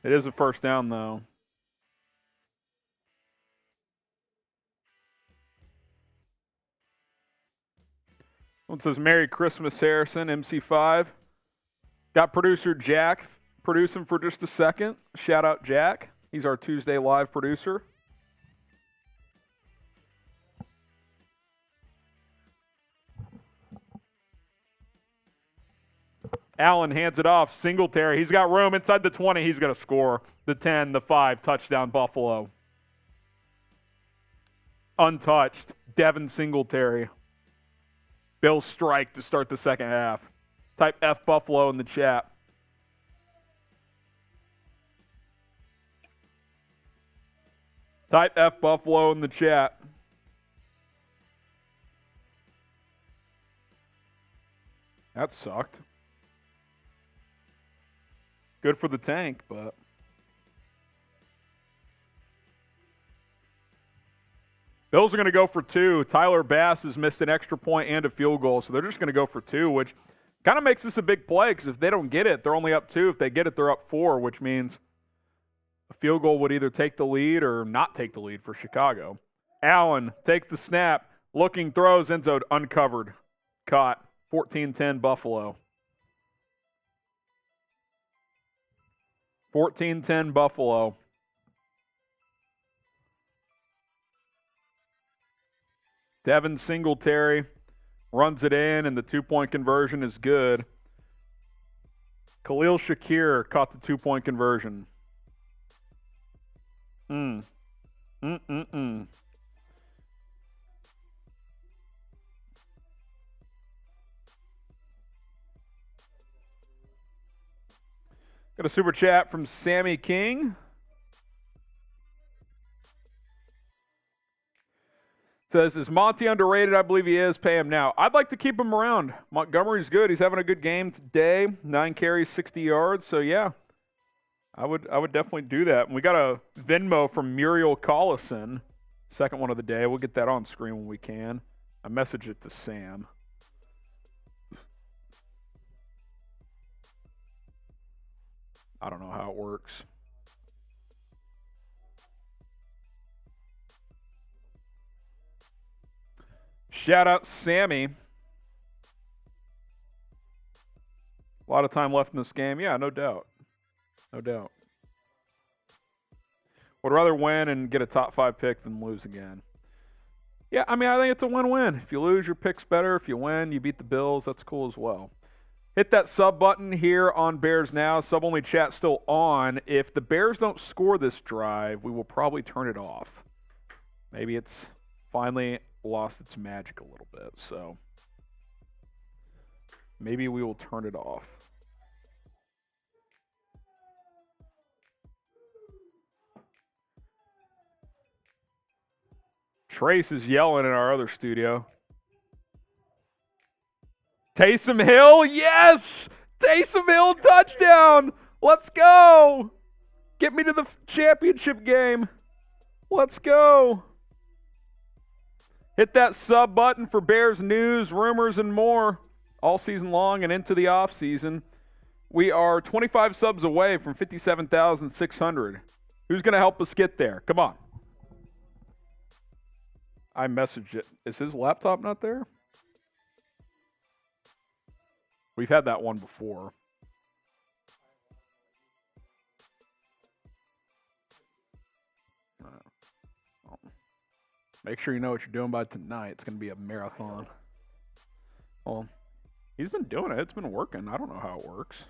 It is a first down, though. One says, Merry Christmas, Harrison, MC5. Got producer Jack producing for just a second. Shout out Jack. He's our Tuesday live producer. Allen hands it off. Singletary. He's got room inside the 20. He's going to score. The 10, the 5. Touchdown, Buffalo. Untouched. Devin Singletary. Bills strike to start the second half. Type F Buffalo in the chat. Type F Buffalo in the chat. That sucked. Good for the tank, but Bills are going to go for 2. Tyler Bass has missed an extra point and a field goal, so they're just going to go for 2, which kind of makes this a big play because if they don't get it, they're only up 2. If they get it, they're up 4, which means a field goal would either take the lead or not take the lead for Chicago. Allen takes the snap, looking, throws, end zone uncovered. Caught. 14-10 Buffalo. 14-10 Buffalo. Devin Singletary runs it in, and the 2-point conversion is good. Khalil Shakir caught the 2-point conversion. Got a super chat from Sammy King. Says, is Monty underrated? I believe he is. Pay him now. I'd like to keep him around. Montgomery's good. He's having a good game today. 9 carries, 60 yards. So, yeah, I would definitely do that. And we got a Venmo from Muriel Collison, second one of the day. We'll get that on screen when we can. I messaged it to Sam. I don't know how it works. Shout out Sammy. A lot of time left in this game. Yeah, no doubt. No doubt. Would rather win and get a top 5 pick than lose again. Yeah, I mean, I think it's a win-win. If you lose, your pick's better. If you win, you beat the Bills. That's cool as well. Hit that sub button here on Bears Now. Sub-only chat still on. If the Bears don't score this drive, we will probably turn it off. Maybe it's finally lost its magic a little bit, so maybe we will turn it off. Trace is yelling in our other studio. Taysom Hill, yes! Taysom Hill touchdown! Let's go! Get me to the championship game. Let's go. Hit that sub button for Bears news, rumors, and more all season long and into the off season. We are 25 subs away from 57,600. Who's going to help us get there? Come on. I messaged it. Is his laptop not there? We've had that one before. Make sure you know what you're doing by tonight. It's going to be a marathon. Well, he's been doing it. It's been working. I don't know how it works.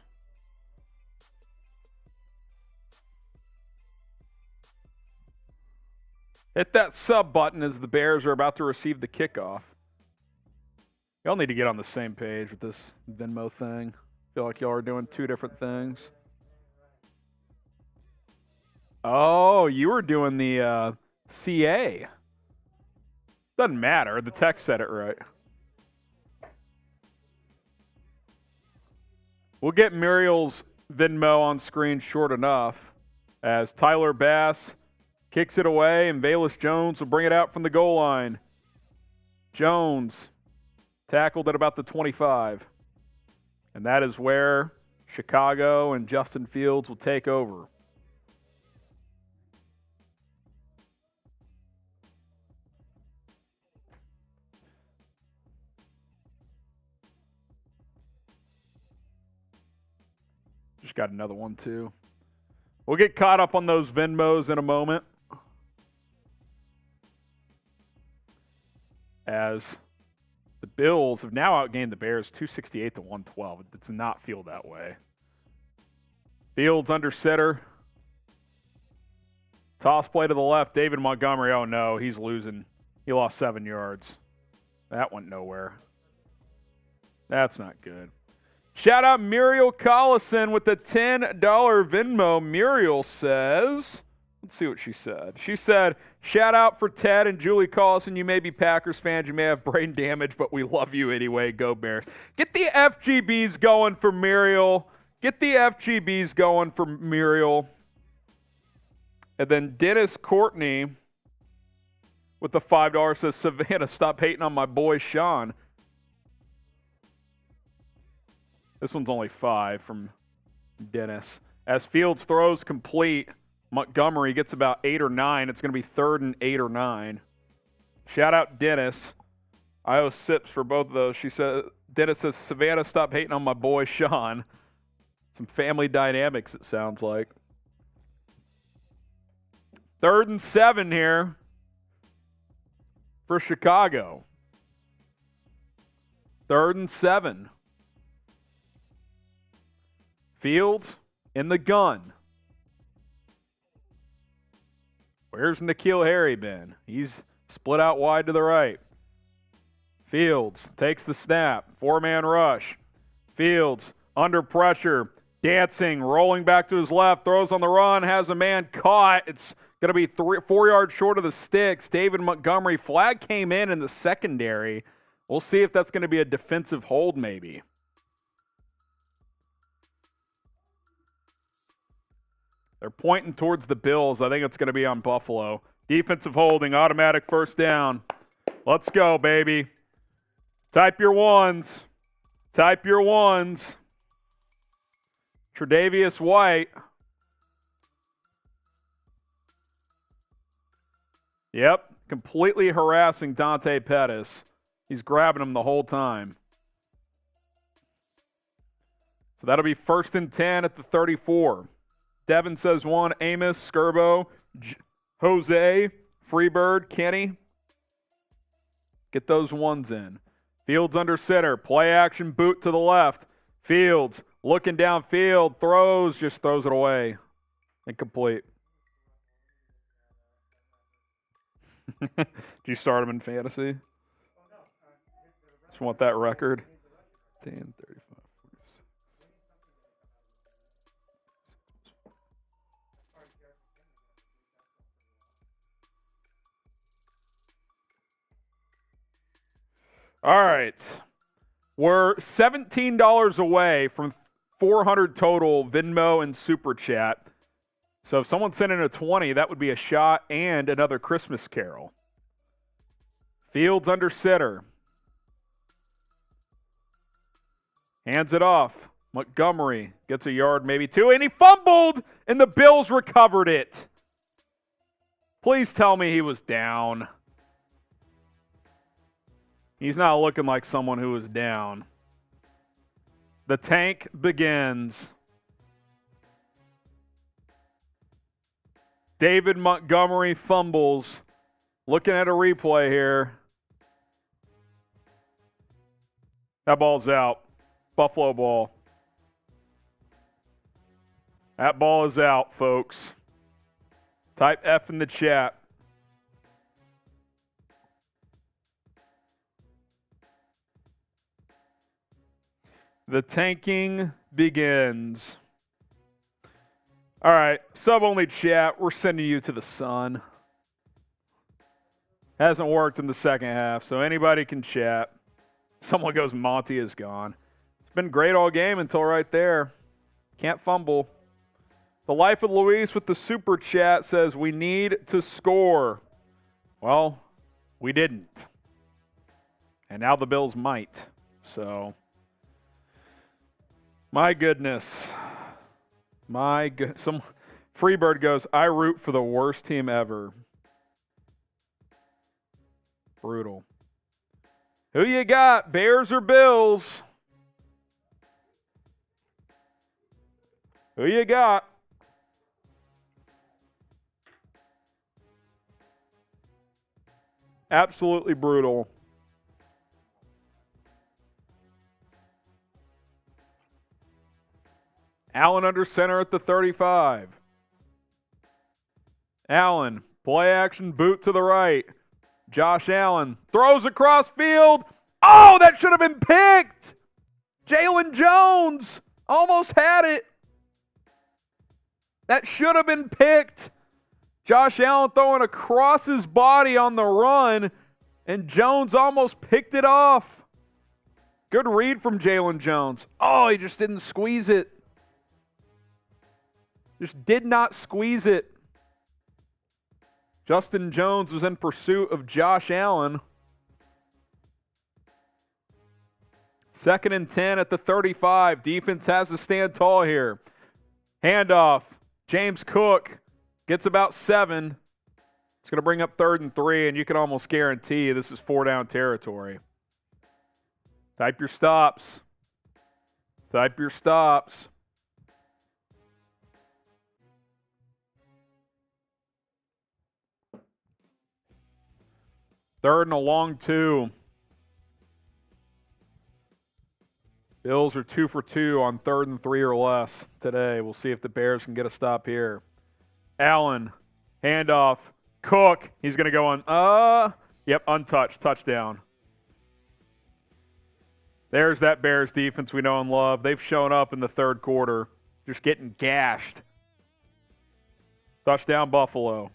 Hit that sub button as the Bears are about to receive the kickoff. Y'all need to get on the same page with this Venmo thing. I feel like y'all are doing 2 different things. Oh, you were doing the CA. Doesn't matter. The text said it right. We'll get Muriel's Venmo on screen short enough as Tyler Bass kicks it away and Velus Jones will bring it out from the goal line. Jones tackled at about the 25. And that is where Chicago and Justin Fields will take over. just got another one, too. We'll get caught up on those Venmos in a moment. As the Bills have now outgained the Bears 268 to 112. It does not feel that way. Fields under center. Toss play to the left. David Montgomery. Oh, no. He's losing. He lost 7 yards. That went nowhere. That's not good. Shout out Muriel Collison with the $10 Venmo. Muriel says, let's see what she said. She said, shout out for Ted and Julie Collison. You may be Packers fans. You may have brain damage, but we love you anyway. Go Bears. Get the FGBs going for Muriel. Get the FGBs going for Muriel. And then Dennis Courtney with the $5 says, Savannah, stop hating on my boy Sean. This one's only 5 from Dennis. As Fields throws complete, Montgomery gets about 8 or 9. It's going to be 3rd and 8 or 9. Shout out Dennis. I owe sips for both of those. She said, Dennis says, Savannah, stop hating on my boy Sean. Some family dynamics, it sounds like. 3rd and 7 here for Chicago. 3rd and 7. Fields in the gun. Where's N'Keal Harry been? He's split out wide to the right. Fields takes the snap. 4-man rush. Fields under pressure. Dancing, rolling back to his left. Throws on the run. Has a man caught. It's going to be 4 yards short of the sticks. David Montgomery. Flag came in the secondary. We'll see if that's going to be a defensive hold maybe. They're pointing towards the Bills. I think it's going to be on Buffalo. Defensive holding, automatic first down. Let's go, baby. Type your ones. Type your ones. Tre'Davious White. Yep, completely harassing Dante Pettis. He's grabbing him the whole time. So that'll be 1st and 10 at the 34. Devin says 1. Amos, Skirbo, Jose, Freebird, Kenny. Get those ones in. Fields under center. Play action boot to the left. Fields looking downfield. Throws. Just throws it away. Incomplete. Did you start him in fantasy? Just want that record. 10, 35, 46. All right. We're $17 away from 400 total Venmo and Super Chat. So if someone sent in a 20, that would be a shot and another Christmas Carol. Fields under center. Hands it off. Montgomery gets a yard, maybe 2, and he fumbled, and the Bills recovered it. Please tell me he was down. He's not looking like someone who was down. The tank begins. David Montgomery fumbles. Looking at a replay here. That ball's out. Buffalo ball. That ball is out, folks. Type F in the chat. The tanking begins. All right, sub-only chat. We're sending you to the sun. Hasn't worked in the second half, so anybody can chat. Someone goes, Monty is gone. It's been great all game until right there. Can't fumble. The Life of Luis with the super chat says, we need to score. Well, we didn't. And now the Bills might. So, my goodness. Some Freebird goes, I root for the worst team ever. Brutal. Who you got, Bears or Bills? Who you got? Absolutely brutal. Allen under center at the 35. Allen, play action, boot to the right. Josh Allen throws across field. Oh, that should have been picked. Jaylon Jones almost had it. That should have been picked. Josh Allen throwing across his body on the run, and Jones almost picked it off. Good read from Jaylon Jones. Oh, he just didn't squeeze it. Just did not squeeze it. Justin Jones was in pursuit of Josh Allen. 2nd and 10 at the 35. Defense has to stand tall here. Handoff. James Cook gets about 7. It's going to bring up 3rd and 3, and you can almost guarantee this is 4-down territory. Type your stops. Type your stops. Third and a long 2. Bills are 2 for 2 on 3rd and 3 or less today. We'll see if the Bears can get a stop here. Allen, handoff. Cook, he's going to go on. Yep, untouched. Touchdown. There's that Bears defense we know and love. They've shown up in the 3rd quarter, just getting gashed. Touchdown, Buffalo.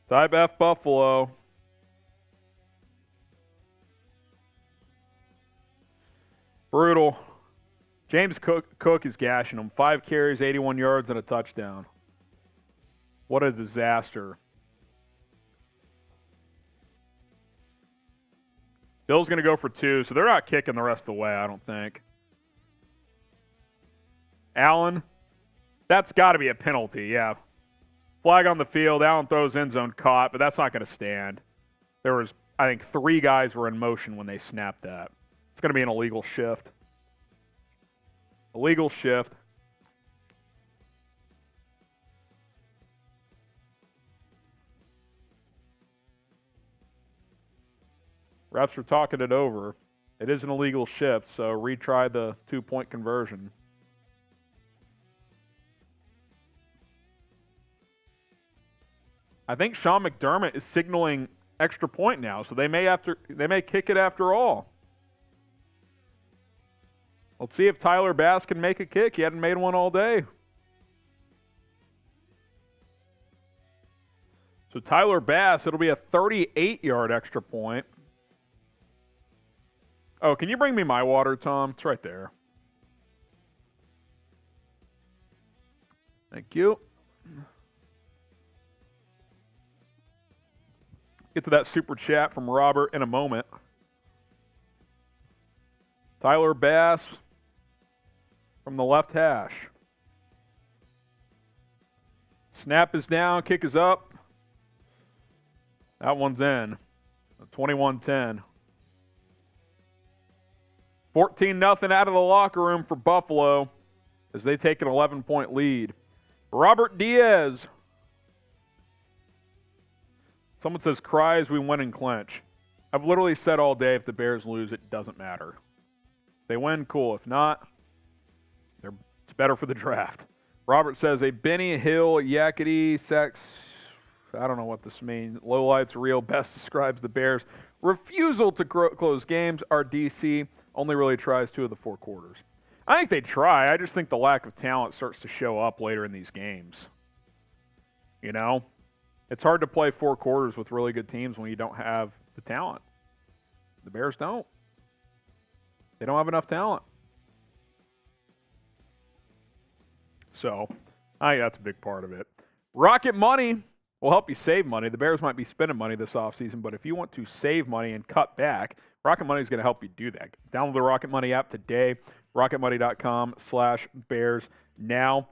Type F Buffalo. Brutal. James Cook is gashing them. 5 carries, 81 yards, and a touchdown. What a disaster. Bill's going to go for 2, so they're not kicking the rest of the way, I don't think. Allen, that's got to be a penalty, yeah. Flag on the field. Allen throws end zone caught, but that's not going to stand. There was, I think, 3 guys were in motion when they snapped that. It's going to be an illegal shift. Illegal shift. Refs are talking it over. It is an illegal shift, so retry the 2-point conversion. I think Sean McDermott is signaling extra point now, so they may kick it after all. Let's see if Tyler Bass can make a kick. He hadn't made one all day. So Tyler Bass, it'll be a 38-yard extra point. Oh, can you bring me my water, Tom? It's right there. Thank you. Get to that super chat from Robert in a moment. Tyler Bass from the left hash. Snap is down, kick is up. That one's in. 21-10. 14-0 out of the locker room for Buffalo as they take an 11-point lead. Robert Diaz. Someone says, cry as we win and clinch. I've literally said all day if the Bears lose, it doesn't matter. If they win, cool. If not, it's better for the draft. Robert says, a Benny Hill, yakety, sex, I don't know what this means. Low lights real best describes the Bears' refusal to close games. Our DC only really tries 2 of the 4 quarters. I think they try. I just think the lack of talent starts to show up later in these games. You know? It's hard to play 4 quarters with really good teams when you don't have the talent. The Bears don't. They don't have enough talent. So, I think that's a big part of it. Rocket Money will help you save money. The Bears might be spending money this offseason, but if you want to save money and cut back, Rocket Money is going to help you do that. Download the Rocket Money app today, rocketmoney.com/Bears now.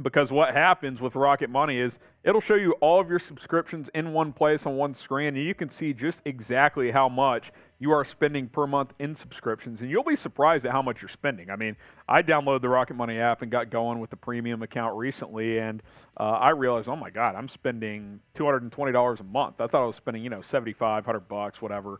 Because what happens with Rocket Money is it'll show you all of your subscriptions in one place on one screen, and you can see just exactly how much you are spending per month in subscriptions, and you'll be surprised at how much you're spending. I mean, I downloaded the Rocket Money app and got going with the premium account recently, and I realized, oh my God, I'm spending $220 a month. I thought I was spending, $75, $100, whatever,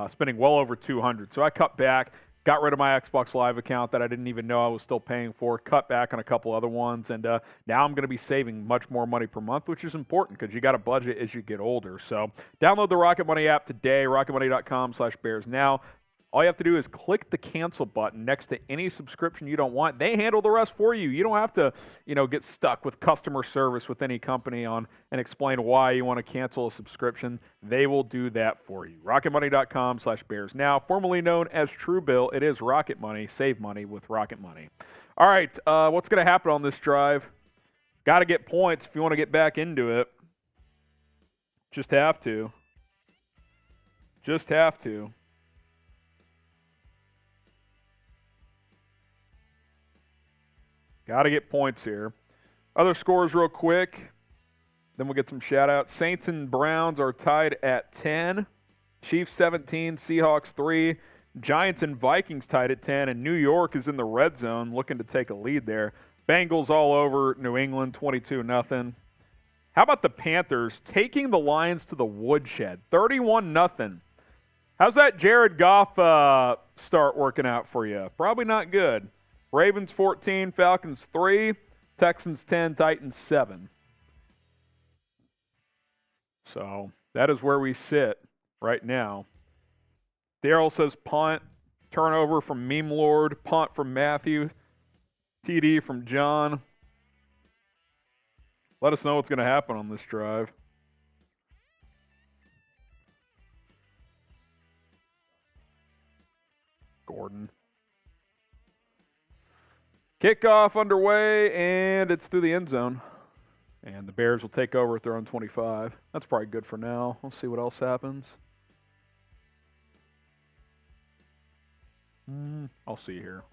spending well over $200. So I cut back. Got rid of my Xbox Live account that I didn't even know I was still paying for, cut back on a couple other ones, and now I'm going to be saving much more money per month, which is important because you got to budget as you get older. So download the Rocket Money app today, rocketmoney.com/bearsnow. All you have to do is click the cancel button next to any subscription you don't want. They handle the rest for you. You don't have to, get stuck with customer service with any company and explain why you want to cancel a subscription. They will do that for you. rocketmoney.com/bearsnow, formerly known as Truebill. It is Rocket Money. Save money with Rocket Money. All right, what's going to happen on this drive? Got to get points if you want to get back into it. Just have to. Just have to. Got to get points here. Other scores real quick. Then we'll get some shout-outs. Saints and Browns are tied at 10. Chiefs 17, Seahawks 3. Giants and Vikings tied at 10. And New York is in the red zone looking to take a lead there. Bengals all over New England, 22-0. How about the Panthers taking the Lions to the woodshed, 31-0. How's that Jared Goff start working out for you? Probably not good. Ravens 14, Falcons 3, Texans 10, Titans 7. So that is where we sit right now. Daryl says punt, turnover from Meme Lord, punt from Matthew, TD from John. Let us know what's going to happen on this drive. Gordon. Kickoff underway, and it's through the end zone. And the Bears will take over at their own 25. That's probably good for now. We'll see what else happens. I'll see here.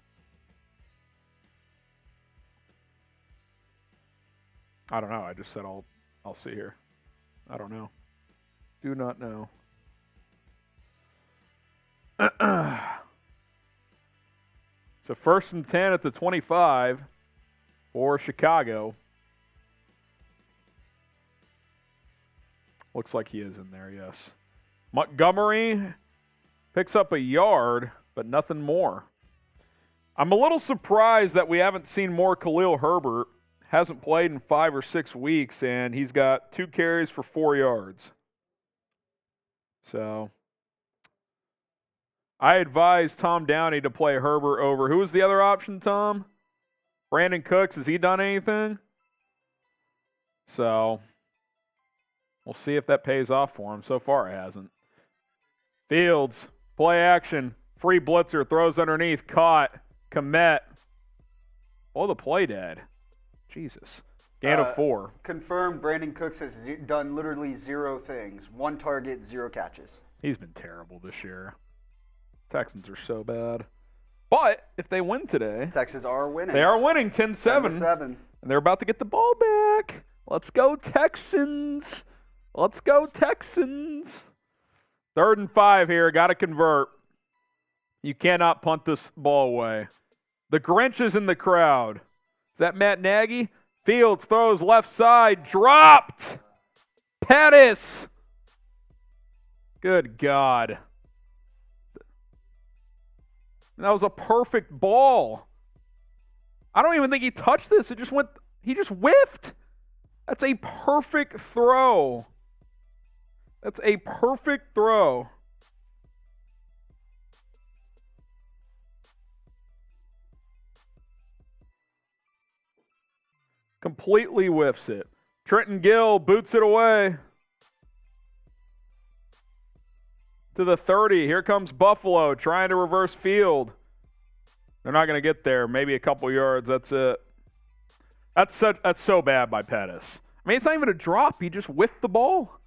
I don't know. I just said I'll see here. I don't know. Do not know. So 1st and 10 at the 25 for Chicago. Looks like he is in there, yes. Montgomery picks up a yard, but nothing more. I'm a little surprised that we haven't seen more Khalil Herbert. Hasn't played in 5 or 6 weeks, and he's got 2 carries for 4 yards. So I advised Tom Downey to play Herbert over. Who was the other option, Tom? Brandon Cooks. Has he done anything? So we'll see if that pays off for him. So far, it hasn't. Fields, play action. Free blitzer, throws underneath, caught. Kmet. Oh, the play dead. Jesus. Gain of 4. Confirmed, Brandon Cooks has done literally 0 things. 1 target, 0 catches. He's been terrible this year. Texans are so bad. But if they win today, Texans are winning. They are winning 10-7. 10-7. And they're about to get the ball back. Let's go Texans. Let's go Texans. 3rd and 5 here. Got to convert. You cannot punt this ball away. The Grinch is in the crowd. Is that Matt Nagy? Fields throws left side. Dropped. Pettis. Good God. That was a perfect ball. I don't even think he touched this. It just went, he just whiffed. That's a perfect throw. That's a perfect throw. Completely whiffs it. Trenton Gill boots it away. To the 30. Here comes Buffalo trying to reverse field. They're not going to get there. Maybe a couple yards. That's it. That's so bad by Pettis. I mean, it's not even a drop. He just whiffed the ball.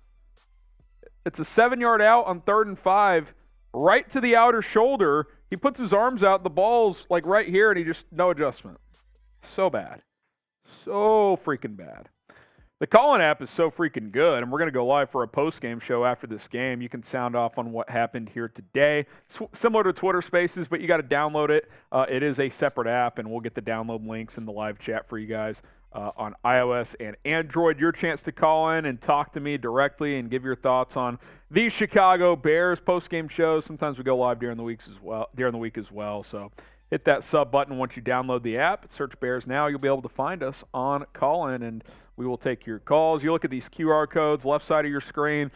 It's a 7-yard out on 3rd and 5. Right to the outer shoulder. He puts his arms out. The ball's like right here, and he just, no adjustment. So bad. So freaking bad. The Call-In app is so freaking good, and we're going to go live for a post-game show after this game. You can sound off on what happened here today. It's similar to Twitter Spaces, but you got to download it. It is a separate app, and we'll get the download links in the live chat for you guys on iOS and Android. Your chance to call in and talk to me directly and give your thoughts on the Chicago Bears post-game shows. Sometimes we go live during the week as well. So hit that sub button once you download the app. Search Bears Now. You'll be able to find us on Call-In, and we will take your calls. You look at these QR codes. Left side of your screen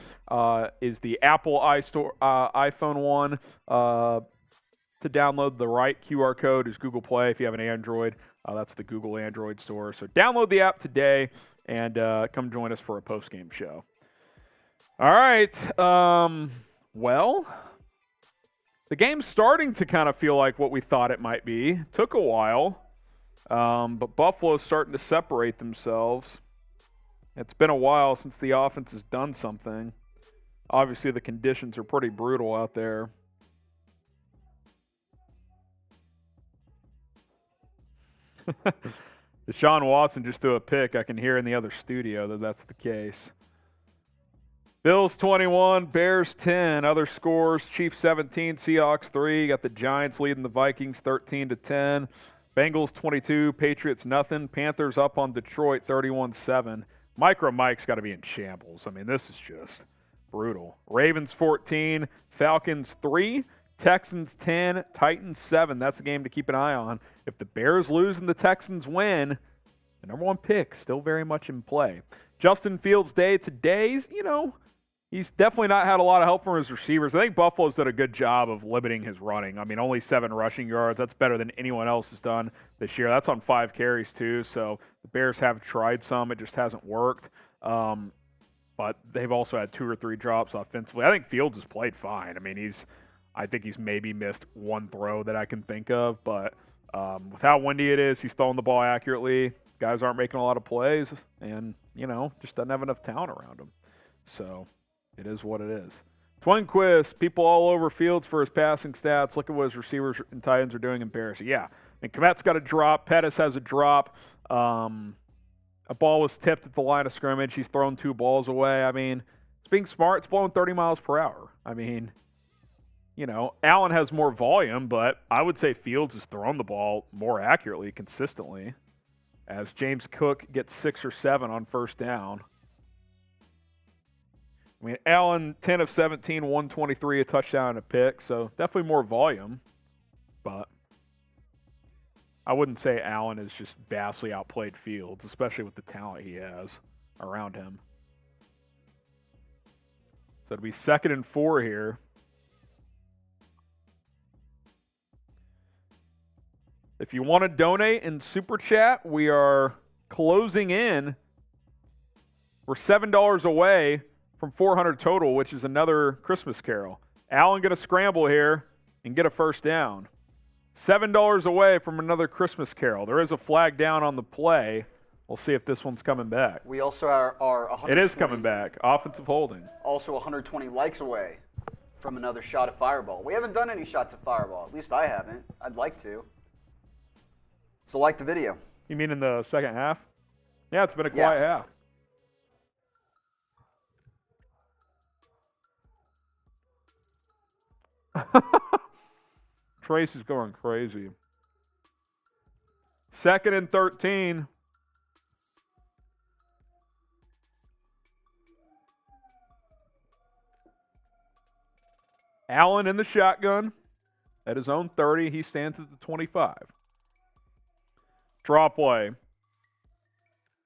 is the Apple iPhone one. To download, the right QR code is Google Play. If you have an Android, that's the Google Android store. So download the app today and come join us for a post-game show. All right. Well, the game's starting to kind of feel like what we thought it might be. Took a while, but Buffalo's starting to separate themselves. It's been a while since the offense has done something. Obviously, the conditions are pretty brutal out there. Deshaun Watson just threw a pick. I can hear in the other studio that that's the case. Bills 21, Bears 10. Other scores: Chiefs 17, Seahawks 3. Got the Giants leading the Vikings 13-10. Bengals 22, Patriots nothing. Panthers up on Detroit 31-7. Micro Mike's got to be in shambles. I mean, this is just brutal. Ravens 14, Falcons 3. Texans 10, Titans 7. That's a game to keep an eye on. If the Bears lose and the Texans win, the number one pick still very much in play. Justin Fields' day today's, he's definitely not had a lot of help from his receivers. I think Buffalo's done a good job of limiting his running. I mean, only 7 rushing yards. That's better than anyone else has done this year. That's on 5 carries too. So the Bears have tried some. It just hasn't worked. But they've also had 2 or 3 drops offensively. I think Fields has played fine. I mean, I think he's maybe missed 1 throw that I can think of, but with how windy it is, he's throwing the ball accurately. Guys aren't making a lot of plays, and, just doesn't have enough talent around him. So it is what it is. Twinquist, people all over Fields for his passing stats. Look at what his receivers and tight ends are doing. Embarrassing. Yeah, and Kmet's got a drop. Pettis has a drop. A ball was tipped at the line of scrimmage. He's thrown 2 balls away. I mean, it's being smart. It's blowing 30 miles per hour. I mean, Allen has more volume, but I would say Fields has thrown the ball more accurately, consistently, as James Cook gets 6 or 7 on first down. I mean, Allen, 10 of 17, 123, a touchdown and a pick, so definitely more volume, but I wouldn't say Allen has just vastly outplayed Fields, especially with the talent he has around him. So it'll be 2nd and 4 here. If you want to donate in Super Chat, we are closing in. We're $7 away from 400 total, which is another Christmas Carol. Allen going to scramble here and get a first down. $7 away from another Christmas Carol. There is a flag down on the play. We'll see if this one's coming back. We also are 120. It is coming back. Offensive holding. Also 120 likes away from another shot of Fireball. We haven't done any shots of Fireball. At least I haven't. I'd like to. So like the video. You mean in the second half? Yeah, it's been a quiet half. Trace is going crazy. 2nd and 13. Allen in the shotgun at his own 30. He stands at the 25. Draw play.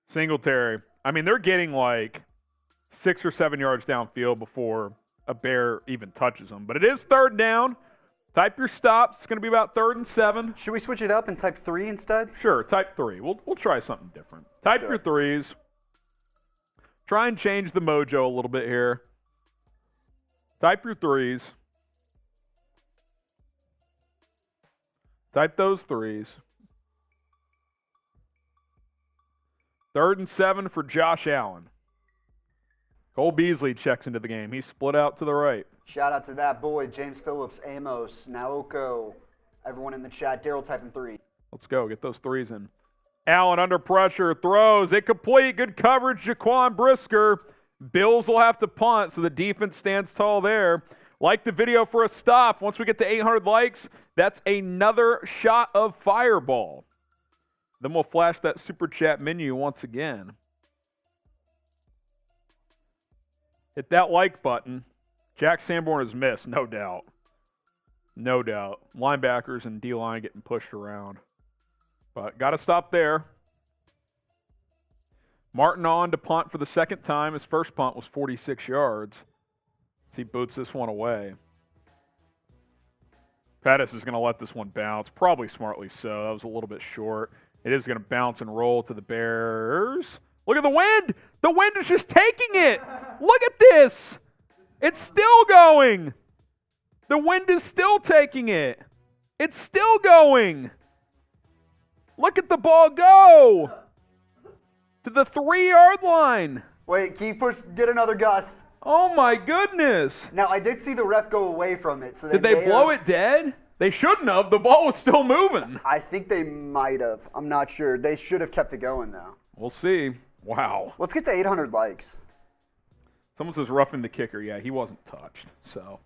Singletary. I mean, they're getting like 6 or 7 yards downfield before a Bear even touches them. But it is 3rd down. Type your stops. It's going to be about 3rd and 7. Should we switch it up and type 3 instead? Sure, type 3. We'll try something different. Type your 3s. Try and change the mojo a little bit here. Type your 3s. Type those 3s. 3rd and 7 for Josh Allen. Cole Beasley checks into the game. He's split out to the right. Shout out to that boy, James Phillips, Amos, Naoko, everyone in the chat. Daryl typing 3. Let's go. Get those 3s in. Allen under pressure, throws, incomplete, good coverage, Jaquan Brisker. Bills will have to punt, so the defense stands tall there. Like the video for a stop. Once we get to 800 likes, that's another shot of Fireball. Then we'll flash that Super Chat menu once again. Hit that like button. Jack Sanborn is missed, no doubt. No doubt. Linebackers and D-line getting pushed around. But got to stop there. Martin on to punt for the second time. His first punt was 46 yards. He boots this one away. Pettis is going to let this one bounce. Probably smartly so. That was a little bit short. It is going to bounce and roll to the Bears. Look at the wind. The wind is just taking it. Look at this. It's still going. The wind is still taking it. It's still going. Look at the ball go to the 3-yard line. Wait, keep push. Get another gust. Oh, my goodness. Now, I did see the ref go away from it. So Did they blow it dead? They shouldn't have. The ball was still moving. I think they might have. I'm not sure. They should have kept it going, though. We'll see. Wow. Let's get to 800 likes. Someone says roughing the kicker. Yeah, he wasn't touched. So,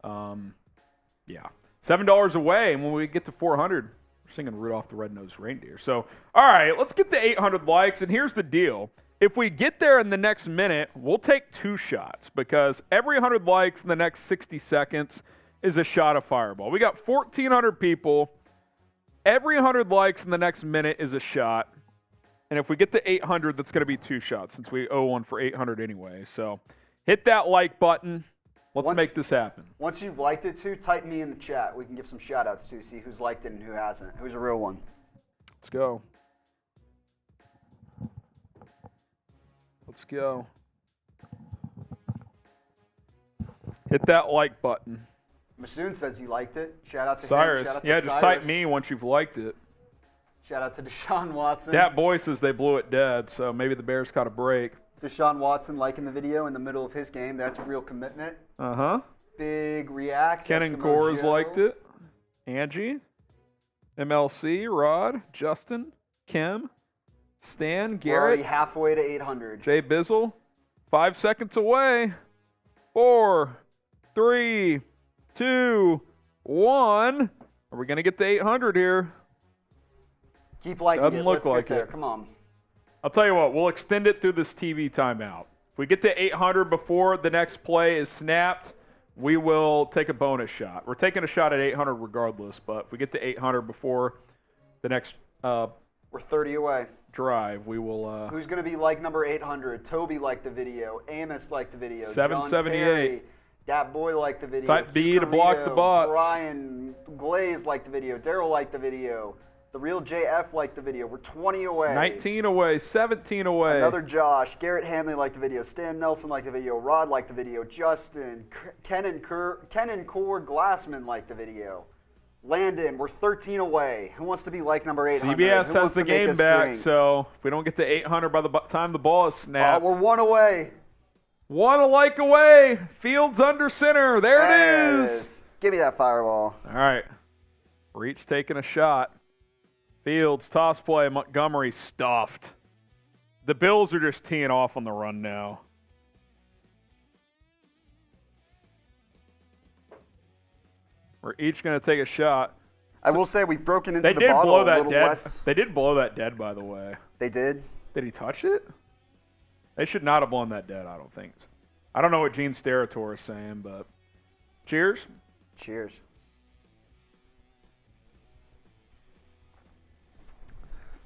yeah. $7 away, and when we get to 400, we're singing Rudolph the Red-Nosed Reindeer. So, all right, let's get to 800 likes, and here's the deal. If we get there in the next minute, we'll take 2 shots because every 100 likes in the next 60 seconds is a shot of Fireball. We got 1,400 people. Every 100 likes in the next minute is a shot. And if we get to 800, that's going to be 2 shots since we owe one for 800 anyway. So hit that like button. Let's make this happen. Once you've liked it, too, type me in the chat. We can give some shout-outs, too, see who's liked it and who hasn't. Who's a real one. Let's go. Let's go. Hit that like button. Masoon says he liked it. Shout out to Cyrus. him. Shout out to Just Cyrus. type me once you've liked it. Shout out to Deshaun Watson. Dat boy says they blew it dead, so maybe the Bears caught a break. Deshaun Watson liking the video in the middle of his game. That's real commitment. Uh-huh. Big reacts. Ken and Eskimo Cora's Joe. liked it. Angie. MLC. Rod. Justin. Kim. Stan. We're already Garrett. halfway to 800. Jay Bizzle. 5 seconds away. 4, 3, 2, 1. Are we going to get to 800 here? Keep liking Doesn't it. look Let's like get there. it. Come on. I'll tell you what, we'll extend it through this TV timeout. If we get to 800 before the next play is snapped, we will take a bonus shot. We're taking a shot at 800 regardless, but if we get to 800 before the next We're 30 away. drive, we will... Who's going to be like number 800? Toby liked the video. Amos liked the video. 778. John Perry, Dat Boy liked the video. Type B Hugh to block Carrito, the bots. Brian Glaze liked the video. Daryl liked the video. The real JF liked the video. We're 20 away. 19 away, 17 away. Another Josh. Garrett Hanley liked the video. Stan Nelson liked the video. Rod liked the video. Justin. Ken and Core Glassman liked the video. Landon, we're 13 away. Who wants to be like number 800? CBS Who has wants the to make game us back, drink? so if we don't get to 800 by the time the ball is snapped. We're 1 away. 1 a like away. Fields under center. There it is. Give me that fireball. All right. Reach taking a shot. Fields, toss play. Montgomery stuffed. The Bills are just teeing off on the run now. We're each going to take a shot. I will say we've broken into They the did bottle blow a that little dead. less. They did blow that dead, by the way. They did? Did he touch it? They should not have blown that dead, I don't think. I don't know what Gene Steratore is saying, but cheers. Cheers.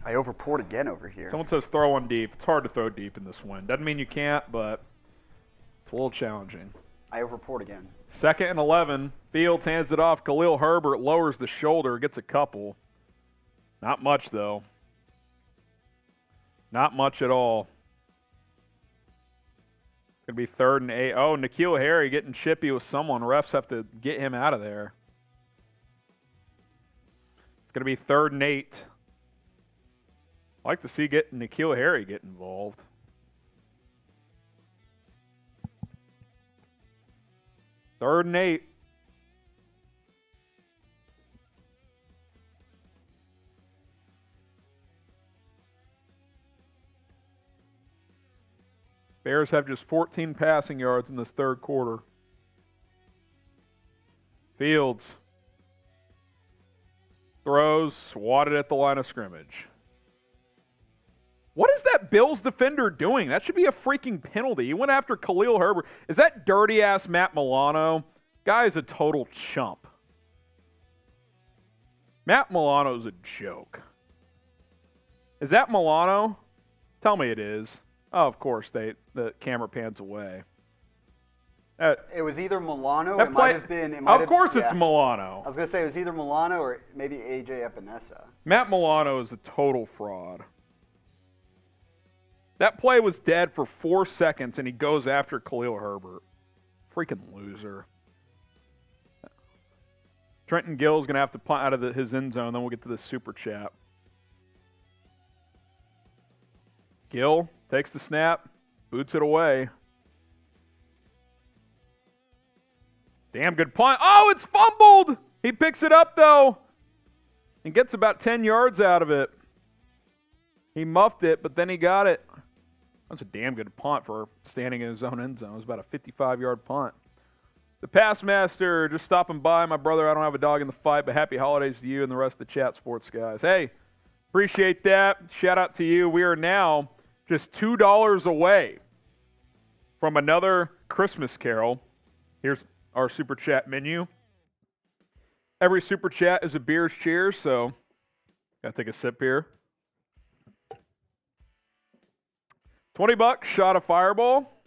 I overpoured again over here. Someone says throw one deep. It's hard to throw deep in this wind. Doesn't mean you can't, but it's a little challenging. I overpoured again. 2nd and 11. Fields hands it off. Khalil Herbert lowers the shoulder, gets a couple. Not much, though. Not much at all. It's going to be 3rd and 8. Oh, N'Keal Harry getting chippy with someone. Refs have to get him out of there. It's going to be 3rd and 8. I like to see N'Keal Harry get involved. Third and 8. Bears have just 14 passing yards in this third quarter. Fields throws, swatted at the line of scrimmage. What is that Bills defender doing? That should be a freaking penalty. He went after Khalil Herbert. Is that dirty-ass Matt Milano? Guy is a total chump. Matt Milano's a joke. Is that Milano? Tell me it is. Oh, of course, the camera pans away. It was either Milano. It might have been. Of course, it's Milano. I was gonna say it was either Milano or maybe AJ Epinesa. Matt Milano is a total fraud. That play was dead for 4 seconds, and he goes after Khalil Herbert. Freaking loser. Trenton Gill is going to have to punt out of his end zone, then we'll get to the super chat. Gill takes the snap, boots it away. Damn good punt. Oh, it's fumbled! He picks it up, though, and gets about 10 yards out of it. He muffed it, but then he got it. That's a damn good punt for standing in his own end zone. It was about a 55-yard punt. The Pass Master just stopping by. My brother, I don't have a dog in the fight, but happy holidays to you and the rest of the chat sports guys. Hey, appreciate that. Shout out to you. We are now just $2 away from another Christmas Carol. Here's our super chat menu. Every super chat is a beer's cheers, so gotta take a sip here. $20 shot of Fireball.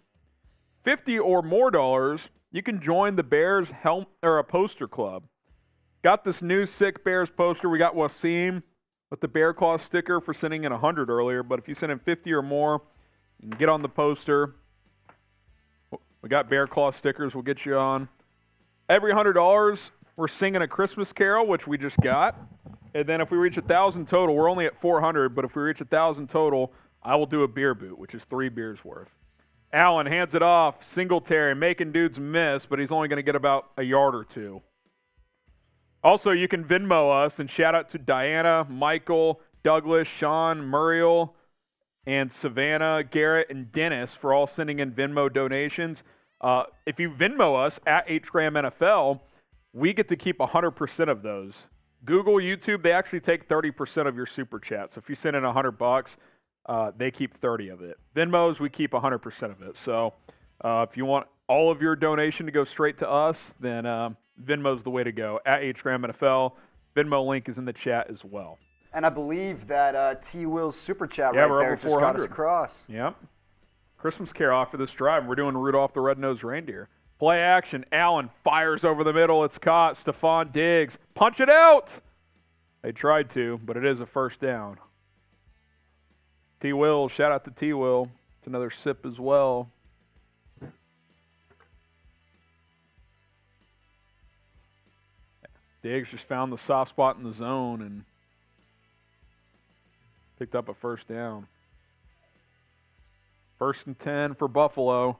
$50 or more dollars, you can join the Bears a poster club. Got this new sick Bears poster. We got Wasim with the Bear Claw sticker for sending in 100 earlier, but if you send in 50 or more, you can get on the poster. We got Bear Claw stickers. We'll get you on. Every $100, we're singing a Christmas Carol, which we just got. And then if we reach 1,000 total, we're only at 400, but if we reach 1,000 total, I will do a beer boot, which is 3 beers worth. Allen hands it off. Singletary making dudes miss, but he's only going to get about a yard or two. Also, you can Venmo us, and shout out to Diana, Michael, Douglas, Sean, Muriel, and Savannah, Garrett, and Dennis for all sending in Venmo donations. If you Venmo us at HGramNFL, we get to keep 100% of those. Google, YouTube, they actually take 30% of your super chat. So if you send in $100, they keep 30 of it. Venmos, we keep 100% of it. So if you want all of your donation to go straight to us, then Venmo's the way to go. At HGramNFL, Venmo link is in the chat as well. And I believe that T-Will's super chat Yeah, right we're there over just got us 400. across. Yep. Christmas Carol after this drive. We're doing Rudolph the Red-Nosed Reindeer. Play action. Allen fires over the middle. It's caught. Stefon Diggs. Punch it out. They tried to, but it is a first down. T-Will. Shout out to T-Will. It's another sip as well. Diggs just found the soft spot in the zone and picked up a first down. 1st and 10 for Buffalo.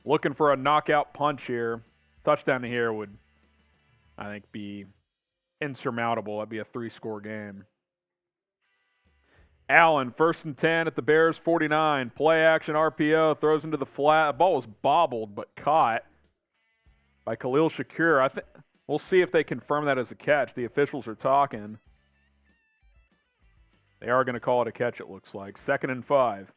Looking for a knockout punch here. Touchdown here would, I think, be insurmountable. That'd be a 3-score game. Allen, 1st and 10 at the Bears 49. Play action RPO, throws into the flat. The ball was bobbled but caught by Khalil Shakir. We'll see if they confirm that as a catch. The officials are talking. They are going to call it a catch, it looks like. 2nd and 5.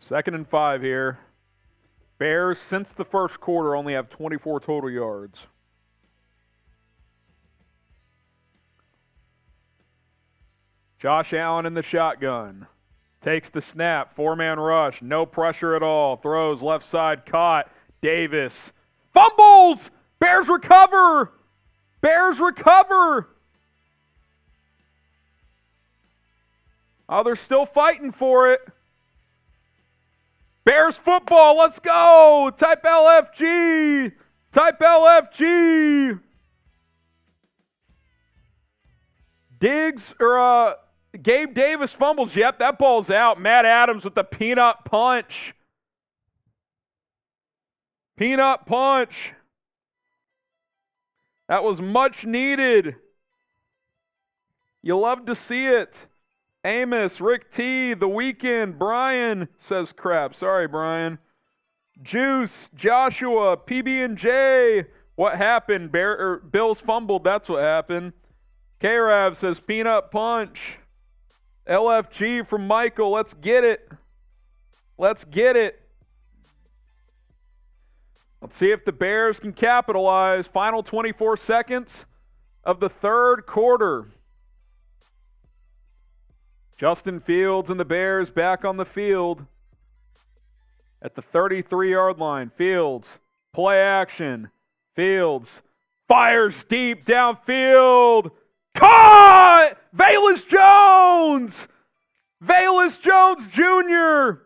Second and 5 here. Bears, since the first quarter, only have 24 total yards. Josh Allen in the shotgun. Takes the snap. 4-man rush. No pressure at all. Throws left side. Caught. Davis. Fumbles! Bears recover! Bears recover! Oh, they're still fighting for it. Bears football, let's go! Type LFG! Type LFG! Diggs, or Gabe Davis fumbles. Yep, that ball's out. Matt Adams with the peanut punch. Peanut punch. That was much needed. You love to see it. Amos, Rick T, The Weekend, Brian says crap. Sorry, Brian. Juice, Joshua, PB&J. What happened? Bills fumbled. That's what happened. K-Rav says peanut punch. LFG from Michael. Let's get it. Let's get it. Let's see if the Bears can capitalize. Final 24 seconds of the third quarter. Justin Fields and the Bears back on the field at the 33-yard line. Fields, play action. Fields fires deep downfield. Caught! Velus Jones! Velus Jones Jr.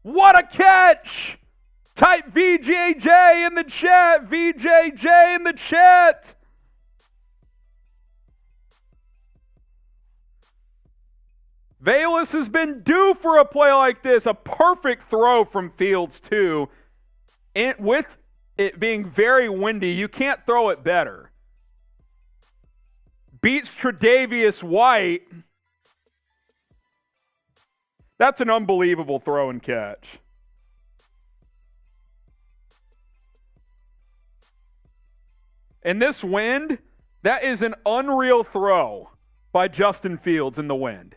What a catch! Type VJJ in the chat. VJJ in the chat. Velus has been due for a play like this. A perfect throw from Fields, too. And with it being very windy, you can't throw it better. Beats Tre'Davious White. That's an unbelievable throw and catch. In this wind, that is an unreal throw by Justin Fields in the wind.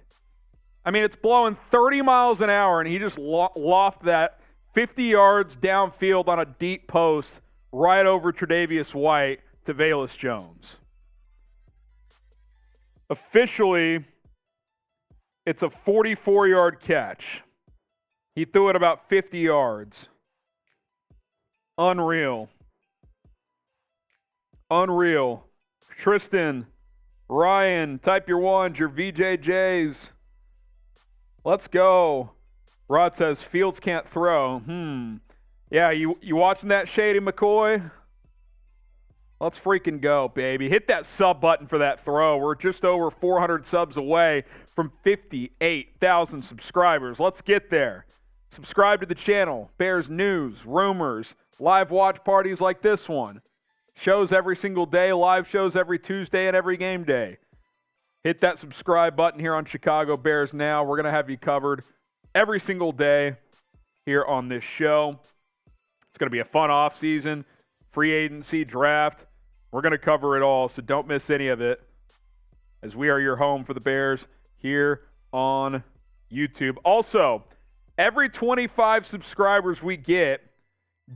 I mean, it's blowing 30 miles an hour, and he just lofted that 50 yards downfield on a deep post right over Tre'Davious White to Velus Jones. Officially, it's a 44-yard catch. He threw it about 50 yards. Unreal. Unreal. Tristan, Ryan, type your ones, your VJJs. Let's go. Rod says Fields can't throw. Yeah, you watching that, Shady McCoy? Let's freaking go, baby. Hit that sub button for that throw. We're just over 400 subs away from 58,000 subscribers. Let's get there. Subscribe to the channel. Bears news, rumors, live watch parties like this one. Shows every single day, live shows every Tuesday and every game day. Hit that subscribe button here on Chicago Bears Now. We're going to have you covered every single day here on this show. It's going to be a fun offseason, free agency, draft. We're going to cover it all, so don't miss any of it, as we are your home for the Bears here on YouTube. Also, every 25 subscribers we get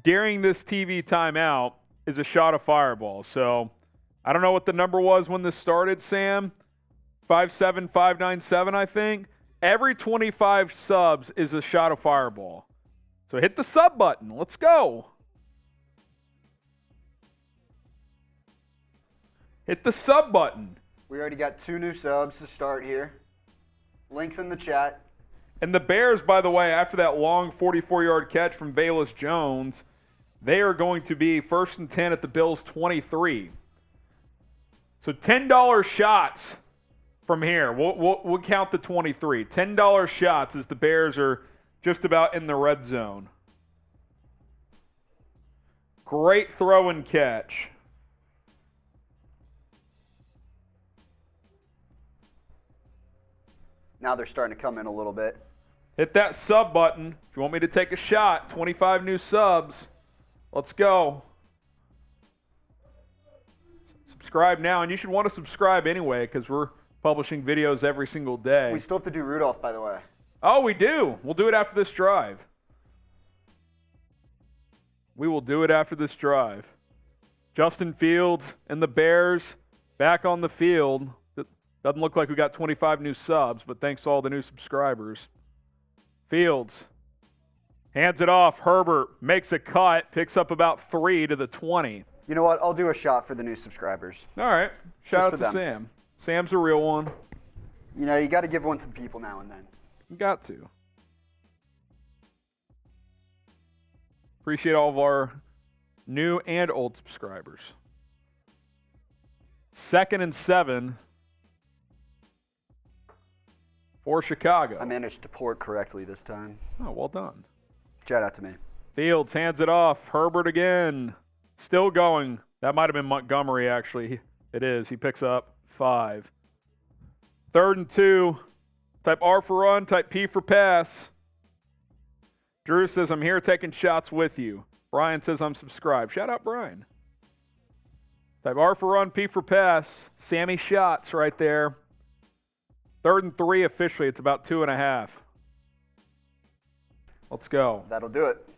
during this TV timeout is a shot of Fireball. So I don't know what the number was when this started, Sam. 57597, I think. Every 25 subs is a shot of Fireball. So hit the sub button. Let's go. Hit the sub button. We already got 2 new subs to start here. Links in the chat. And the Bears, by the way, after that long 44-yard catch from Velus Jones, they are going to be 1st and 10 at the Bills' 23. So $10 shots from here. We'll count the 23. $10 shots as the Bears are just about in the red zone. Great throw and catch. Now they're starting to come in a little bit. Hit that sub button if you want me to take a shot. 25 new subs. Let's go. Subscribe now, and you should want to subscribe anyway because we're publishing videos every single day. We still have to do Rudolph, by the way. Oh, we do. We'll do it after this drive. We will do it after this drive. Justin Fields and the Bears back on the field. It doesn't look like we got 25 new subs, but thanks to all the new subscribers. Fields hands it off. Herbert makes a cut, picks up about 3 to the 20. You know what? I'll do a shot for the new subscribers. All right. Just Shout for out to them. Sam. Sam's a real one. You know, you got to give one to the people now and then. You got to. Appreciate all of our new and old subscribers. 2nd and 7 for Chicago. I managed to port correctly this time. Oh, well done. Shout out to me. Fields hands it off. Herbert again. Still going. That might have been Montgomery, actually. It is. He picks up 5. 3rd and 2. Type R for run, type P for pass. Drew says, I'm here taking shots with you. Brian says, I'm subscribed. Shout out, Brian. Type R for run, P for pass. Sammy shots right there. 3rd and 3 officially. It's about 2.5. Let's go. That'll do it.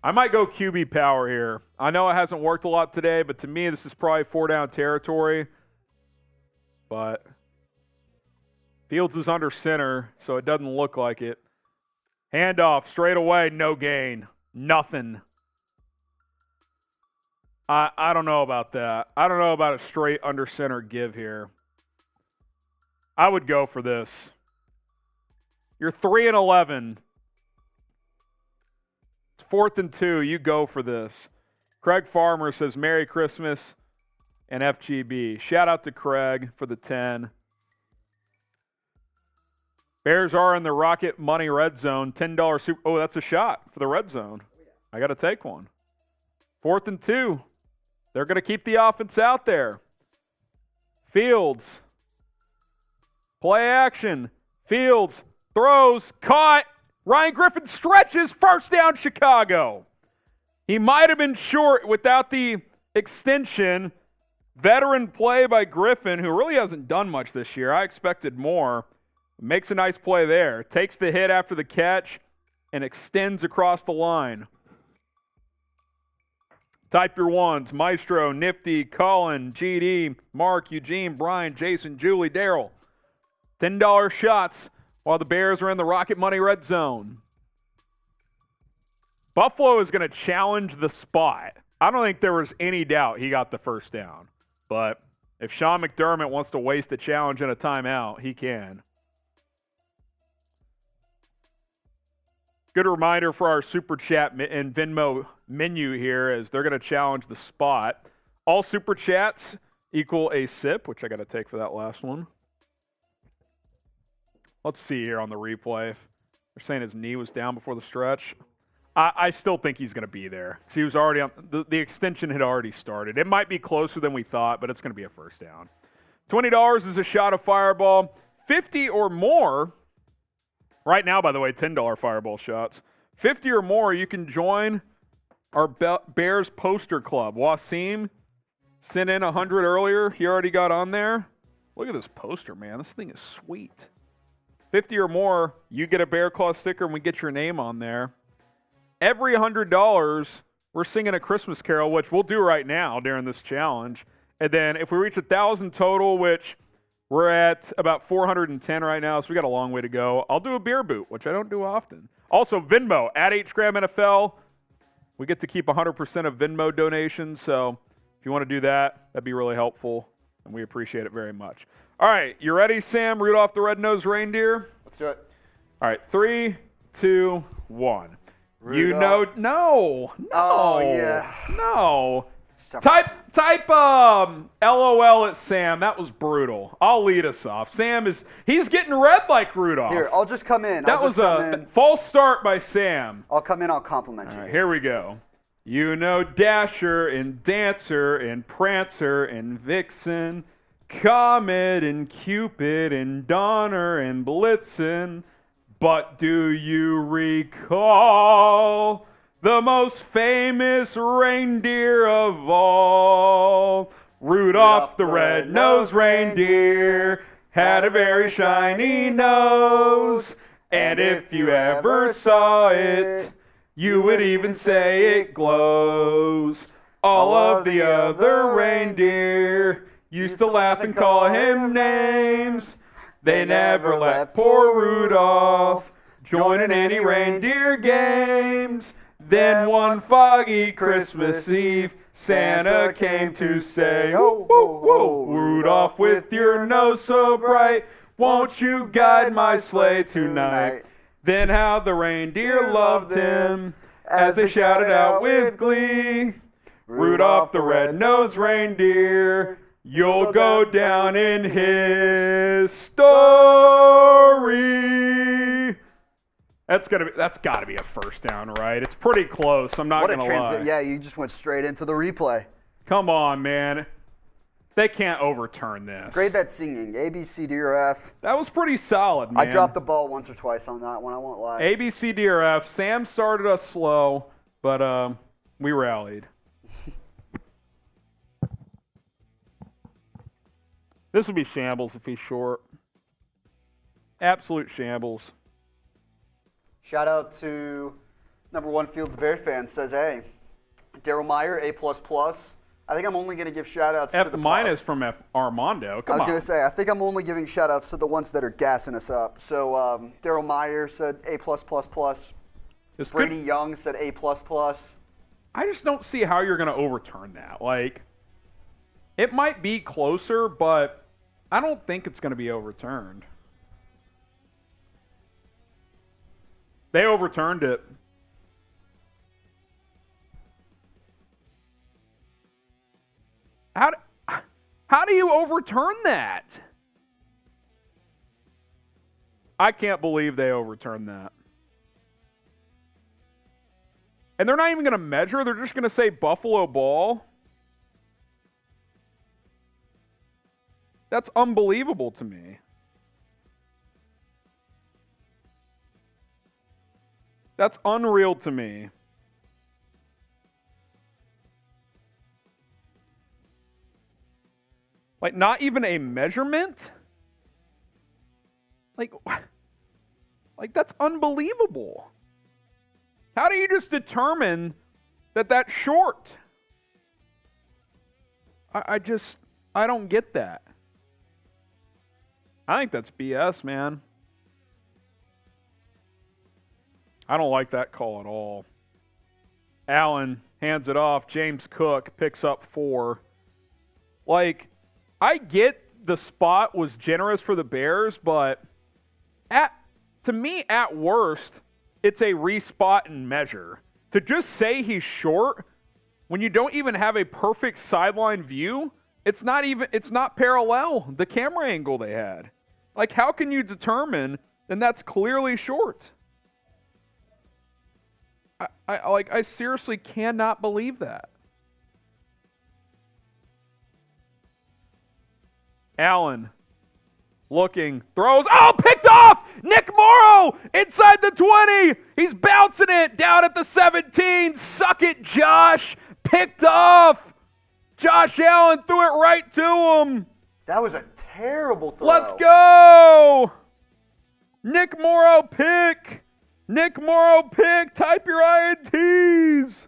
I might go QB power here. I know it hasn't worked a lot today, but to me, this is probably 4-down territory. But Fields is under center, so it doesn't look like it. Handoff, straight away, no gain. Nothing. I don't know about that. I don't know about a straight under center give here. I would go for this. You're 3 and 11. It's 4th and 2. You go for this. Craig Farmer says, Merry Christmas and FGB. Shout out to Craig for the 10. Bears are in the Rocket Money Red Zone. $10 super. Oh, that's a shot for the red zone. I got to take one. 4th and 2. They're going to keep the offense out there. Fields. Play action. Fields throws. Caught. Ryan Griffin stretches. First down, Chicago. He might have been short without the extension. Veteran play by Griffin, who really hasn't done much this year. I expected more. Makes a nice play there. Takes the hit after the catch and extends across the line. Type your ones. Maestro, Nifty, Colin, GD, Mark, Eugene, Brian, Jason, Julie, Daryl. $10 shots while the Bears are in the Rocket Money Red Zone. Buffalo is going to challenge the spot. I don't think there was any doubt he got the first down. But if Sean McDermott wants to waste a challenge and a timeout, he can. Good reminder for our Super Chat and Venmo menu here as they're going to challenge the spot. All Super Chats equal a sip, which I got to take for that last one. Let's see here on the replay. They're saying his knee was down before the stretch. I still think he's going to be there. So he was already on, the extension had already started. It might be closer than we thought, but it's going to be a first down. $20 is a shot of Fireball. 50 or more. Right now, by the way, $10 Fireball shots. 50 or more, you can join our Bears poster club. Wasim sent in 100 earlier. He already got on there. Look at this poster, man. This thing is sweet. 50 or more, you get a Bear Claw sticker and we get your name on there. Every $100, we're singing a Christmas carol, which we'll do right now during this challenge. And then if we reach 1,000 total, which we're at about 410 right now, so we got a long way to go. I'll do a beer boot, which I don't do often. Also, Venmo, at HGramNFL. We get to keep 100% of Venmo donations, so if you want to do that, that'd be really helpful, and we appreciate it very much. All right, you ready, Sam? Rudolph the Red-Nosed Reindeer? Let's do it. All right, 3, 2, 1. Rudolph. You know, no. Oh, yeah. No. Type LOL at Sam. That was brutal. I'll lead us off. He's getting red like Rudolph. Here, I'll just come in. That was a false start by Sam. I'll come in, I'll compliment you. All right, here we go. You know Dasher and Dancer and Prancer and Vixen, Comet and Cupid and Donner and Blitzen. But do you recall the most famous reindeer of all? Rudolph the red-nosed reindeer had a very shiny nose. And if you ever saw it, you would even say it glows. All of the other reindeer used to laugh and call him names. They never let poor Rudolph join in any reindeer games. Then one foggy Christmas Eve, Santa came to say, "Oh, whoa, whoa, Rudolph, with your nose so bright, won't you guide my sleigh tonight?" Then how the reindeer loved him as they shouted out with glee, "Rudolph the red-nosed reindeer, you'll go down in history." That's got to be a first down, right? It's pretty close. I'm not going to lie. Yeah, you just went straight into the replay. Come on, man. They can't overturn this. Grade that singing. A, B, C, D, or F. That was pretty solid, man. I dropped the ball once or twice on that one. I won't lie. A, B, C, D, or F. Sam started us slow, but we rallied. This would be shambles if he's short. Absolute shambles. Shout out to number one Fields Bear fan, says A. Daryl Meyer, A++. I think I'm only going to give shout outs to the F- from Armando. Come I was on. going to say, I think I'm only giving shout outs to the ones that are gassing us up. So Daryl Meyer said A++. Brady Young said A++. I just don't see how you're going to overturn that. Like, it might be closer, but I don't think it's going to be overturned. They overturned it. How do you overturn that? I can't believe they overturned that. And they're not even going to measure. They're just going to say Buffalo ball. That's unbelievable to me. That's unreal to me. Like, not even a measurement? Like, that's unbelievable. How do you just determine that that's short? I don't get that. I think that's BS, man. I don't like that call at all. Allen hands it off. James Cook picks up 4. Like, I get the spot was generous for the Bears, but to me, at worst, it's a respot and measure. To just say he's short when you don't even have a perfect sideline view, it's not parallel, the camera angle they had. Like, how can you determine then that's clearly short? I seriously cannot believe that. Allen looking, throws, picked off! Nick Morrow inside the 20. He's bouncing it down at the 17. Suck it, Josh. Picked off. Josh Allen threw it right to him. That was a terrible throw. Let's go. Nick Morrow pick. Nick Morrow pick. Type your INTs.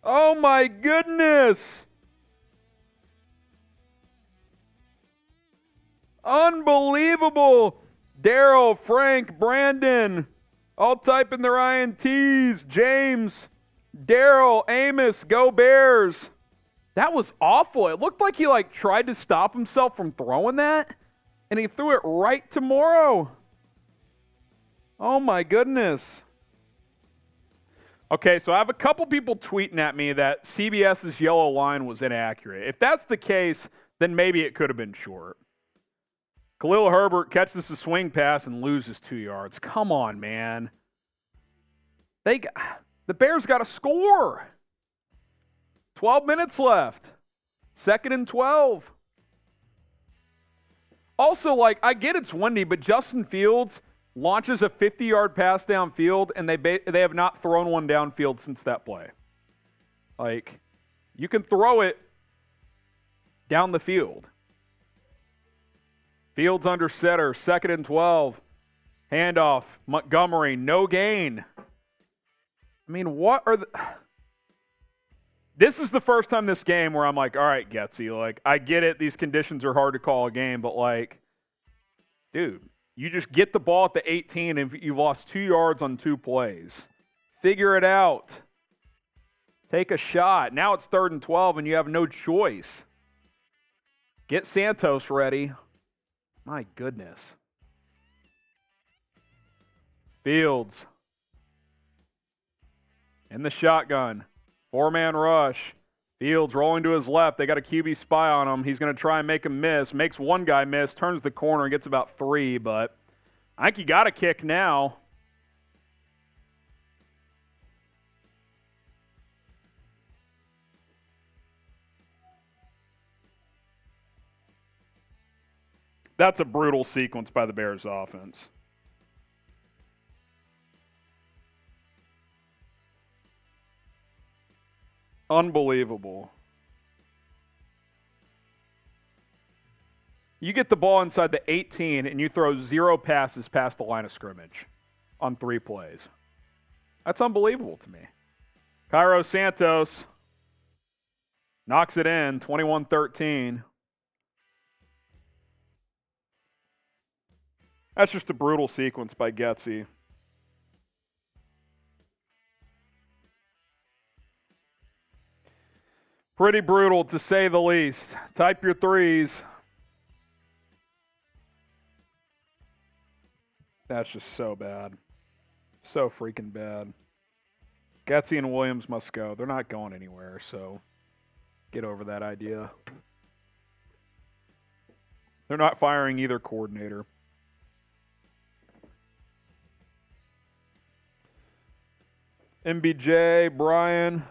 Oh, my goodness. Unbelievable. Daryl, Frank, Brandon, all typing their INTs. James, Daryl, Amos, go Bears. That was awful. It looked like he tried to stop himself from throwing that, and he threw it right to Morrow. Oh, my goodness. Okay, so I have a couple people tweeting at me that CBS's yellow line was inaccurate. If that's the case, then maybe it could have been short. Khalil Herbert catches a swing pass and loses 2 yards. Come on, man. The Bears got to score. 12 minutes left. 2nd and 12. Also, I get it's windy, but Justin Fields launches a 50-yard pass downfield, and they have not thrown one downfield since that play. You can throw it down the field. Fields under center, 2nd and 12. Handoff, Montgomery, no gain. I mean, what are the... This is the first time this game where I'm like, all right, Getsy, I get it. These conditions are hard to call a game, but dude, you just get the ball at the 18 and you've lost 2 yards on 2 plays. Figure it out. Take a shot. Now it's 3rd and 12 and you have no choice. Get Santos ready. My goodness. Fields. In the shotgun. 4-man rush. Fields rolling to his left. They got a QB spy on him. He's going to try and make him miss. Makes one guy miss. Turns the corner and gets about 3. But I think you got a kick now. That's a brutal sequence by the Bears offense. Unbelievable. You get the ball inside the 18 and you throw 0 passes past the line of scrimmage on 3 plays. That's unbelievable to me. Cairo Santos knocks it in, 21-13. That's just a brutal sequence by Getsy. Pretty brutal, to say the least. Type your threes. That's just so bad. So freaking bad. Getsy and Williams must go. They're not going anywhere, so get over that idea. They're not firing either coordinator. MBJ, Brian.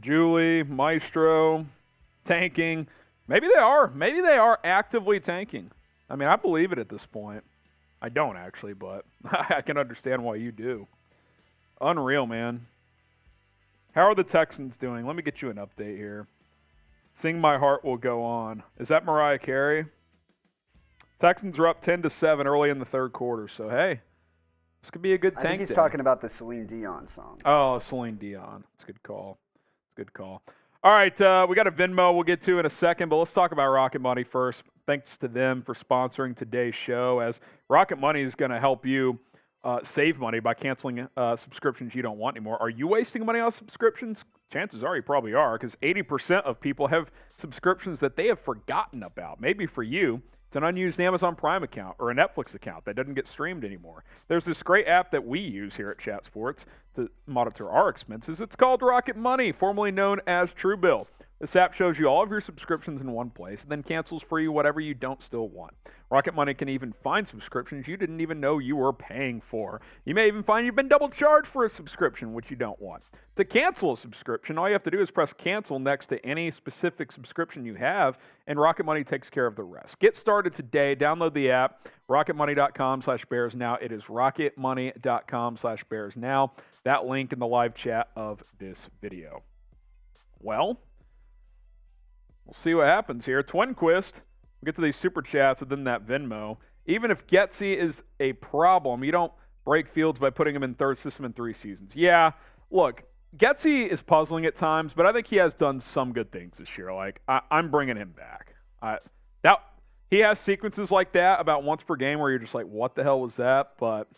Julie, Maestro, tanking. Maybe they are. Maybe they are actively tanking. I mean, I believe it at this point. I don't actually, but I can understand why you do. Unreal, man. How are the Texans doing? Let me get you an update here. Sing My Heart Will Go On. Is that Mariah Carey? Texans are up 10-7 early in the third quarter, so hey, this could be a good tank I think he's day. talking about the Celine Dion song. Oh, Celine Dion. It's a good call. Good call. All right, we got a Venmo we'll get to in a second, but let's talk about Rocket Money first. Thanks to them for sponsoring today's show, as Rocket Money is going to help you save money by canceling subscriptions you don't want anymore. Are you wasting money on subscriptions? Chances are you probably are, because 80% of people have subscriptions that they have forgotten about. Maybe for you, it's an unused Amazon Prime account or a Netflix account that doesn't get streamed anymore. There's this great app that we use here at Chat Sports to monitor our expenses. It's called Rocket Money, formerly known as Truebill. This app shows you all of your subscriptions in one place and then cancels for you whatever you don't still want. Rocket Money can even find subscriptions you didn't even know you were paying for. You may even find you've been double charged for a subscription, which you don't want. To cancel a subscription, all you have to do is press cancel next to any specific subscription you have, and Rocket Money takes care of the rest. Get started today. Download the app, rocketmoney.com/bearsnow. It is rocketmoney.com/bearsnow. That link in the live chat of this video. Well, we'll see what happens here. Twinquist, we'll get to these super chats and then that Venmo. Even if Getsy is a problem, you don't break Fields by putting him in third system in 3 seasons. Yeah, look, Getsy is puzzling at times, but I think he has done some good things this year. Like, I'm bringing him back. He has sequences like that about once per game where you're just like, what the hell was that? But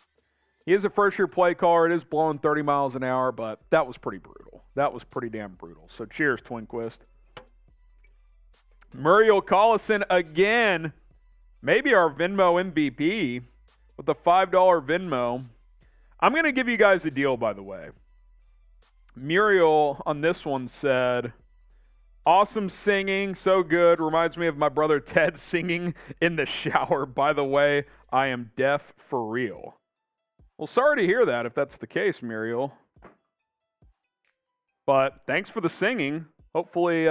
he is a first-year play caller. It is blowing 30 miles an hour, but that was pretty brutal. That was pretty damn brutal. So cheers, Twinquist. Muriel Collison again. Maybe our Venmo MVP with the $5 Venmo. I'm going to give you guys a deal, by the way. Muriel on this one said, awesome singing, so good. Reminds me of my brother Ted singing in the shower. By the way, I am deaf for real. Well, sorry to hear that if that's the case, Muriel. But thanks for the singing. Hopefully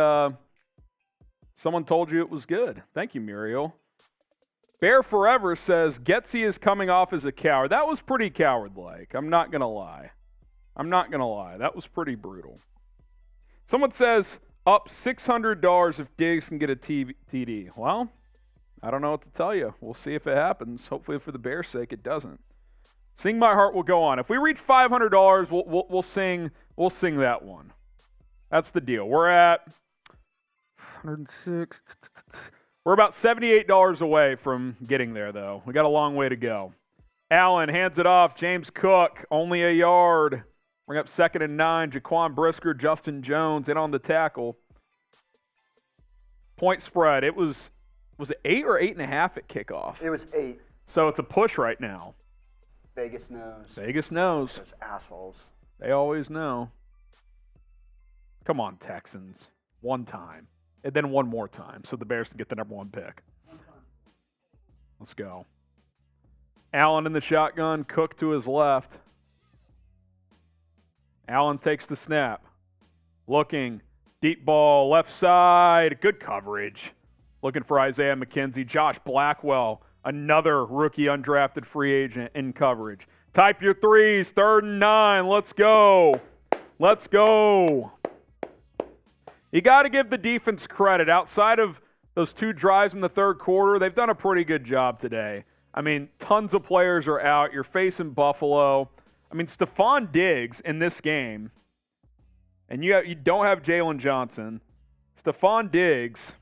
someone told you it was good. Thank you, Muriel. Bear Forever says, Getsy is coming off as a coward. That was pretty coward-like. I'm not going to lie. That was pretty brutal. Someone says, up $600 if Diggs can get a TD. Well, I don't know what to tell you. We'll see if it happens. Hopefully for the Bears' sake, it doesn't. Sing My Heart Will Go On. If we reach $500, we'll sing that one. That's the deal. We're at 106. We're about $78 away from getting there, though. We got a long way to go. Allen hands it off. James Cook, only a yard. Bring up 2nd and 9. Jaquan Brisker, Justin Jones in on the tackle. Point spread. It was it 8 or 8.5 at kickoff? It was 8. So it's a push right now. Vegas knows. Vegas knows. Those assholes. They always know. Come on, Texans. One time. And then one more time so the Bears can get the number 1 pick. Let's go. Allen in the shotgun. Cook to his left. Allen takes the snap. Looking. Deep ball, left side. Good coverage. Looking for Isaiah McKenzie. Josh Blackwell, another rookie undrafted free agent in coverage. Type your threes. 3rd and 9. Let's go. Let's go. You got to give the defense credit. Outside of those 2 drives in the 3rd quarter, they've done a pretty good job today. I mean, tons of players are out. You're facing Buffalo. I mean, Stefon Diggs in this game, and you don't have Jaylon Johnson. Stefon Diggs,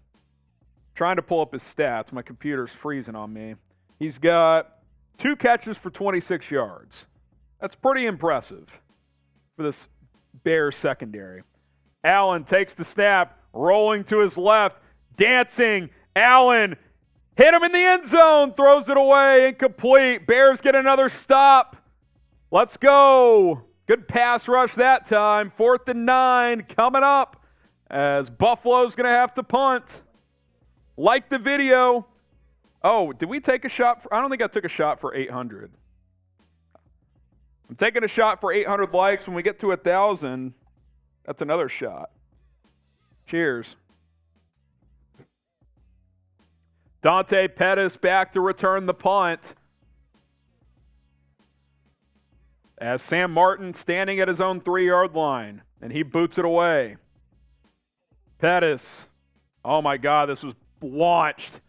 trying to pull up his stats. My computer's freezing on me. He's got 2 catches for 26 yards. That's pretty impressive for this Bears secondary. Allen takes the snap, rolling to his left, dancing. Allen hit him in the end zone, throws it away, incomplete. Bears get another stop. Let's go. Good pass rush that time. 4th and 9 coming up as Buffalo's going to have to punt. Like the video. Oh, did we take a shot? I don't think I took a shot for 800. I'm taking a shot for 800 likes. When we get to 1,000, that's another shot. Cheers. Dante Pettis back to return the punt. As Sam Martin standing at his own 3-yard line, and he boots it away. Pettis. Oh, my God, this was launched.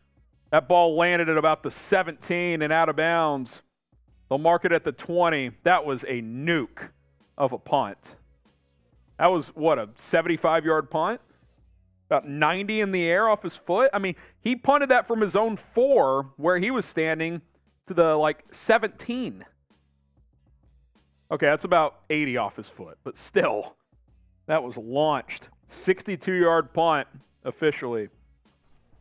That ball landed at about the 17 and out of bounds. They'll mark it at the 20. That was a nuke of a punt. That was, what, a 75-yard punt? About 90 in the air off his foot? I mean, he punted that from his own 4, where he was standing, to the, 17. Okay, that's about 80 off his foot. But still, that was launched. 62-yard punt, officially.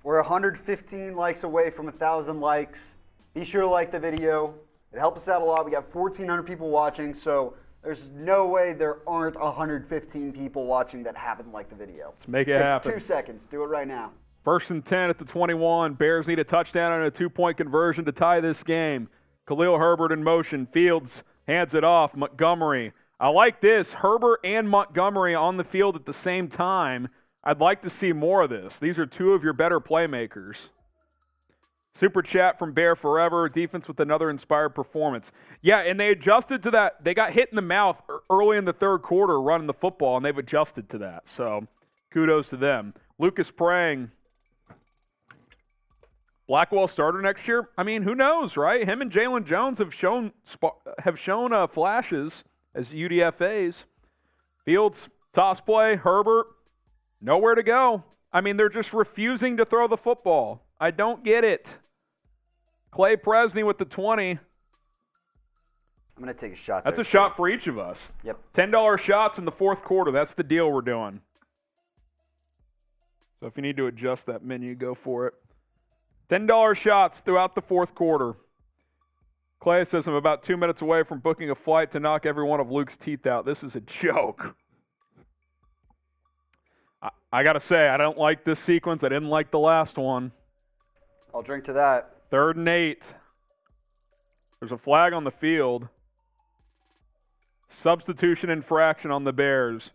We're 115 likes away from 1,000 likes. Be sure to like the video. It helps us out a lot. We got 1,400 people watching, so there's no way there aren't 115 people watching that haven't liked the video. Let's make it happen. Takes 2 seconds. Do it right now. 1st and 10 at the 21. Bears need a touchdown and a 2-point conversion to tie this game. Khalil Herbert in motion. Fields hands it off. Montgomery. I like this. Herbert and Montgomery on the field at the same time. I'd like to see more of this. These are 2 of your better playmakers. Super chat from Bear Forever. Defense with another inspired performance. Yeah, and they adjusted to that. They got hit in the mouth early in the 3rd quarter running the football, and they've adjusted to that. So kudos to them. Lucas Prang. Blackwell starter next year? I mean, who knows, right? Him and Jaylon Jones have shown flashes as UDFAs. Fields, toss play. Herbert, nowhere to go. I mean, they're just refusing to throw the football. I don't get it. Clay Presney with the 20. I'm going to take a shot That's there, a shot for each of us. Yep. $10 shots in the 4th quarter. That's the deal we're doing. So if you need to adjust that menu, go for it. $10 shots throughout the 4th quarter. Clay says, I'm about 2 minutes away from booking a flight to knock every one of Luke's teeth out. This is a joke. I got to say, I don't like this sequence. I didn't like the last one. I'll drink to that. 3rd and 8. There's a flag on the field. Substitution infraction on the Bears.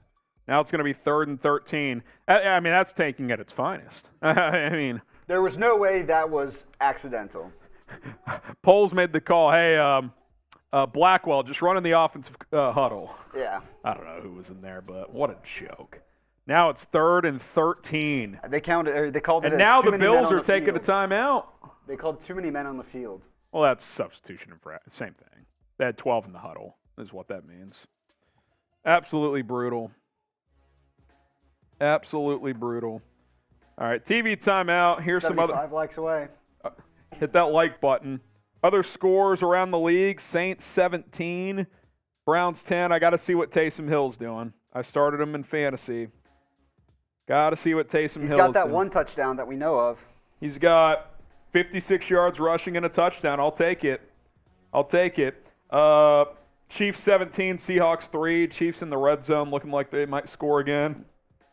Now it's going to be 3rd and 13. I mean, that's taking at its finest. I mean, there was no way that was accidental. Poles made the call. Hey, Blackwell, just running the offensive huddle. Yeah. I don't know who was in there, but what a joke. Now it's 3rd and 13. They called it. And as now too the many Bills men on are the taking a field. timeout. They called too many men on the field. Well, that's substitution infraction. Same thing. They had 12 in the huddle, is what that means. Absolutely brutal. Absolutely brutal. All right, TV timeout. Here's some other. 75 likes away. Hit that like button. Other scores around the league: Saints 17, Browns 10. I got to see what Taysom Hill's doing. I started him in fantasy. Got to see what Taysom Hill's doing. He's got that one touchdown that we know of. He's got 56 yards rushing and a touchdown. I'll take it. I'll take it. Chiefs 17, Seahawks 3. Chiefs in the red zone looking like they might score again.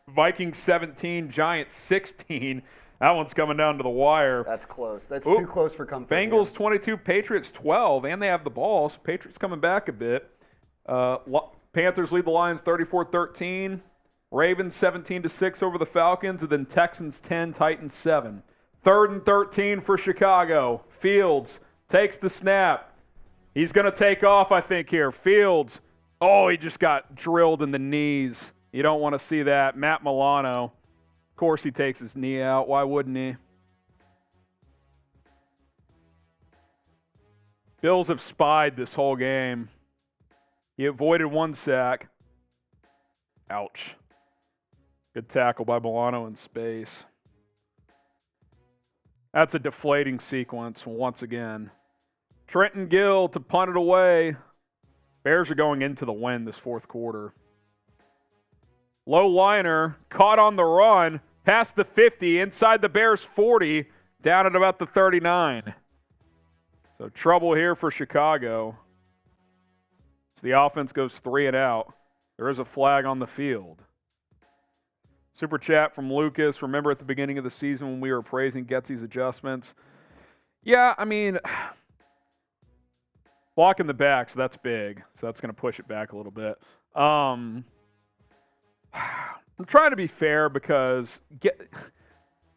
Vikings 17, Giants 16. That one's coming down to the wire. That's close. That's too close for comfort. Bengals 22, Patriots 12, and they have the ball. So Patriots coming back a bit. Panthers lead the Lions 34-13. Ravens 17-6 over the Falcons, and then Texans 10, Titans 7. 3rd and 13 for Chicago. Fields takes the snap. He's going to take off, I think, here. Fields. Oh, he just got drilled in the knees. You don't want to see that. Matt Milano. Of course he takes his knee out. Why wouldn't he? Bills have spied this whole game. He avoided 1 sack. Ouch. Good tackle by Milano in space. That's a deflating sequence once again. Trenton Gill to punt it away. Bears are going into the win this 4th quarter. Low liner, caught on the run, past the 50, inside the Bears 40, down at about the 39. So trouble here for Chicago. So the offense goes 3 and out. There is a flag on the field. Super chat from Lucas. Remember at the beginning of the season when we were praising Getsy's adjustments? Yeah, I mean, blocking the back, so that's big. So that's going to push it back a little bit. I'm trying to be fair because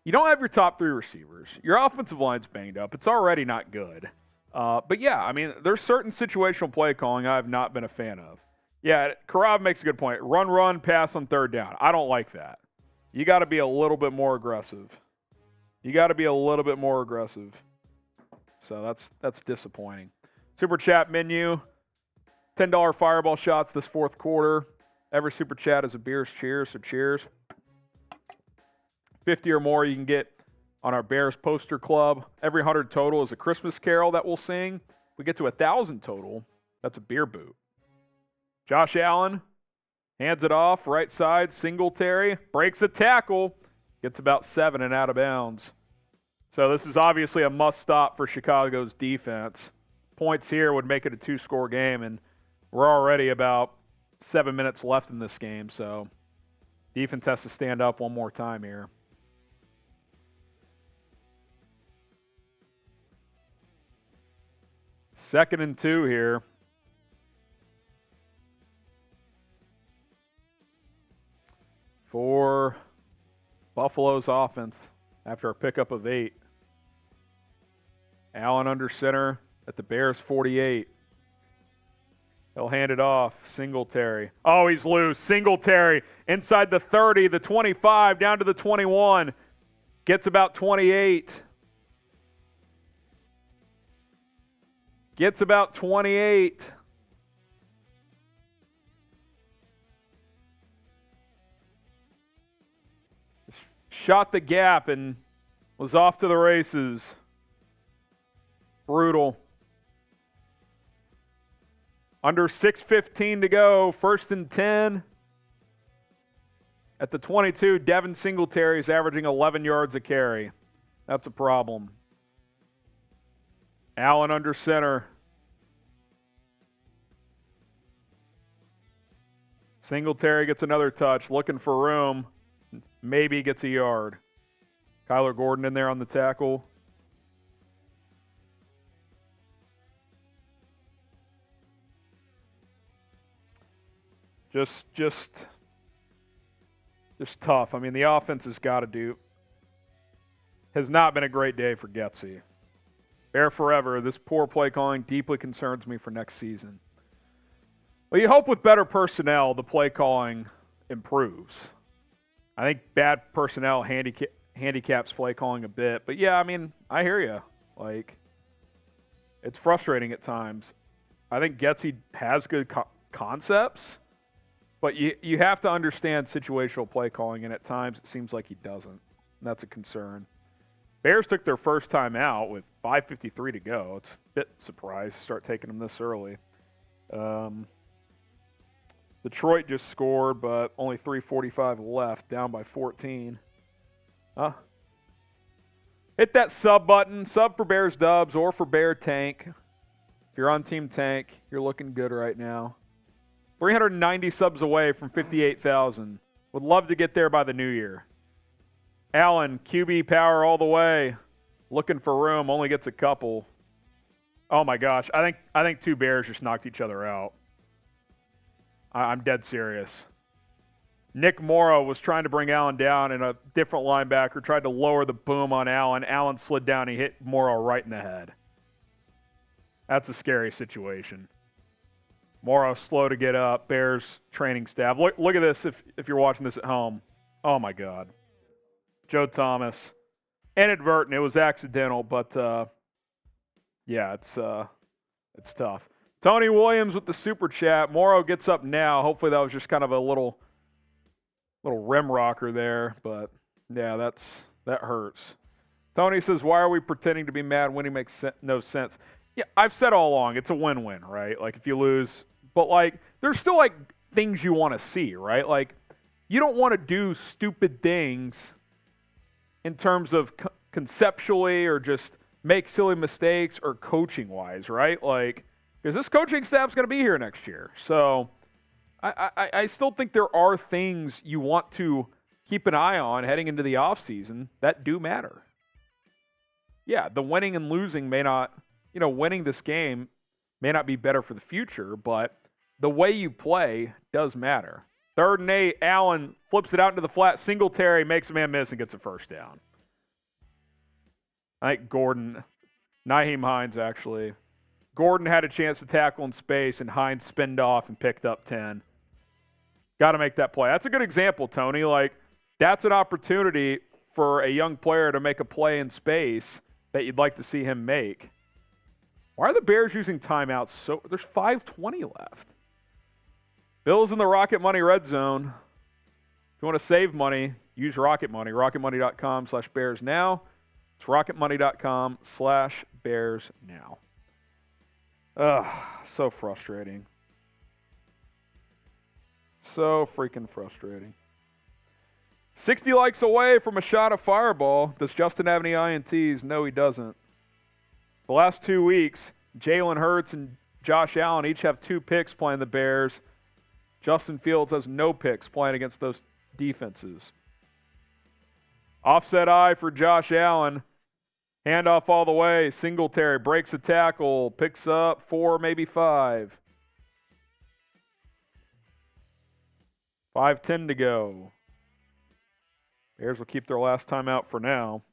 you don't have your top 3 receivers. Your offensive line's banged up. It's already not good. But yeah, I mean, there's certain situational play calling I have not been a fan of. Yeah, Karab makes a good point. Run, pass on 3rd down. I don't like that. You got to be a little bit more aggressive. So that's disappointing. Super chat menu. $10 fireball shots this 4th quarter. Every super chat is a Bears cheers, so cheers. 50 or more you can get on our Bears poster club. Every 100 total is a Christmas carol that we'll sing. If we get to 1,000 total, that's a beer boot. Josh Allen hands it off, right side, Singletary, breaks a tackle, gets about 7 and out of bounds. So this is obviously a must-stop for Chicago's defense. Points here would make it a 2-score game, and we're already about 7 minutes left in this game, so defense has to stand up one more time here. Second and 2 here. For Buffalo's offense after a pickup of 8. Allen under center at the Bears 48. He'll hand it off. Singletary. Oh, he's loose. Singletary inside the 30, the 25, down to the 21. Gets about 28. Gets about 28. Shot the gap and was off to the races. Brutal. Under 6:15 to go, 1st and 10. At the 22, Devin Singletary is averaging 11 yards a carry. That's a problem. Allen under center. Singletary gets another touch, looking for room. Maybe gets a yard. Kyler Gordon in there on the tackle. Just tough. I mean, the offense has not been a great day for Getsy. Bear forever. This poor play calling deeply concerns me for next season. Well, you hope with better personnel, the play calling improves. I think bad personnel handicaps play calling a bit. But, yeah, I mean, I hear you. Like, it's frustrating at times. I think Getsy has good concepts, but you have to understand situational play calling, and at times it seems like he doesn't. And that's a concern. Bears took their first time out with 5:53 to go. It's a bit surprised to start taking them this early. Detroit just scored, but only 3:45 left, down by 14. Hit that sub button, sub for Bears Dubs or for Bear Tank. If you're on Team Tank, you're looking good right now. 390 subs away from 58,000. Would love to get there by the new year. Allen, QB power all the way. Looking for room, only gets a couple. Oh my gosh, I think 2 Bears just knocked each other out. I'm dead serious. Nick Morrow was trying to bring Allen down, and a different linebacker tried to lower the boom on Allen. Allen slid down. He hit Morrow right in the head. That's a scary situation. Morrow slow to get up. Bears training staff. Look at this if you're watching this at home. Oh, my God. Joe Thomas. Inadvertent. It was accidental, but, yeah, it's tough. Tony Williams with the super chat. Morrow gets up now. Hopefully that was just kind of a little rim rocker there, but yeah, that hurts. Tony says, why are we pretending to be mad? Winning makes no sense. Yeah, I've said all along, it's a win-win, right? Like, if you lose, but, like, there's still, like, things you want to see, right? Like, you don't want to do stupid things in terms of conceptually or just make silly mistakes or coaching-wise, right? Like, because this coaching staff's going to be here next year. So I still think there are things you want to keep an eye on heading into the offseason that do matter. Yeah, the winning and losing may not, winning this game may not be better for the future, but the way you play does matter. 3rd and 8, Allen flips it out into the flat. Singletary makes a man miss and gets a first down. I think Nyheim Hines actually. Gordon had a chance to tackle in space, and Hines spinned off and picked up 10. Got to make that play. That's a good example, Tony. Like, that's an opportunity for a young player to make a play in space that you'd like to see him make. Why are the Bears using timeouts? There's 5:20 left. Bills in the Rocket Money red zone. If you want to save money, use Rocket Money. RocketMoney.com/BearsNow. It's RocketMoney.com/BearsNow. Ugh, so frustrating. So freaking frustrating. 60 likes away from a shot of Fireball. Does Justin have any INTs? No, he doesn't. The last 2 weeks, Jalen Hurts and Josh Allen each have 2 picks playing the Bears. Justin Fields has no picks playing against those defenses. Offset eye for Josh Allen. Handoff all the way. Singletary breaks a tackle. Picks up 4, maybe 5. 5:10 to go. Bears will keep their last time out for now.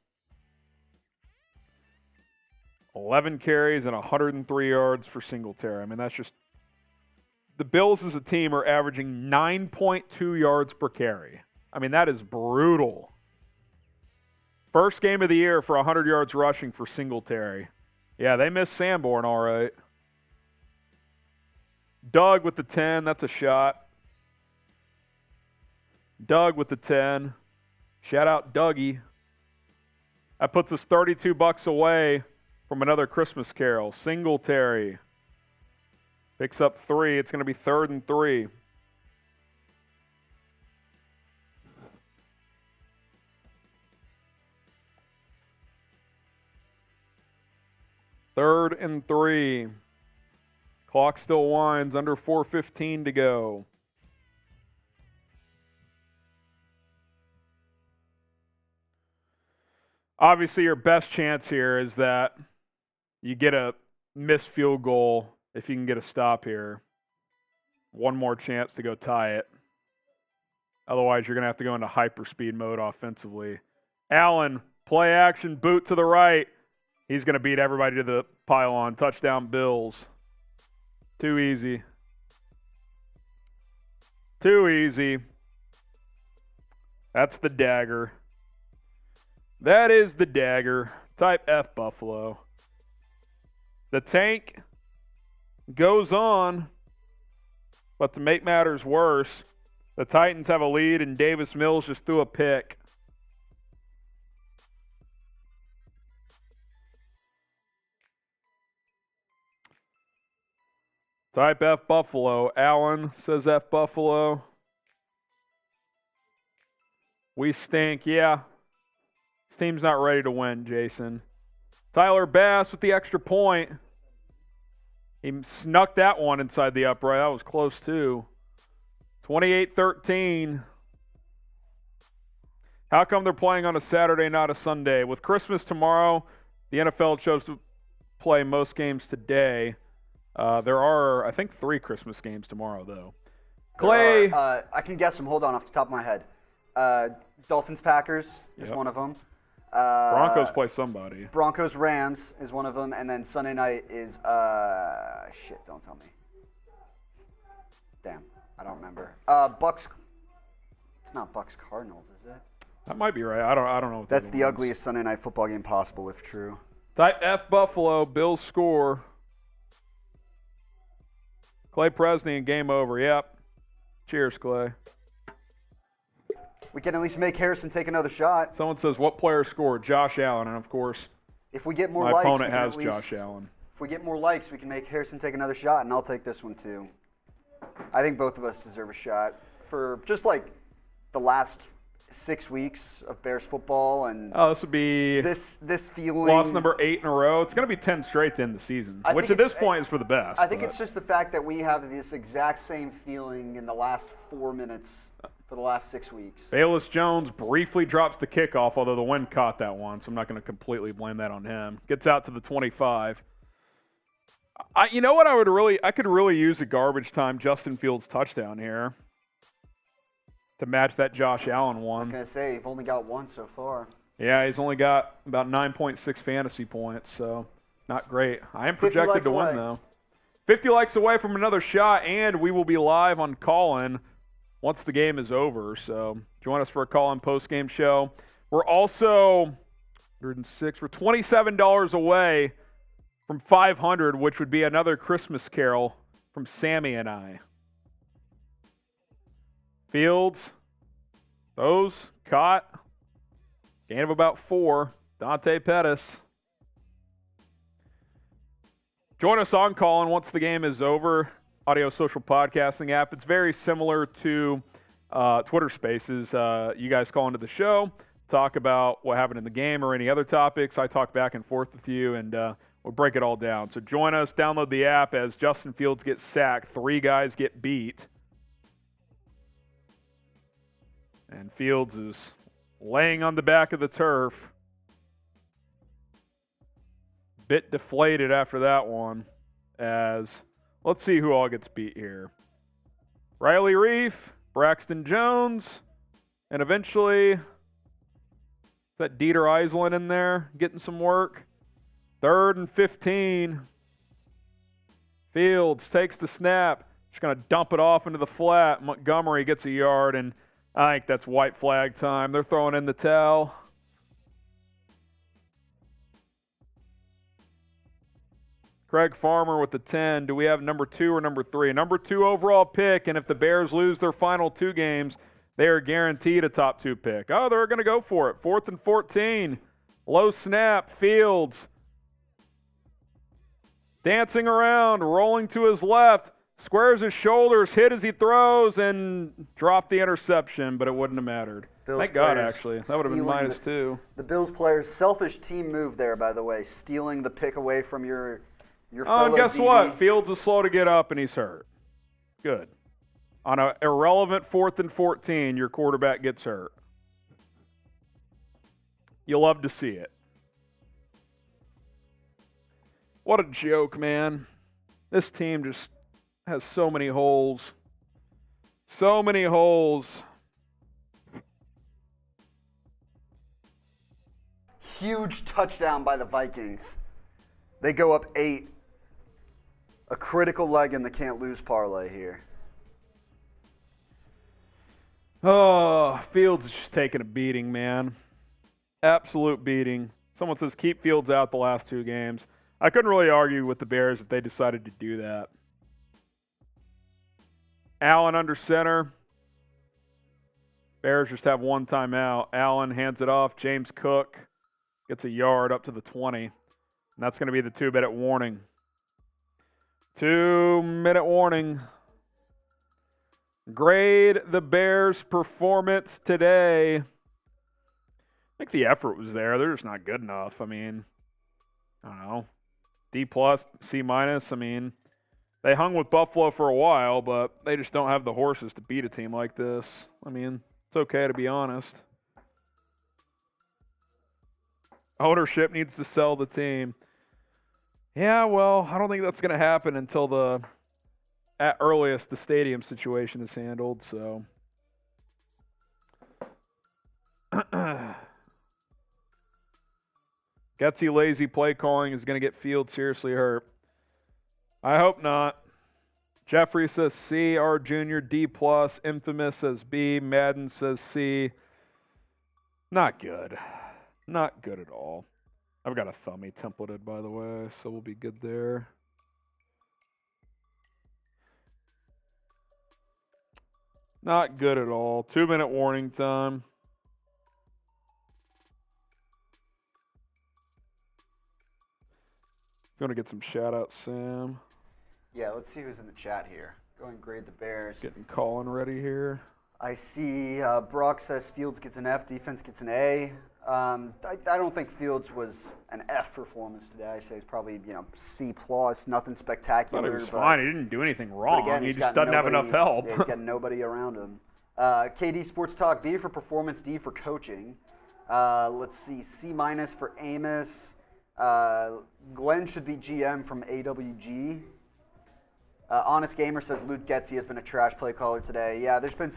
11 carries and 103 yards for Singletary. I mean, that's just... The Bills as a team are averaging 9.2 yards per carry. I mean, that is brutal. First game of the year for 100 yards rushing for Singletary. Yeah, they missed Sanborn all right. Doug with the 10. That's a shot. Doug with the 10. Shout out Dougie. That puts us $32 away from another Christmas Carol. Singletary picks up 3. It's going to be 3rd and 3. Third and 3. Clock still winds. Under 4:15 to go. Obviously, your best chance here is that you get a missed field goal if you can get a stop here. One more chance to go tie it. Otherwise, you're going to have to go into hyperspeed mode offensively. Allen, play action, boot to the right. He's going to beat everybody to the pylon. Touchdown, Bills. Too easy. Too easy. That's the dagger. That is the dagger. Type F, Buffalo. The tank goes on, but to make matters worse, the Titans have a lead and Davis Mills just threw a pick. Type F, Buffalo. Allen says F, Buffalo. We stink. Yeah. This team's not ready to win, Jason. Tyler Bass with the extra point. He snuck that one inside the upright. That was close, too. 28-13. How come they're playing on a Saturday, not a Sunday? With Christmas tomorrow, the NFL chose to play most games today. There are, I think, 3 Christmas games tomorrow, though. Clay. I can guess them. Hold on, off the top of my head. Dolphins Packers is one of them. Broncos play somebody. Broncos Rams is one of them, and then Sunday night is shit. Don't tell me. Damn, I don't remember. Bucks. It's not Bucks Cardinals, is it? That might be right. I don't know. What That's the ugliest Sunday night football game possible, if true. Type F Buffalo. Bills score. Clay Presney and game over. Yep. Cheers, Clay. We can at least make Harrison take another shot. Someone says, what player scored? Josh Allen. And, of course, if we get more my likes, opponent we can has at least, Josh Allen. If we get more likes, we can make Harrison take another shot, and I'll take this one too. I think both of us deserve a shot for just like the last 6 weeks of Bears football, and this would be this feeling. Loss number 8 in a row. It's going to be 10 straight to end the season, which at this point is for the best. I think it's just the fact that we have this exact same feeling in the last 4 minutes for the last 6 weeks. Bayless Jones briefly drops the kickoff, although the wind caught that one, so I'm not going to completely blame that on him. Gets out to the 25. You know what I could really use a garbage time Justin Fields touchdown here to match that Josh Allen one. I was going to say, you've only got one so far. Yeah, he's only got about 9.6 fantasy points, so not great. I am projected to win, though. 50 likes away from another shot, and we will be live on Call-In once the game is over. So join us for a Call-In post-game show. We're also 106. We're $27 away from 500, which would be another Christmas Carol from Sammy and I. Fields, those, caught, gain of about 4, Dante Pettis. Join us on Call-In once the game is over. Audio social podcasting app. It's very similar to Twitter Spaces. You guys call into the show, talk about what happened in the game or any other topics. I talk back and forth with you, and we'll break it all down. So join us, download the app as Justin Fields gets sacked. 3 guys get beat. And Fields is laying on the back of the turf. Bit deflated after that one. As let's see who all gets beat here. Riley Reif, Braxton Jones, and eventually, is that Dieter Eiselen in there getting some work? 3rd and 15. Fields takes the snap. Just going to dump it off into the flat. Montgomery gets a yard, and I think that's white flag time. They're throwing in the towel. Craig Farmer with the 10. Do we have number 2 or number 3? Number 2 overall pick, and if the Bears lose their final 2 games, they are guaranteed a top 2 pick. Oh, they're going to go for it. 4th and 14. Low snap. Fields dancing around, rolling to his left. Squares his shoulders, hit as he throws, and dropped the interception, but it wouldn't have mattered. Thank God, actually. That would have been -2. The Bills players' selfish team move there, by the way, stealing the pick away from your fellow and guess DB. what? Fields is slow to get up, and he's hurt. Good. On an irrelevant 4th and 14, your quarterback gets hurt. You love to see it. What a joke, man. This team just has so many holes. So many holes. Huge touchdown by the Vikings. They go up 8. A critical leg in the can't lose parlay here. Oh, Fields is just taking a beating, man. Absolute beating. Someone says keep Fields out the last 2 games. I couldn't really argue with the Bears if they decided to do that. Allen under center. Bears just have 1 timeout. Allen hands it off. James Cook gets a yard up to the 20. And that's going to be the 2-minute warning. 2-minute warning. Grade the Bears' performance today. I think the effort was there. They're just not good enough. I mean, I don't know. D+, C-. I mean, they hung with Buffalo for a while, but they just don't have the horses to beat a team like this. I mean, it's okay to be honest. Ownership needs to sell the team. Yeah, well, I don't think that's going to happen until the at earliest the stadium situation is handled. So gutsy, lazy play calling is going to get Fields seriously hurt. I hope not. Jeffrey says C, R Jr. D+, Infamous says B, Madden says C. Not good. Not good at all. I've got a thummy templated, by the way, so we'll be good there. Not good at all. 2-minute warning time. You want to get some shout-outs, Sam? Yeah, let's see who's in the chat here. Go and grade the Bears. Getting Colin ready here. I see Brock says Fields gets an F, defense gets an A. I don't think Fields was an F performance today. I say it's probably C+, nothing I spectacular. thought he was fine. He didn't do anything wrong. Again, He just doesn't have enough help. Yeah, he's got nobody around him. KD Sports Talk, B for performance, D for coaching. Let's see, C- for Amos. Glenn should be GM from AWG. Honest Gamer says Luke Getsy has been a trash play caller today. Yeah, there's been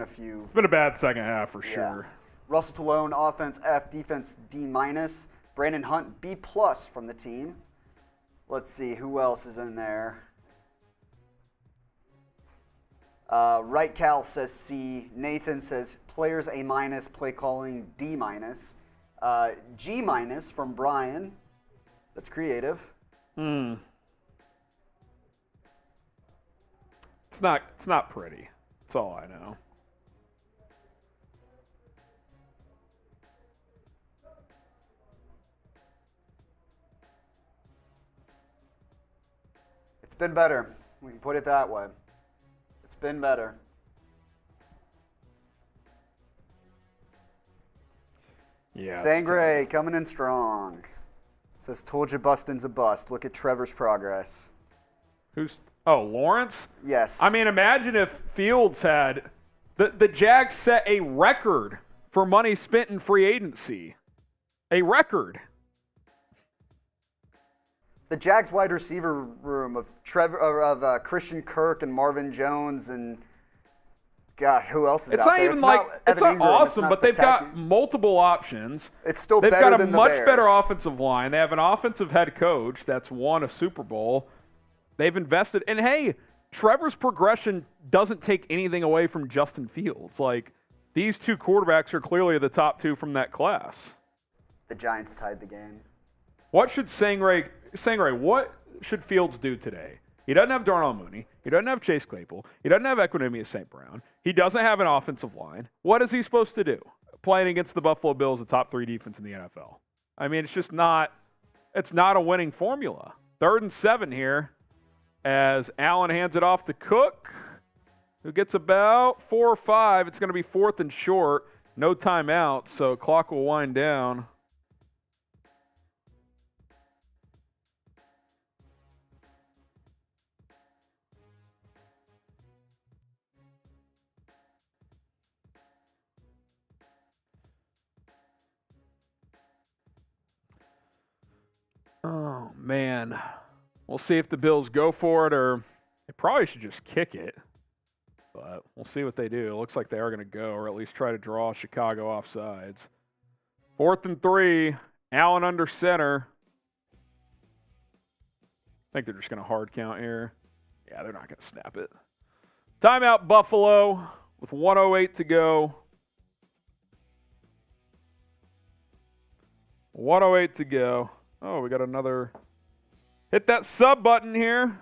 a few. It's been a bad second half for sure. Russell Talone, offense F, defense D-. Brandon Hunt, B+ from the team. Let's see, who else is in there? Right Cal says C. Nathan says players A-, play calling D-. G- from Brian. That's creative. It's not pretty. That's all I know. It's been better. We can put it that way. It's been better. Yeah. Sangre coming in strong. Says, told you Bustin's a bust. Look at Trevor's progress. Lawrence? Yes. I mean, imagine if Fields had the Jags set a record for money spent in free agency. A record. The Jags wide receiver room of Christian Kirk and Marvin Jones and God, who else is It's out not there? even like it's not awesome, but they've got multiple options. It's still They've better got a than the much Bears. better offensive line. They have an offensive head coach that's won a Super Bowl. They've invested, and hey, Trevor's progression doesn't take anything away from Justin Fields. Like, these two quarterbacks are clearly the top two from that class. The Giants tied the game. What should what should Fields do today? He doesn't have Darnell Mooney. He doesn't have Chase Claypool. He doesn't have Equinemius St. Brown. He doesn't have an offensive line. What is he supposed to do? Playing against the Buffalo Bills, the top 3 defense in the NFL. I mean, it's not a winning formula. 3rd and 7 here as Allen hands it off to Cook, who gets about 4 or 5. It's going to be 4th and short. No timeout, so clock will wind down. Oh, man. We'll see if the Bills go for it, or they probably should just kick it. But we'll see what they do. It looks like they are going to go, or at least try to draw Chicago offsides. 4th and 3. Allen under center. I think they're just going to hard count here. Yeah, they're not going to snap it. Timeout Buffalo with 1:08 to go. 1:08 to go. Oh, we got another. Hit that sub button here.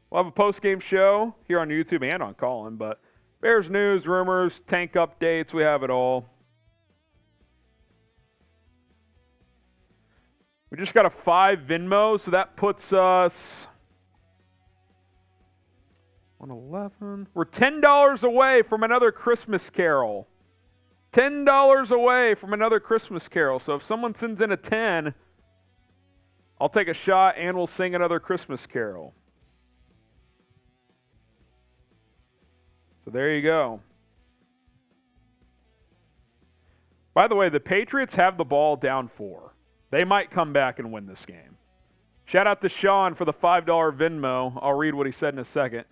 We'll have a post-game show here on YouTube and on Callin, but Bears news, rumors, tank updates, we have it all. We just got a 5 Venmo, so that puts us 111. We're $10 away from another Christmas Carol. $10 away from another Christmas Carol. So if someone sends in a 10, I'll take a shot and we'll sing another Christmas Carol. So there you go. By the way, the Patriots have the ball down 4. They might come back and win this game. Shout out to Sean for the $5 Venmo. I'll read what he said in a second.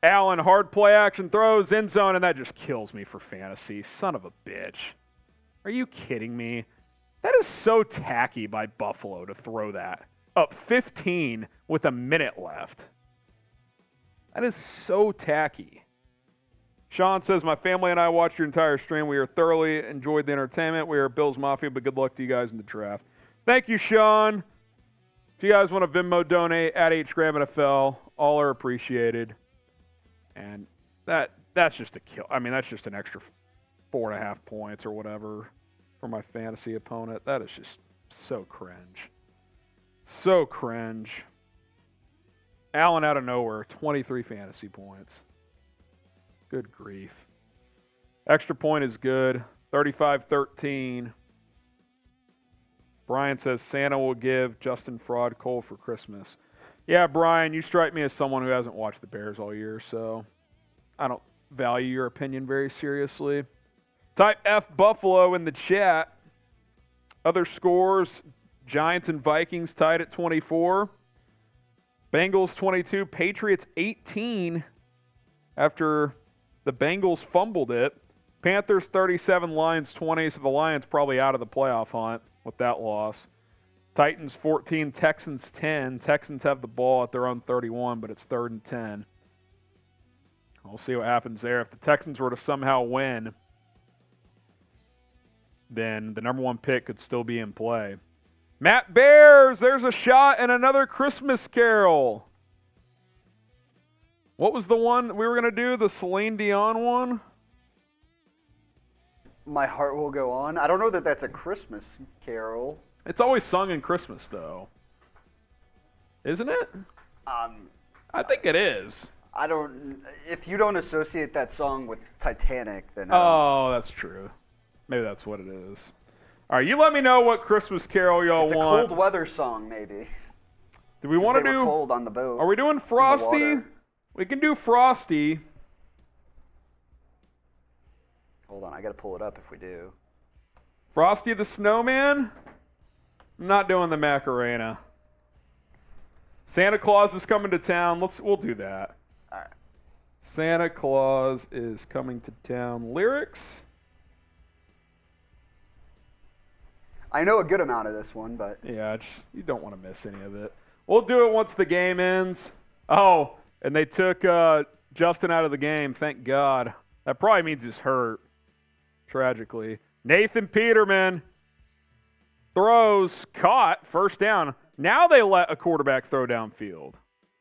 Allen, hard play action throws, end zone, and that just kills me for fantasy. Son of a bitch. Are you kidding me? That is so tacky by Buffalo to throw that. Up 15 with a minute left. That is so tacky. Sean says, my family and I watched your entire stream. We are thoroughly enjoyed the entertainment. We are Bills Mafia, but good luck to you guys in the draft. Thank you, Sean. If you guys want to Venmo donate at HGramNFL, all are appreciated. And that's just a kill. I mean, that's just an extra 4.5 points or whatever for my fantasy opponent. That is just so cringe. So cringe. Allen out of nowhere, 23 fantasy points. Good grief. Extra point is good. 35-13. Brian says Santa will give Justin Fraud Cole for Christmas. Yeah, Brian, you strike me as someone who hasn't watched the Bears all year, so I don't value your opinion very seriously. Type F Buffalo in the chat. Other scores, Giants and Vikings tied at 24. Bengals 22, Patriots 18 after the Bengals fumbled it. Panthers 37, Lions 20, so the Lions probably out of the playoff hunt with that loss. Titans 14, Texans 10. Texans have the ball at their own 31, but it's 3rd and 10. We'll see what happens there. If the Texans were to somehow win, then the number 1 pick could still be in play. Matt Bears, there's a shot and another Christmas Carol. What was the one we were going to do, the Celine Dion one? My Heart Will Go On. I don't know that that's a Christmas carol. It's always sung in Christmas, though. Isn't it? I think it is. I don't. If you don't associate that song with Titanic, then that's true. Maybe that's what it is. All right, you let me know what Christmas Carol y'all it's want. It's a cold weather song, maybe. Do we want to do? Cold on the boat. Are we doing Frosty? We can do Frosty. Hold on, I got to pull it up if we do. Frosty the Snowman? I'm not doing the Macarena. Santa Claus is coming to town. We'll do that. All right. Santa Claus is coming to town. Lyrics? I know a good amount of this one, but yeah, you don't want to miss any of it. We'll do it once the game ends. Oh, and they took Justin out of the game. Thank God. That probably means he's hurt. Tragically. Nathan Peterman throws, caught, first down. Now they let a quarterback throw downfield.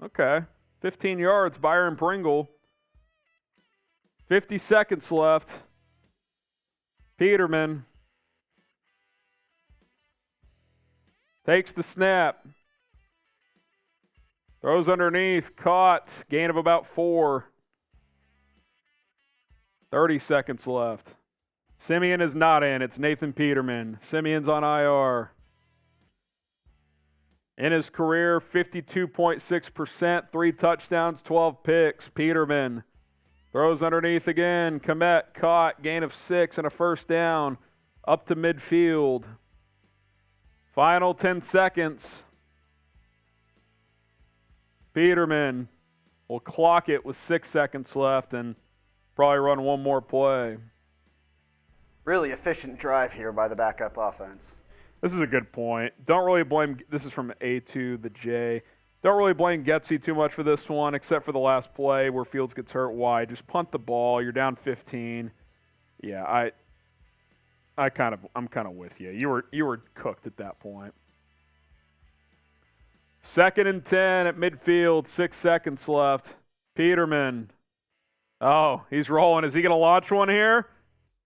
Okay. 15 yards, Byron Pringle. 50 seconds left. Peterman takes the snap. Throws underneath, caught, gain of about 4. 30 seconds left. Simeon is not in. It's Nathan Peterman. Simeon's on IR. In his career, 52.6%, 3 touchdowns, 12 picks. Peterman throws underneath again. Kmet caught, gain of 6 and a first down. Up to midfield. Final 10 seconds. Peterman will clock it with 6 seconds left and probably run one more play. Really efficient drive here by the backup offense. This is a good point. Don't really blame, this is from A to the J. Don't really blame Getsy too much for this one, except for the last play where Fields gets hurt wide. Just punt the ball. You're down 15. Yeah, I'm kind of with you. You were cooked at that point. 2nd and 10 at midfield, 6 seconds left. Peterman. Oh, he's rolling. Is he going to launch one here?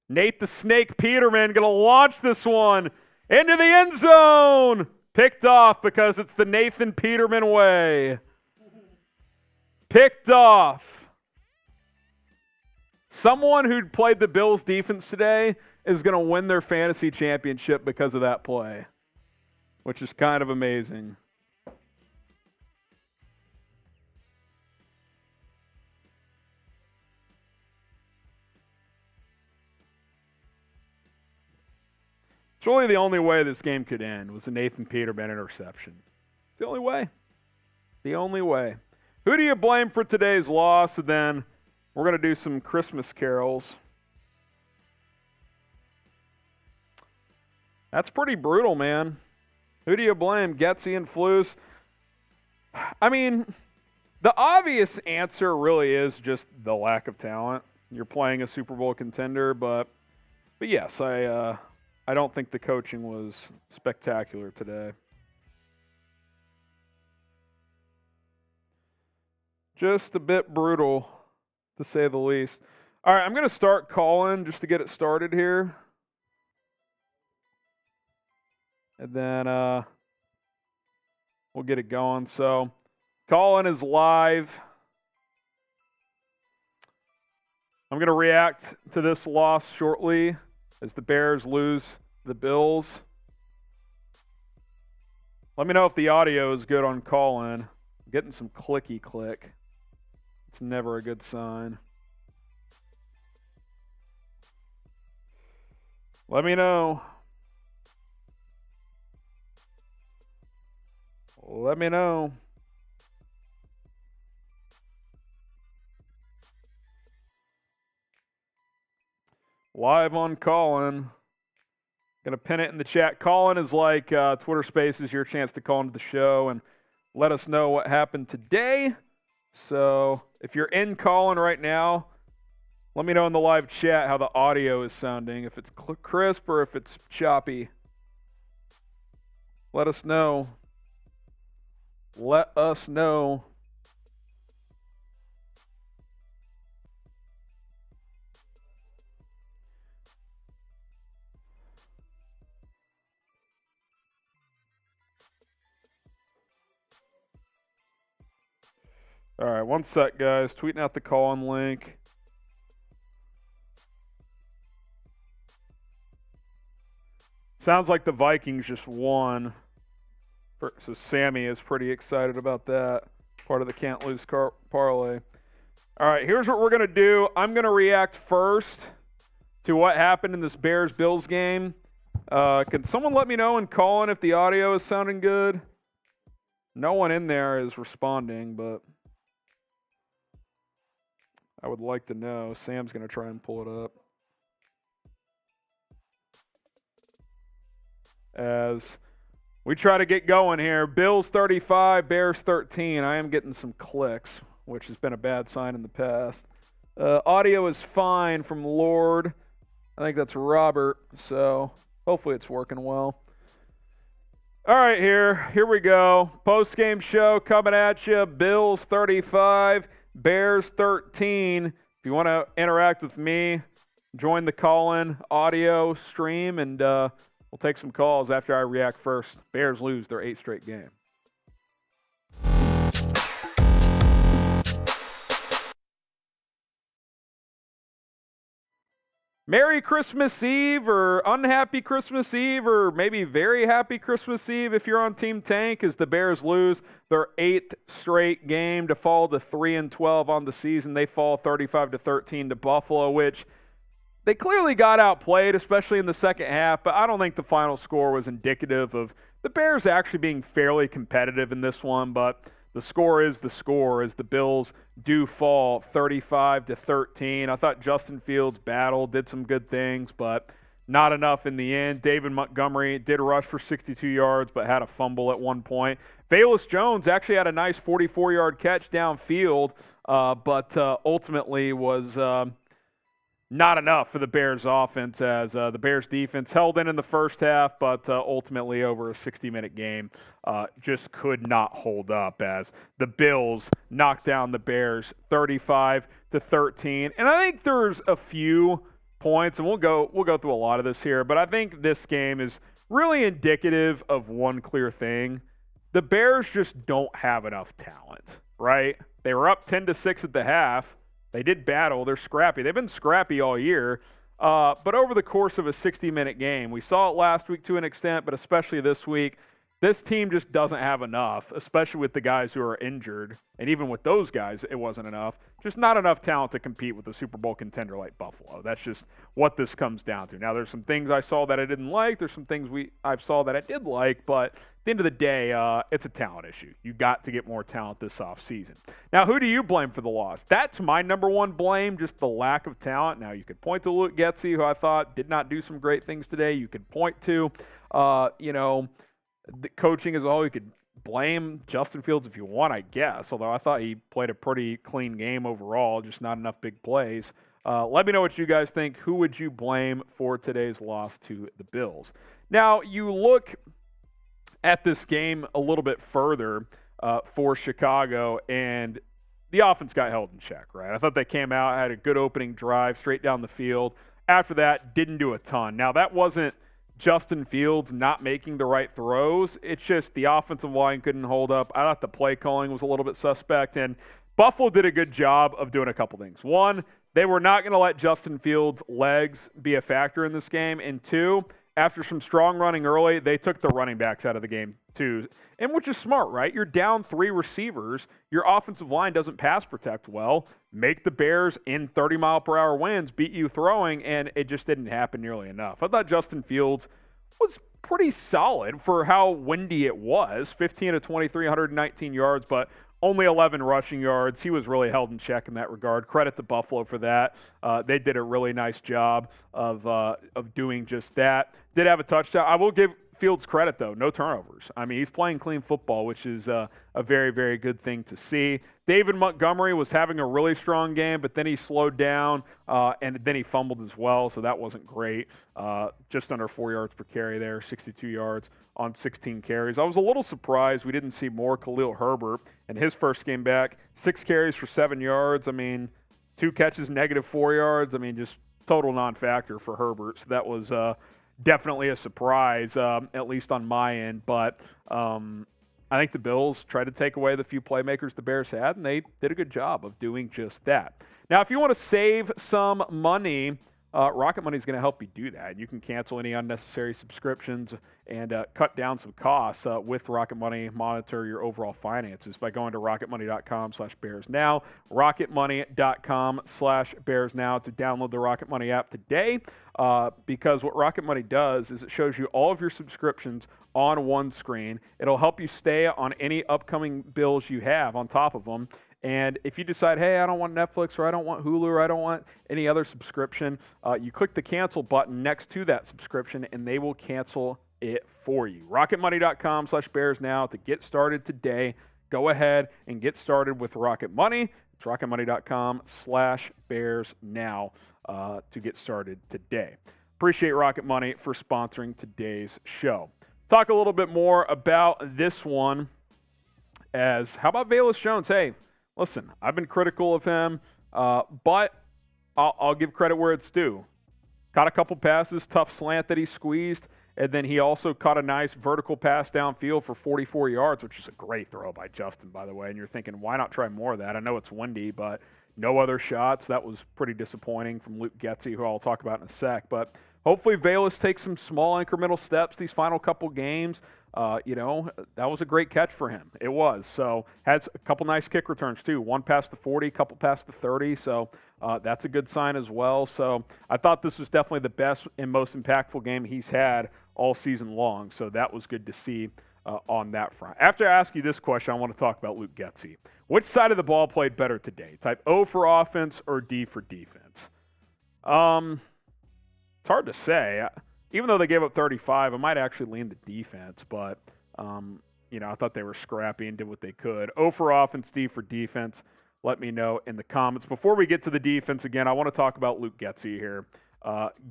Nate the Snake Peterman going to launch this one into the end zone. Picked off because it's the Nathan Peterman way. Picked off. Someone who played the Bills defense today is going to win their fantasy championship because of that play, which is kind of amazing. It's really the only way this game could end was a Nathan Peterman interception. It's the only way. The only way. Who do you blame for today's loss? And then we're going to do some Christmas carols. That's pretty brutal, man. Who do you blame? Getsy and Flus? I mean, the obvious answer really is just the lack of talent. You're playing a Super Bowl contender, but yes, I don't think the coaching was spectacular today. Just a bit brutal, to say the least. All right, I'm going to start calling just to get it started here. And then we'll get it going. So, calling is live. I'm going to react to this loss shortly as the Bears lose the Bills. Let me know if the audio is good on call-in. I'm getting some clicky click. It's never a good sign. Let me know. Let me know. Live on Callin. Gonna pin it in the chat. Callin is like Twitter Spaces, your chance to call into the show and let us know what happened today. So if you're in Callin right now, let me know in the live chat how the audio is sounding, if it's crisp or if it's choppy. Let us know. Let us know. All right, one sec, guys. Tweeting out the call-in link. Sounds like the Vikings just won. So Sammy is pretty excited about that. Part of the can't lose parlay. All right, here's what we're going to do. I'm going to react first to what happened in this Bears-Bills game. Can someone let me know and call in if the audio is sounding good? No one in there is responding, but I would like to know. Sam's going to try and pull it up. As we try to get going here. Bills 35, Bears 13. I am getting some clicks, which has been a bad sign in the past. Audio is fine from Lord. I think that's Robert, so hopefully it's working well. All right, here we go. Post-game show coming at you. Bills 35, Bears 13. If you want to interact with me, join the call-in audio stream, and we'll take some calls after I react first. Bears lose their 8th straight game. Merry Christmas Eve, or unhappy Christmas Eve, or maybe very happy Christmas Eve if you're on Team Tank, as the Bears lose their 8th straight game to fall to 3-12 on the season. They fall 35-13 to Buffalo, which they clearly got outplayed, especially in the second half, but I don't think the final score was indicative of the Bears actually being fairly competitive in this one. But the score is the score, as the Bills do fall 35-13. I thought Justin Fields battled, did some good things, but not enough in the end. David Montgomery did rush for 62 yards, but had a fumble at one point. Velus Jones actually had a nice 44-yard catch downfield, but ultimately was not enough for the Bears offense, as the Bears defense held in the first half, but ultimately over a 60-minute game just could not hold up, as the Bills knocked down the Bears 35-13. And I think there's a few points, and we'll go through a lot of this here, but I think this game is really indicative of one clear thing. The Bears just don't have enough talent, right? They were up 10-6 at the half. They did battle. They're scrappy. They've been scrappy all year. But over the course of a 60-minute game, we saw it last week to an extent, but especially this week, this team just doesn't have enough, especially with the guys who are injured. And even with those guys, it wasn't enough. Just not enough talent to compete with a Super Bowl contender like Buffalo. That's just what this comes down to. Now, there's some things I saw that I didn't like. There's some things I saw that I did like. But at the end of the day, it's a talent issue. You got to get more talent this offseason. Now, who do you blame for the loss? That's my number one blame, just the lack of talent. Now, you could point to Luke Getsy, who I thought did not do some great things today. You could point to, the coaching as a whole. You could blame Justin Fields if you want, I guess, although I thought he played a pretty clean game overall, just not enough big plays. Let me know what you guys think. Who would you blame for today's loss to the Bills? Now, you look at this game a little bit further for Chicago, and the offense got held in check, right? I thought they came out, had a good opening drive straight down the field. After that, didn't do a ton. Now, that wasn't Justin Fields not making the right throws. It's just the offensive line couldn't hold up. I thought the play calling was a little bit suspect, and Buffalo did a good job of doing a couple things. One, they were not going to let Justin Fields' legs be a factor in this game, and two, after some strong running early, they took the running backs out of the game too, and which is smart, right? You're down 3 receivers. Your offensive line doesn't pass protect well. Make the Bears in 30-mile-per-hour winds beat you throwing, and it just didn't happen nearly enough. I thought Justin Fields was pretty solid for how windy it was. 15 of 23, 119 yards, but only 11 rushing yards. He was really held in check in that regard. Credit to Buffalo for that. They did a really nice job of doing just that. Did have a touchdown. I will give Fields credit, though. No turnovers. I mean, he's playing clean football, which is a very, very good thing to see. David Montgomery was having a really strong game, but then he slowed down, and then he fumbled as well, so that wasn't great. Just under 4 yards per carry there, 62 yards on 16 carries. I was a little surprised we didn't see more Khalil Herbert in his first game back. 6 carries for 7 yards. I mean, 2 catches, -4 yards. I mean, just total non-factor for Herbert, so that was definitely a surprise, at least on my end. But I think the Bills tried to take away the few playmakers the Bears had, and they did a good job of doing just that. Now, if you want to save some money, Rocket Money is going to help you do that. You can cancel any unnecessary subscriptions and cut down some costs with Rocket Money. Monitor your overall finances by going to rocketmoney.com/bearsnow, rocketmoney.com/bearsnow to download the Rocket Money app today, because what Rocket Money does is it shows you all of your subscriptions on one screen. It'll help you stay on any upcoming bills you have on top of them. And if you decide, hey, I don't want Netflix, or I don't want Hulu, or I don't want any other subscription, you click the cancel button next to that subscription, and they will cancel it for you. rocketmoney.com/bearsnow to get started today. Go ahead and get started with Rocket Money. It's rocketmoney.com/bearsnow to get started today. Appreciate Rocket Money for sponsoring today's show. Talk a little bit more about this one. How about Velus Jones? Hey, listen, I've been critical of him, but I'll give credit where it's due. Caught a couple passes, tough slant that he squeezed, and then he also caught a nice vertical pass downfield for 44 yards, which is a great throw by Justin, by the way. And you're thinking, why not try more of that? I know it's windy, but no other shots. That was pretty disappointing from Luke Getsy, who I'll talk about in a sec. But hopefully Velus takes some small incremental steps these final couple games. That was a great catch for him. It was. So had a couple nice kick returns too. One past the 40, couple past the 30. So that's a good sign as well. So I thought this was definitely the best and most impactful game he's had all season long. So that was good to see on that front. After I ask you this question, I want to talk about Luke Getsy. Which side of the ball played better today? Type O for offense or D for defense? It's hard to say. Even though they gave up 35, I might actually lean the defense, but, I thought they were scrappy and did what they could. O for offense, D for defense. Let me know in the comments. Before we get to the defense again, I want to talk about Luke Getsy here.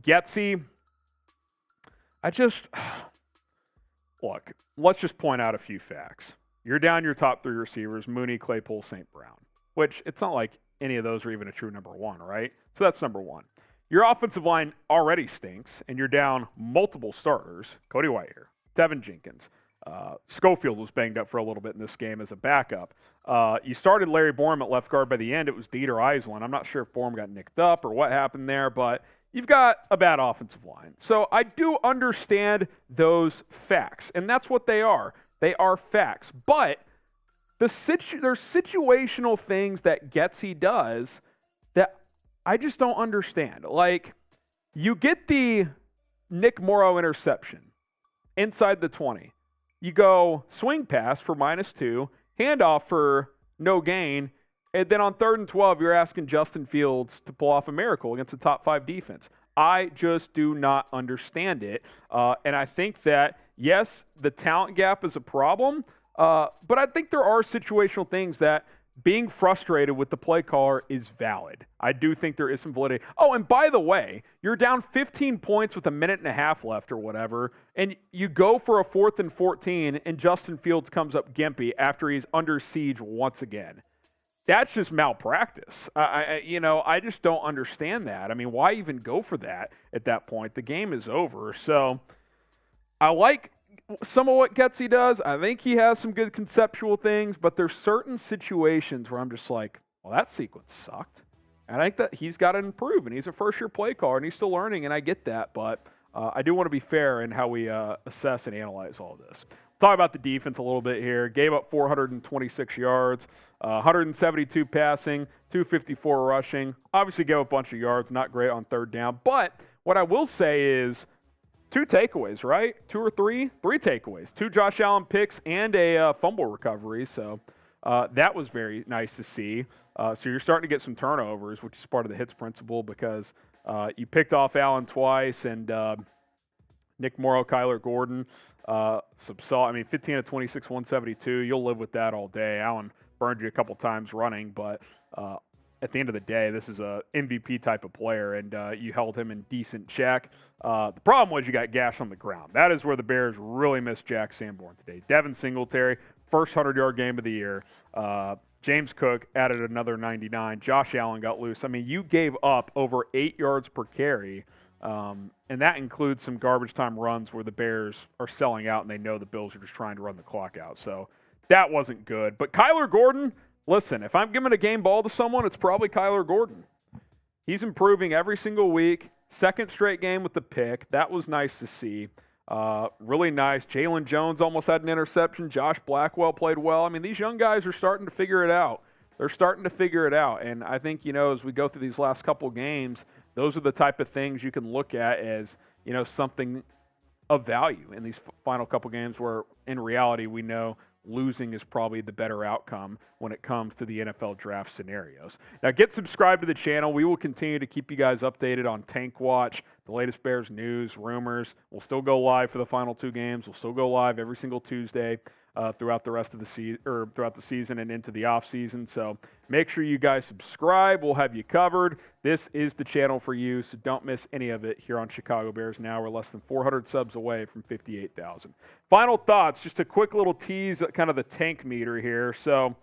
Getsy, look, let's just point out a few facts. You're down your top 3 receivers, Mooney, Claypool, St. Brown, which it's not like any of those are even a true number 1, right? So that's number 1. Your offensive line already stinks, and you're down multiple starters. Cody Whitehair, Tevin Jenkins. Schofield was banged up for a little bit in this game as a backup. You started Larry Borum at left guard. By the end, it was Dieter Eisland. I'm not sure if Borum got nicked up or what happened there, but you've got a bad offensive line. So I do understand those facts, and that's what they are. They are facts. But there's situational things that Getsy does that I just don't understand. Like, you get the Nick Morrow interception inside the 20. You go swing pass for -2, handoff for no gain, and then on 3rd and 12, you're asking Justin Fields to pull off a miracle against a top 5 defense. I just do not understand it. And I think that, yes, the talent gap is a problem, but I think there are situational things that being frustrated with the play caller is valid. I do think there is some validity. Oh, and by the way, you're down 15 points with a minute and a half left or whatever, and you go for a 4th and 14, and Justin Fields comes up gimpy after he's under siege once again. That's just malpractice. I just don't understand that. I mean, why even go for that at that point? The game is over. So I like some of what Getsy does. I think he has some good conceptual things, but there's certain situations where I'm just like, well, that sequence sucked. And I think that he's got to improve, and he's a first-year play caller, and he's still learning, and I get that. But I do want to be fair in how we assess and analyze all this. Talk about the defense a little bit here. Gave up 426 yards, 172 passing, 254 rushing. Obviously gave up a bunch of yards, not great on 3rd down. But what I will say is 2 takeaways, right? 2 or 3? 3 takeaways. 2 Josh Allen picks and a fumble recovery. So that was very nice to see. So you're starting to get some turnovers, which is part of the hits principle, because you picked off Allen twice, and Nick Morrow, Kyler Gordon, 15 of 26, 172. You'll live with that all day. Allen burned you a couple times running, but at the end of the day, this is a MVP type of player, and you held him in decent check. The problem was you got gashed on the ground. That is where the Bears really missed Jack Sanborn today. Devin Singletary, first 100-yard game of the year. James Cook added another 99. Josh Allen got loose. I mean, you gave up over 8 yards per carry. And that includes some garbage time runs where the Bears are selling out and they know the Bills are just trying to run the clock out. So that wasn't good. But Kyler Gordon, listen, if I'm giving a game ball to someone, it's probably Kyler Gordon. He's improving every single week. 2nd straight game with the pick. That was nice to see. Really nice. Jaylon Jones almost had an interception. Josh Blackwell played well. I mean, these young guys are starting to figure it out. They're starting to figure it out. And I think, as we go through these last couple games, those are the type of things you can look at as, something of value in these final couple games where, in reality, we know losing is probably the better outcome when it comes to the NFL draft scenarios. Now, get subscribed to the channel. We will continue to keep you guys updated on Tank Watch, the latest Bears news, rumors. We'll still go live for the final 2 games. We'll still go live every single Tuesday throughout the rest of the season, or throughout the season and into the off season. So make sure you guys subscribe. We'll have you covered. This is the channel for you, so don't miss any of it here on Chicago Bears Now. We're less than 400 subs away from 58,000. Final thoughts, just a quick little tease at kind of the tank meter here. So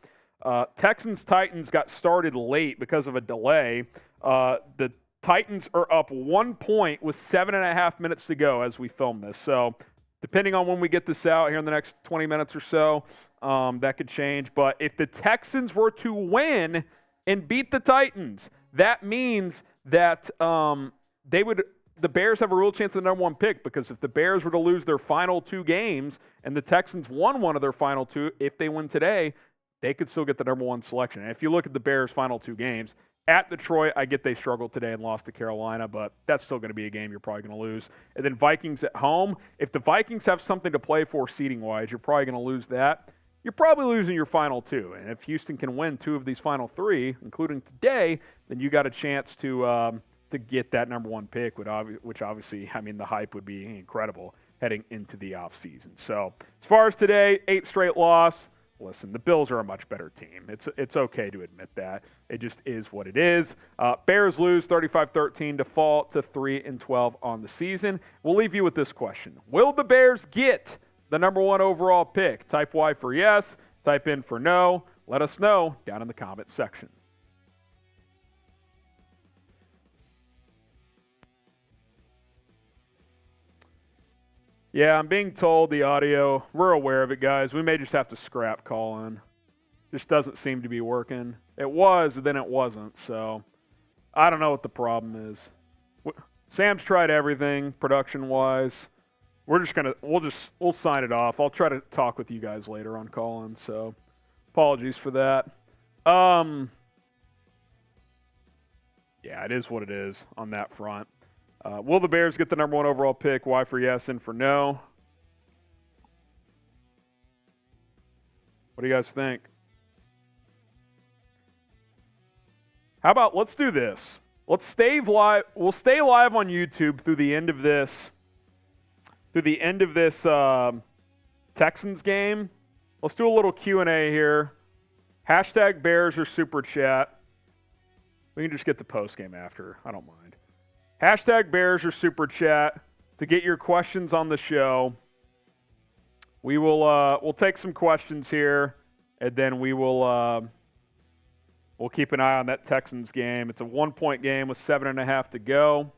Texans-Titans got started late because of a delay. The Titans are up 1 point with 7.5 minutes to go as we film this. So depending on when we get this out here in the next 20 minutes or so, that could change. But if the Texans were to win and beat the Titans, that means that the Bears have a real chance of the #1 pick, because if the Bears were to lose their final 2 games and the Texans won one of their final 2, if they win today, they could still get the #1 selection. And if you look at the Bears' final 2 games, at Detroit, I get they struggled today and lost to Carolina, but that's still going to be a game you're probably going to lose. And then Vikings at home. If the Vikings have something to play for seeding-wise, you're probably going to lose that. You're probably losing your final 2. And if Houston can win 2 of these final 3, including today, then you got a chance to get that #1 pick, which obviously, I mean, the hype would be incredible heading into the offseason. So as far as today, 8 straight loss. Listen, the Bills are a much better team. It's okay to admit that. It just is what it is. Bears lose 35-13 to fall to 3-12 on the season. We'll leave you with this question. Will the Bears get the #1 overall pick? Type Y for yes. Type in for no. Let us know down in the comments section. Yeah, I'm being told the audio, we're aware of it, guys. We may just have to scrap Colin. Just doesn't seem to be working. It was, then it wasn't, so I don't know what the problem is. Sam's tried everything production-wise. We'll sign it off. I'll try to talk with you guys later on call-in, so apologies for that. Yeah, it is what it is on that front. Will the Bears get the number 1 overall pick? Y for yes and for no. What do you guys think? How about let's do this? Let's stay live. We'll stay live on YouTube through the end of this. Texans game. Let's do a little Q&A here. Hashtag Bears or Super Chat. We can just get the post game after. I don't mind. Hashtag Bears or Super Chat to get your questions on the show. We will we'll take some questions here, and then we'll keep an eye on that Texans game. It's a 1-point game with 7.5 to go.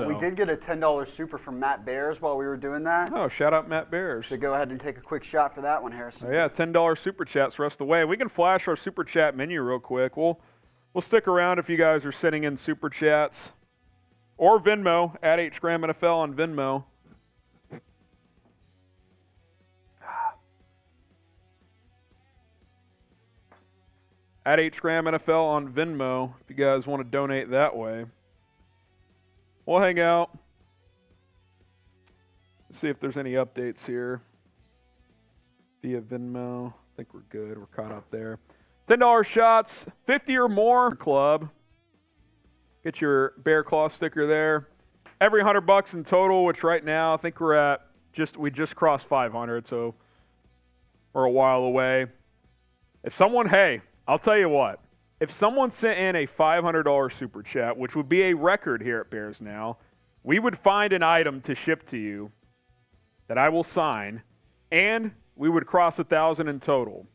We did get a $10 super from Matt Bears while we were doing that. Oh, shout out Matt Bears. So go ahead and take a quick shot for that one, Harrison. Oh, yeah, $10 super chats the rest of the way. We can flash our super chat menu real quick. We'll stick around if you guys are sending in super chats. Or Venmo, at @HGramNFL on Venmo. At @HGramNFL on Venmo if you guys want to donate that way. We'll hang out. Let's see if there's any updates here via Venmo. I think we're good. We're caught up there. $10 shots, 50 or more club. Get your Bear Claw sticker there. Every $100 in total, which right now I think we're at we just crossed 500, so we're a while away. I'll tell you what. If someone sent in a $500 super chat, which would be a record here at Bears Now, we would find an item to ship to you that I will sign, and we would cross 1,000 in total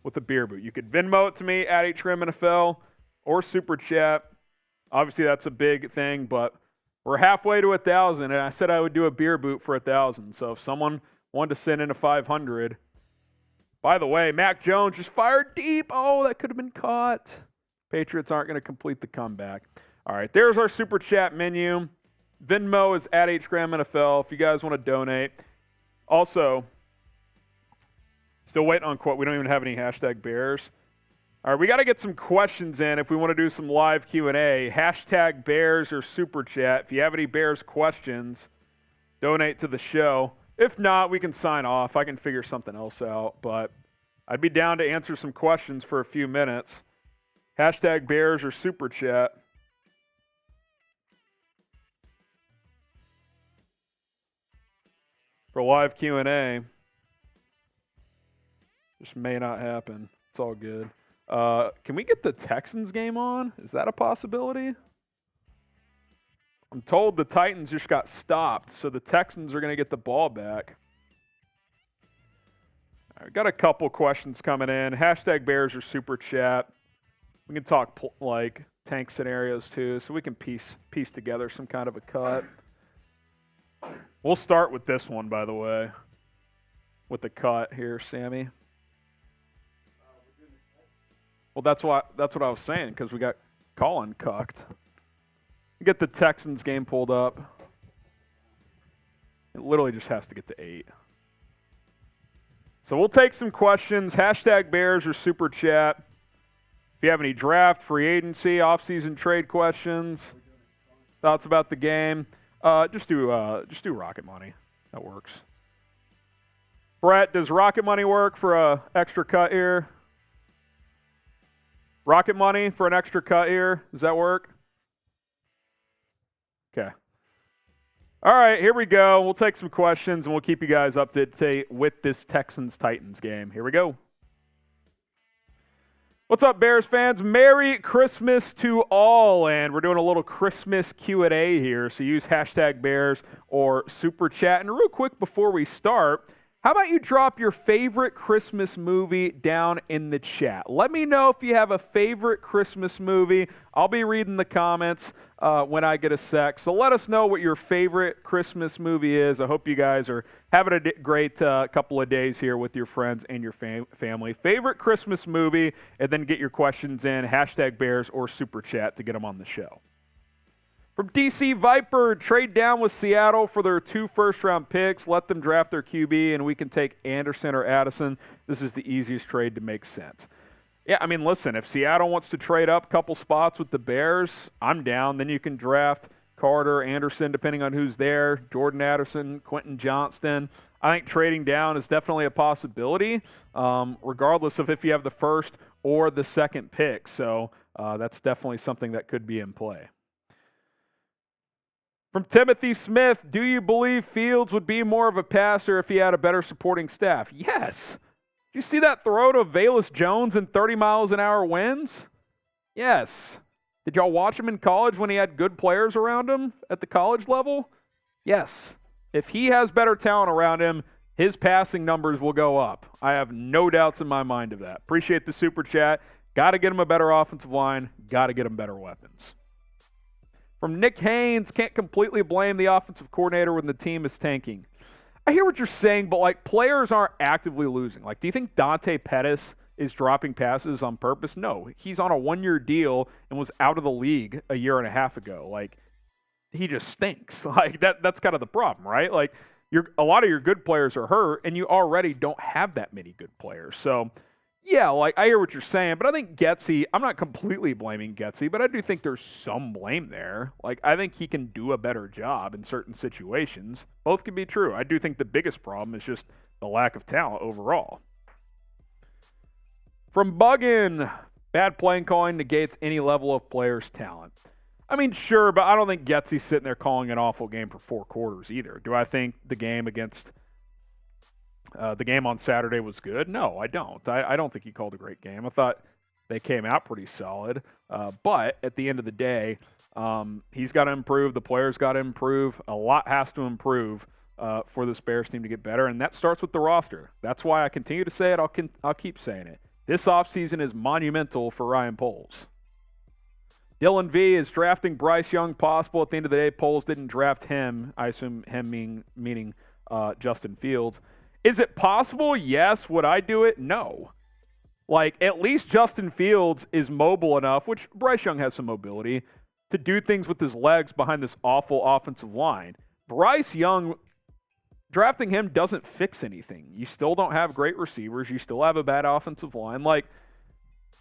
with a beer boot. You could Venmo it to me at @HGramNFL or super chat. Obviously, that's a big thing, but we're halfway to 1,000, and I said I would do a beer boot for 1,000. So if someone wanted to send in a 500, by the way, Mac Jones just fired deep. Oh, that could have been caught. Patriots aren't going to complete the comeback. All right, there's our super chat menu. Venmo is at @HGramNFL if you guys want to donate. Also, still waiting on quote. We don't even have any hashtag Bears. All right, we got to get some questions in if we want to do some live Q&A. Hashtag Bears or super chat. If you have any Bears questions, donate to the show. If not, we can sign off. I can figure something else out, but I'd be down to answer some questions for a few minutes. Hashtag Bears or super chat. For live Q&A. Just may not happen. It's all good. Can we get the Texans game on? Is that a possibility? I'm told the Titans just got stopped, so the Texans are going to get the ball back. All right, got a couple questions coming in. Hashtag Bears or super chat. We can talk like tank scenarios too, so we can piece together some kind of a cut. We'll start with this one, by the way, with the cut here, Sammy. Well, that's what I was saying, because we got Colin cucked. Get the Texans game pulled up. It literally just has to get to 8. So we'll take some questions. Hashtag Bears or super chat. If you have any draft, free agency, offseason trade questions, thoughts about the game, just do Rocket Money. That works. Brett, does Rocket Money work for an extra cut here? Rocket Money for an extra cut here. Does that work? Okay. All right, here we go. We'll take some questions, and we'll keep you guys up to date with this Texans-Titans game. Here we go. What's up, Bears fans? Merry Christmas to all, and we're doing a little Christmas Q&A here, so use hashtag Bears or super chat. And real quick before we start, how about you drop your favorite Christmas movie down in the chat? Let me know if you have a favorite Christmas movie. I'll be reading the comments when I get a sec. So let us know what your favorite Christmas movie is. I hope you guys are having a great couple of days here with your friends and your family. Favorite Christmas movie, and then get your questions in, hashtag Bears or super chat to get them on the show. From DC Viper, trade down with Seattle for their 2 first-round picks. Let them draft their QB, and we can take Anderson or Addison. This is the easiest trade to make sense. Yeah, I mean, listen, if Seattle wants to trade up a couple spots with the Bears, I'm down. Then you can draft Carter, Anderson, depending on who's there, Jordan Addison, Quentin Johnston. I think trading down is definitely a possibility, regardless of if you have the first or the second pick. So that's definitely something that could be in play. From Timothy Smith, do you believe Fields would be more of a passer if he had a better supporting staff? Yes. Did you see that throw to Velus Jones in 30 miles an hour winds? Yes. Did y'all watch him in college when he had good players around him at the college level? Yes. If he has better talent around him, his passing numbers will go up. I have no doubts in my mind of that. Appreciate the super chat. Got to get him a better offensive line. Got to get him better weapons. From Nick Haynes, can't completely blame the offensive coordinator when the team is tanking. I hear what you're saying, but like players aren't actively losing. Like, do you think Dante Pettis is dropping passes on purpose? No, he's on a 1-year deal and was out of the league a year and a half ago. Like, he just stinks. Like that's kind of the problem, right? Like, a lot of your good players are hurt, and you already don't have that many good players. So, yeah, like I hear what you're saying, but I think Getsy, I'm not completely blaming Getsy, but I do think there's some blame there. Like, I think he can do a better job in certain situations. Both can be true. I do think the biggest problem is just the lack of talent overall. From Buggin, bad playing calling negates any level of player's talent. I mean, sure, but I don't think Getsy's sitting there calling an awful game for 4 quarters either. Do I think the game on Saturday was good? No, I don't. I don't think he called a great game. I thought they came out pretty solid. But at the end of the day, he's got to improve. The players got to improve. A lot has to improve for this Bears team to get better, and that starts with the roster. That's why I continue to say it. I'll keep saying it. This offseason is monumental for Ryan Poles. Dylan V is drafting Bryce Young possible. At the end of the day, Poles didn't draft him. I assume him meaning Justin Fields. Is it possible? Yes. Would I do it? No. Like, at least Justin Fields is mobile enough, which Bryce Young has some mobility, to do things with his legs behind this awful offensive line. Bryce Young, drafting him doesn't fix anything. You still don't have great receivers. You still have a bad offensive line. Like,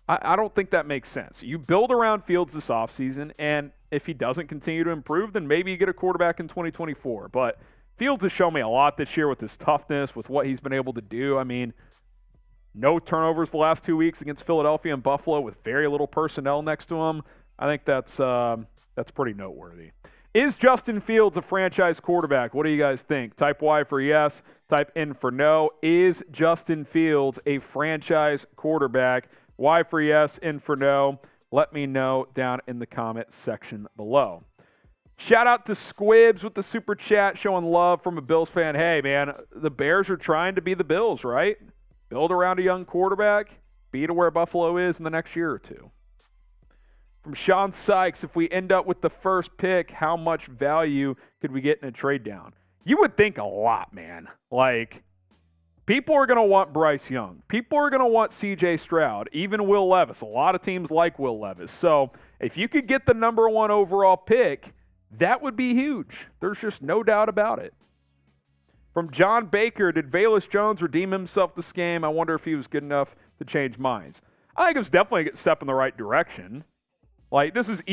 I don't think that makes sense. You build around Fields this offseason, and if he doesn't continue to improve, then maybe you get a quarterback in 2024. But Fields has shown me a lot this year with his toughness, with what he's been able to do. I mean, no turnovers the last 2 weeks against Philadelphia and Buffalo with very little personnel next to him. I think that's pretty noteworthy. Is Justin Fields a franchise quarterback? What do you guys think? Type Y for yes, type N for no. Is Justin Fields a franchise quarterback? Y for yes, N for no. Let me know down in the comment section below. Shout out to Squibs with the super chat, showing love from a Bills fan. Hey, man, the Bears are trying to be the Bills, right? Build around a young quarterback, be to where Buffalo is in the next year or two. From Sean Sykes, if we end up with the first pick, how much value could we get in a trade down? You would think a lot, man. Like, people are going to want Bryce Young. People are going to want C.J. Stroud, even Will Levis. A lot of teams like Will Levis. So if you could get the number 1 overall pick, that would be huge. There's just no doubt about it. From John Baker, did Velus Jones redeem himself this game? I wonder if he was good enough to change minds. I think it was definitely a step in the right direction. Like, this was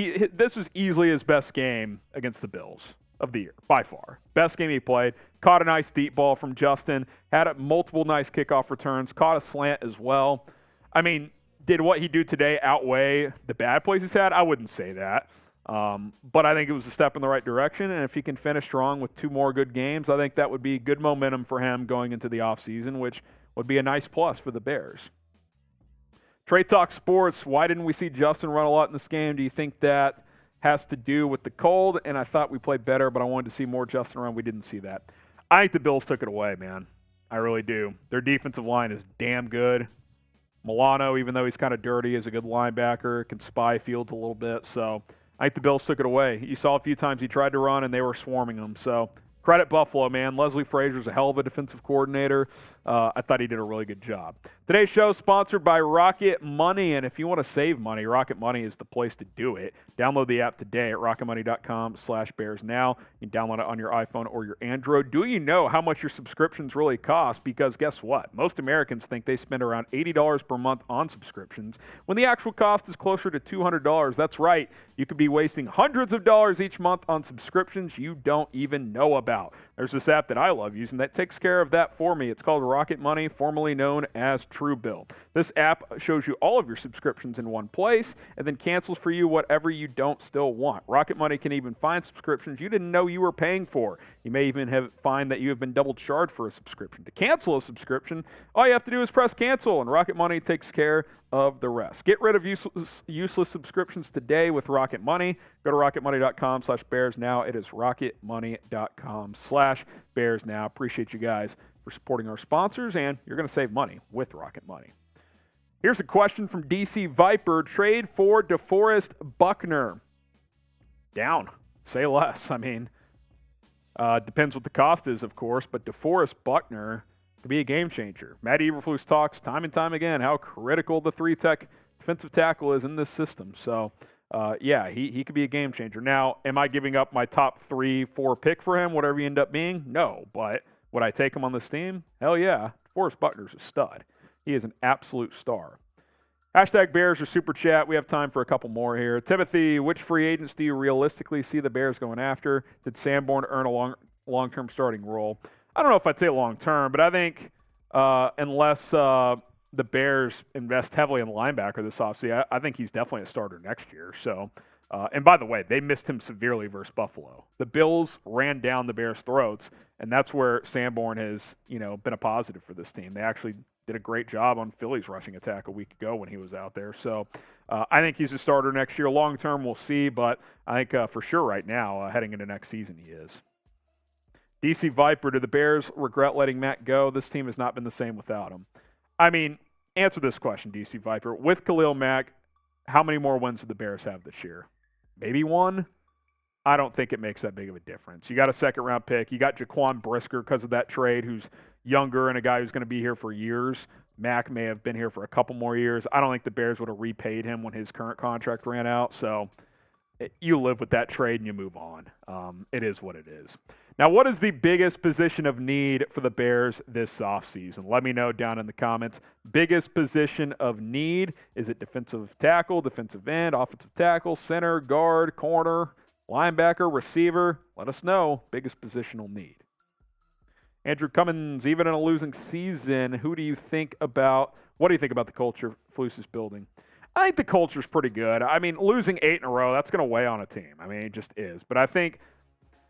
easily his best game against the Bills of the year, by far. Best game he played. Caught a nice deep ball from Justin. Had multiple nice kickoff returns. Caught a slant as well. I mean, did what he do today outweigh the bad plays he's had? I wouldn't say that. But I think it was a step in the right direction, and if he can finish strong with 2 more good games, I think that would be good momentum for him going into the offseason, which would be a nice plus for the Bears. Trade Talk Sports, why didn't we see Justin run a lot in this game? Do you think that has to do with the cold? And I thought we played better, but I wanted to see more Justin run. We didn't see that. I think the Bills took it away, man. I really do. Their defensive line is damn good. Milano, even though he's kind of dirty, is a good linebacker, can spy Fields a little bit, so I think the Bills took it away. You saw a few times he tried to run, and they were swarming him. So credit Buffalo, man. Leslie Frazier's a hell of a defensive coordinator. I thought he did a really good job. Today's show is sponsored by Rocket Money, and if you want to save money, Rocket Money is the place to do it. Download the app today at rocketmoney.com/bearsnow. You can download it on your iPhone or your Android. Do you know how much your subscriptions really cost? Because guess what? Most Americans think they spend around $80 per month on subscriptions, when the actual cost is closer to $200. That's right. You could be wasting hundreds of dollars each month on subscriptions you don't even know about. There's this app that I love using that takes care of that for me. It's called Rocket Money, formerly known as Truebill. This app shows you all of your subscriptions in one place and then cancels for you whatever you don't still want. Rocket Money can even find subscriptions you didn't know you were paying for. You may even find that you have been double charged for a subscription. To cancel a subscription, all you have to do is press cancel, and Rocket Money takes care of the rest. Get rid of useless subscriptions today with Rocket Money. Go to rocketmoney.com/bearsnow. It is rocketmoney.com/bearsnow. Appreciate you guys for supporting our sponsors, and you're going to save money with Rocket Money. Here's a question from DC Viper. Trade for DeForest Buckner. Down. Say less. I mean, depends what the cost is, of course, but DeForest Buckner could be a game changer. Matt Eberflus talks time and time again how critical the three-tech defensive tackle is in this system. So, yeah, he could be a game changer. Now, am I giving up my top 3-4 pick for him, whatever he end up being? No, but would I take him on this team? Hell yeah. DeForest Buckner's a stud. He is an absolute star. Hashtag Bears or Super Chat. We have time for a couple more here. Timothy, which free agents do you realistically see the Bears going after? Did Sanborn earn a long-term starting role? I don't know if I'd say long-term, but I think unless the Bears invest heavily in linebacker this offseason, I think he's definitely a starter next year. So, and by the way, they missed him severely versus Buffalo. The Bills ran down the Bears' throats, and that's where Sanborn has, been a positive for this team. They actually did a great job on Philly's rushing attack a week ago when he was out there. So I think he's a starter next year. Long term, we'll see, but I think for sure right now, heading into next season, he is. DC Viper, do the Bears regret letting Matt go? This team has not been the same without him. I mean, answer this question, DC Viper. With Khalil Mack, how many more wins do the Bears have this year? Maybe one? I don't think it makes that big of a difference. You got a second-round pick. You got Jaquan Brisker because of that trade, who's younger and a guy who's going to be here for years. Mack may have been here for a couple more years. I don't think the Bears would have repaid him when his current contract ran out. So you live with that trade and you move on. It is what it is. Now, what is the biggest position of need for the Bears this offseason? Let me know down in the comments. Biggest position of need. Is it defensive tackle, defensive end, offensive tackle, center, guard, corner, linebacker, receiver? Let us know. Biggest positional need. Andrew Cummins, even in a losing season, what do you think about the culture Flus is building? I think the culture's pretty good. I mean, losing 8 in a row, that's going to weigh on a team. I mean, it just is. But I think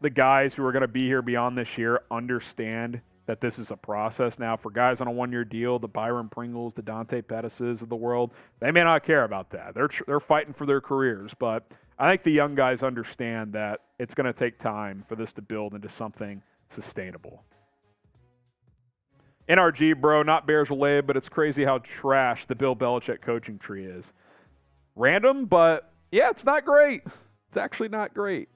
the guys who are going to be here beyond this year understand that this is a process now. For guys on a one-year deal, the Byron Pringles, the Dante Pettises of the world, they may not care about that. They're fighting for their careers. But I think the young guys understand that it's going to take time for this to build into something sustainable. NRG, bro, not Bears related, but it's crazy how trash the Bill Belichick coaching tree is. Random, but yeah, it's not great. It's actually not great.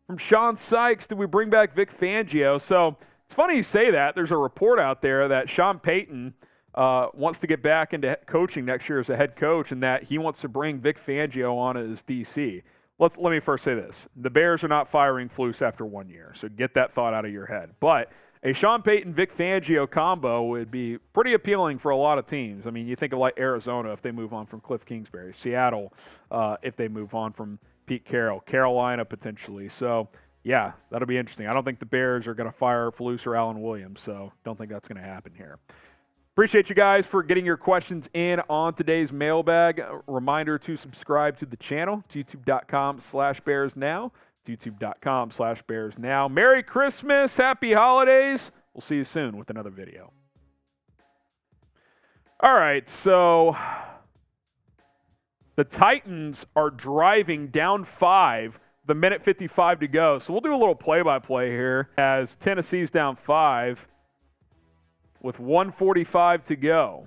From Sean Sykes, did we bring back Vic Fangio? So it's funny you say that. There's a report out there that Sean Payton wants to get back into coaching next year as a head coach, and that he wants to bring Vic Fangio on as DC. Let me first say this. The Bears are not firing Flus after 1 year, so get that thought out of your head. But a Sean Payton, Vic Fangio combo would be pretty appealing for a lot of teams. I mean, you think of like Arizona if they move on from Cliff Kingsbury, Seattle if they move on from Pete Carroll, Carolina potentially. So, yeah, that'll be interesting. I don't think the Bears are going to fire Flus or Alan Williams, so don't think that's going to happen here. Appreciate you guys for getting your questions in on today's mailbag. A reminder to subscribe to the channel. It's youtube.com/BearsNow. youtube.com/BearsNow. Merry Christmas. Happy holidays. We'll see you soon with another video. All right, so the Titans are driving down 5, the minute 55 to go. So we'll do a little play-by-play here as Tennessee's down 5 with 1:45 to go.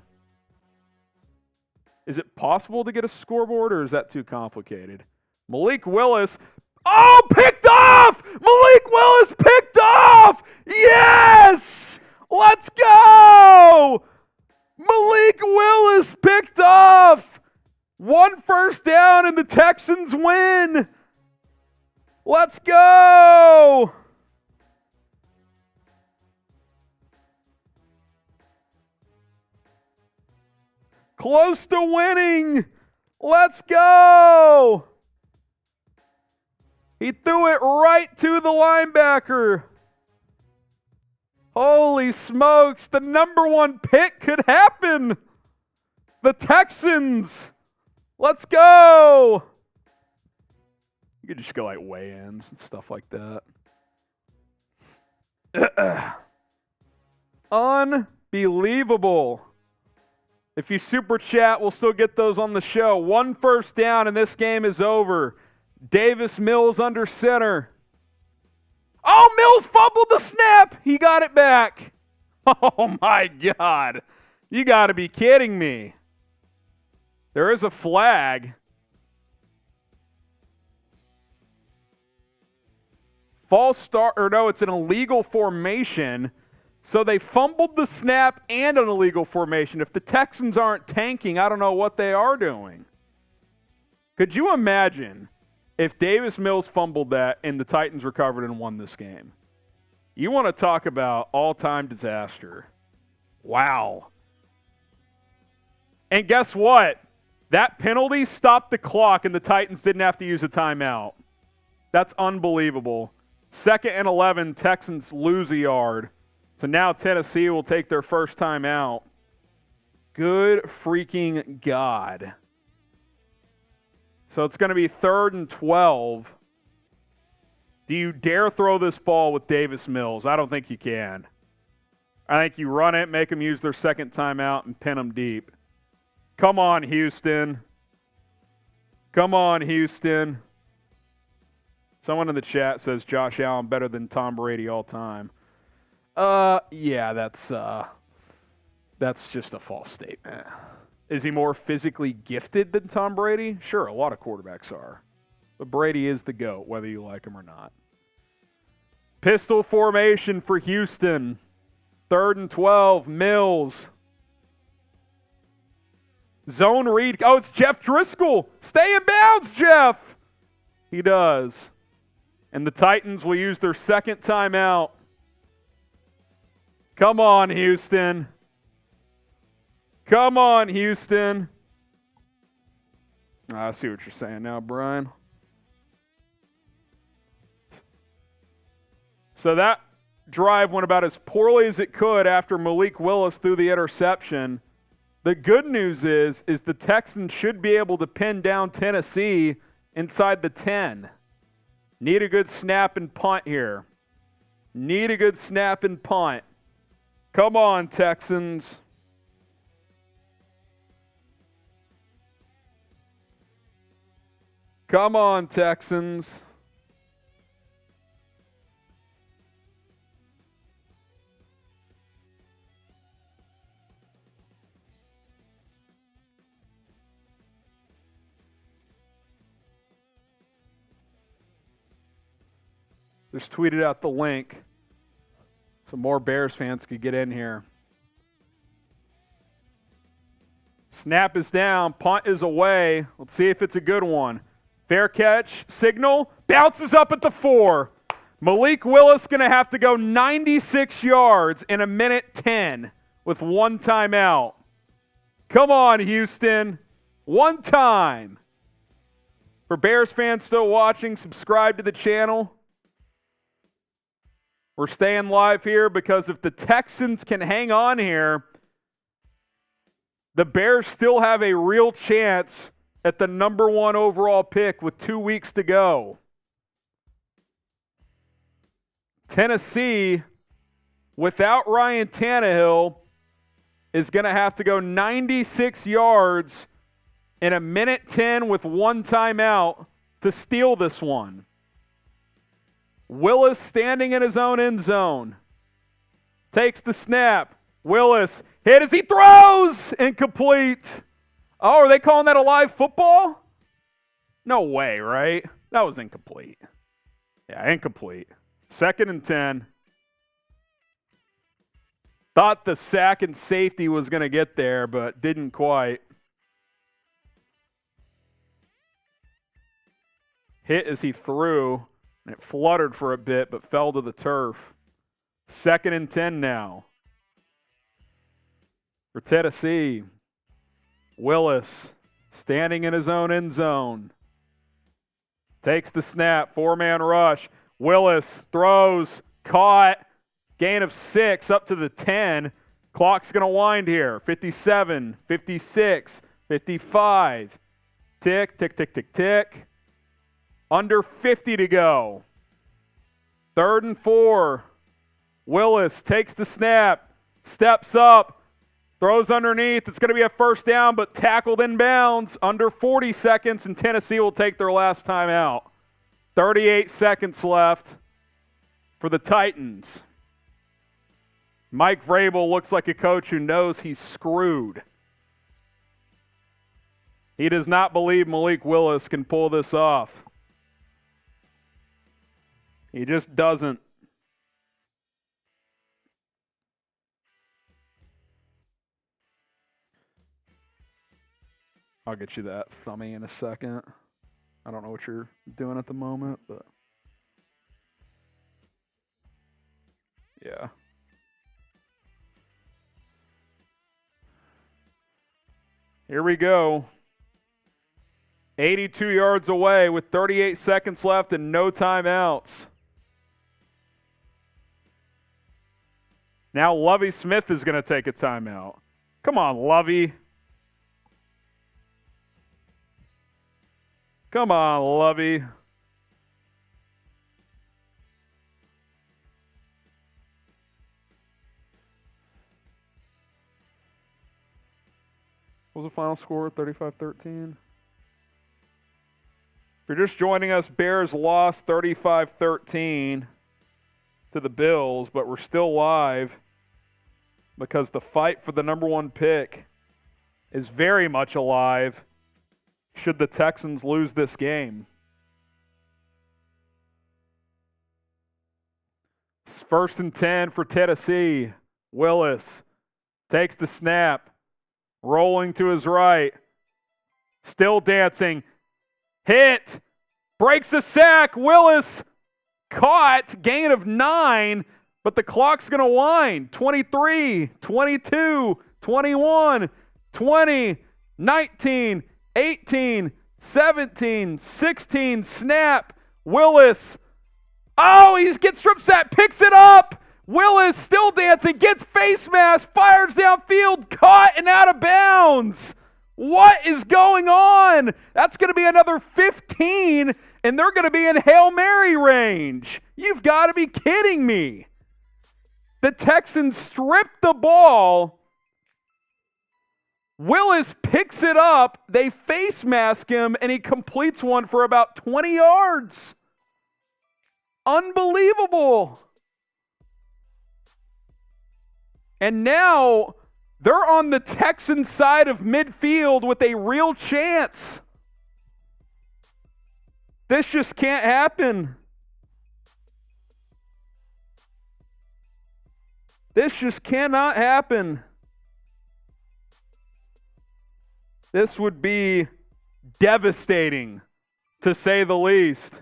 Is it possible to get a scoreboard, or is that too complicated? Malik Willis. Oh, picked off! Malik Willis picked off! Yes! Let's go! Malik One first down and the Texans win. Let's go. Close to winning. Let's go. He threw it right to the linebacker. Holy smokes, the number one pick could happen. The Texans. Let's go. You could just go like weigh-ins and stuff like that. Unbelievable. If you super chat, we'll still get those on the show. One first down and this game is over. Davis Mills under center. Oh, Mills fumbled the snap. He got it back. Oh, my God. You got to be kidding me. There is a flag. False start, or no, it's an illegal formation. So they fumbled the snap and an illegal formation. If the Texans aren't tanking, I don't know what they are doing. Could you imagine if Davis Mills fumbled that and the Titans recovered and won this game? You want to talk about all-time disaster. Wow. And guess what? That penalty stopped the clock and the Titans didn't have to use a timeout. That's unbelievable. 2nd and 11, Texans lose a yard. So now Tennessee will take their first time out. Good freaking God. So it's going to be 3rd and 12. Do you dare throw this ball with Davis Mills? I don't think you can. I think you run it, make them use their second timeout, and pin them deep. Come on, Houston. Come on, Houston. Someone in the chat says Josh Allen better than Tom Brady all time. Yeah, that's just a false statement. Is he more physically gifted than Tom Brady? Sure, a lot of quarterbacks are. But Brady is the GOAT, whether you like him or not. Pistol formation for Houston. 3rd and 12, Mills. Zone read. Oh, it's Jeff Driscoll. Stay in bounds, Jeff. He does. And the Titans will use their second timeout. Come on, Houston. Come on, Houston. I see what you're saying now, Brian. So that drive went about as poorly as it could after Malik Willis threw the interception. The good news is the Texans should be able to pin down Tennessee inside the 10. Need a good snap and punt here. Need a good snap and punt. Come on, Texans. Come on, Texans. Just tweeted out the link so more Bears fans could get in here. Snap is down. Punt is away. Let's see if it's a good one. Fair catch. Signal. Bounces up at the 4. Malik Willis going to have to go 96 yards in 1:10 with one timeout. Come on, Houston. One time. For Bears fans still watching, subscribe to the channel. We're staying live here because if the Texans can hang on here, the Bears still have a real chance at the number 1 overall pick with 2 weeks to go. Tennessee, without Ryan Tannehill, is going to have to go 96 yards in 1:10 with one timeout to steal this one. Willis standing in his own end zone. Takes the snap. Willis hit as he throws. Incomplete. Oh, are they calling that a live football? No way, right? That was incomplete. Yeah, incomplete. 2nd and 10. Thought the sack and safety was going to get there, but didn't quite. hit as he threw, and it fluttered for a bit but fell to the turf. 2nd and 10 now. For Tennessee, Willis standing in his own end zone. Takes the snap, 4-man rush. Willis throws, caught, gain of 6 up to the 10. Clock's going to wind here. 57, 56, 55. Tick, tick, tick, tick, tick. Under 50 to go. 3rd and 4. Willis takes the snap, steps up, throws underneath. It's going to be a first down, but tackled in bounds. Under 40 seconds, and Tennessee will take their last time out. 38 seconds left for the Titans. Mike Vrabel looks like a coach who knows he's screwed. He does not believe Malik Willis can pull this off. He just doesn't. I'll get you that thummy in a second. I don't know what you're doing at the moment, but yeah. Here we go. 82 yards away with 38 seconds left and no timeouts. Now Lovie Smith is going to take a timeout. Come on, Lovie. Come on, Lovie. What was the final score? 35-13? If you're just joining us, Bears lost 35-13 to the Bills, but we're still live because the fight for the number 1 pick is very much alive should the Texans lose this game. It's 1st and 10 for Tennessee. Willis takes the snap, rolling to his right, still dancing, hit, breaks a sack. Willis caught, gain of 9, but the clock's going to wind. 23, 22, 21, 20, 19, 18, 17, 16, snap. Willis. Oh, he gets strip sack, picks it up. Willis still dancing, gets face mask, fires downfield, caught and out of bounds. What is going on? That's going to be another 15, and they're going to be in Hail Mary range. You've got to be kidding me. The Texans stripped the ball. Willis picks it up, they face mask him, and he completes one for about 20 yards. Unbelievable. And now they're on the Texans side of midfield with a real chance. This just can't happen. This just cannot happen. This would be devastating, to say the least.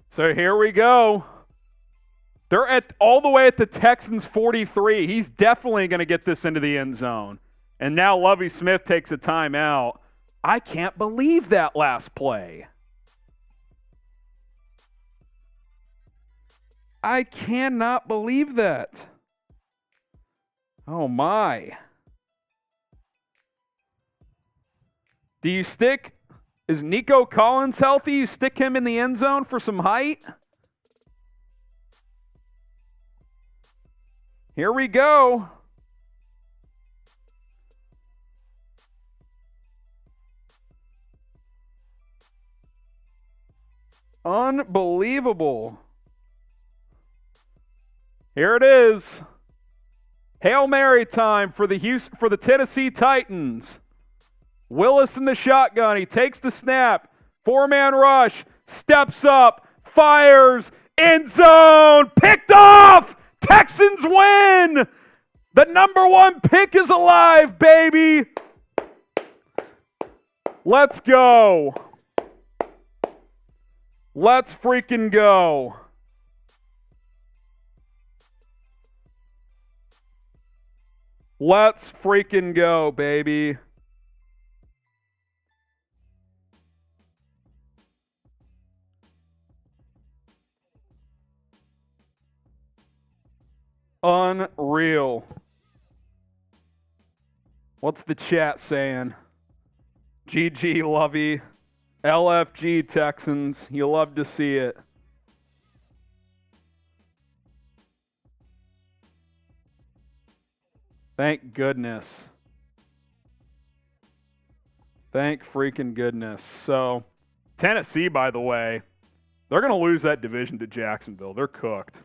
So here we go. They're all the way at the Texans' 43. He's definitely going to get this into the end zone. And now Lovie Smith takes a timeout. I can't believe that last play. I cannot believe that. Oh, my. Do you stick? Is Nico Collins healthy? You stick him in the end zone for some height? Here we go. Unbelievable. Here it is. Hail Mary time for the Tennessee Titans. Willis in the shotgun. He takes the snap. 4-man rush. Steps up. Fires. End zone. Picked off. Texans win! The number 1 pick is alive, baby! Let's go. Let's freaking go. Let's freaking go, baby. Unreal. What's the chat saying? GG Lovey. LFG Texans. You love to see it. Thank goodness. Thank freaking goodness. So, Tennessee, by the way, they're going to lose that division to Jacksonville. They're cooked.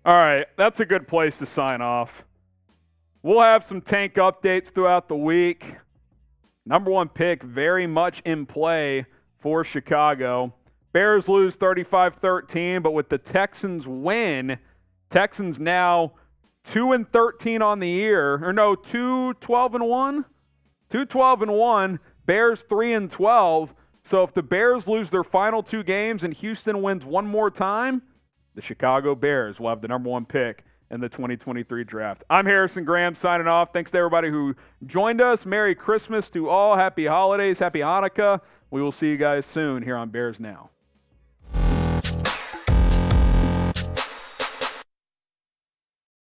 All right, that's a good place to sign off. We'll have some tank updates throughout the week. Number 1 pick very much in play for Chicago. Bears lose 35-13, but with the Texans win, Texans now 2-13 on the year. Or no, 2-12-1? 2-12-1. Bears 3-12. So if the Bears lose their final 2 games and Houston wins one more time, the Chicago Bears will have the number 1 pick in the 2023 draft. I'm Harrison Graham signing off. Thanks to everybody who joined us. Merry Christmas to all. Happy holidays. Happy Hanukkah. We will see you guys soon here on Bears Now.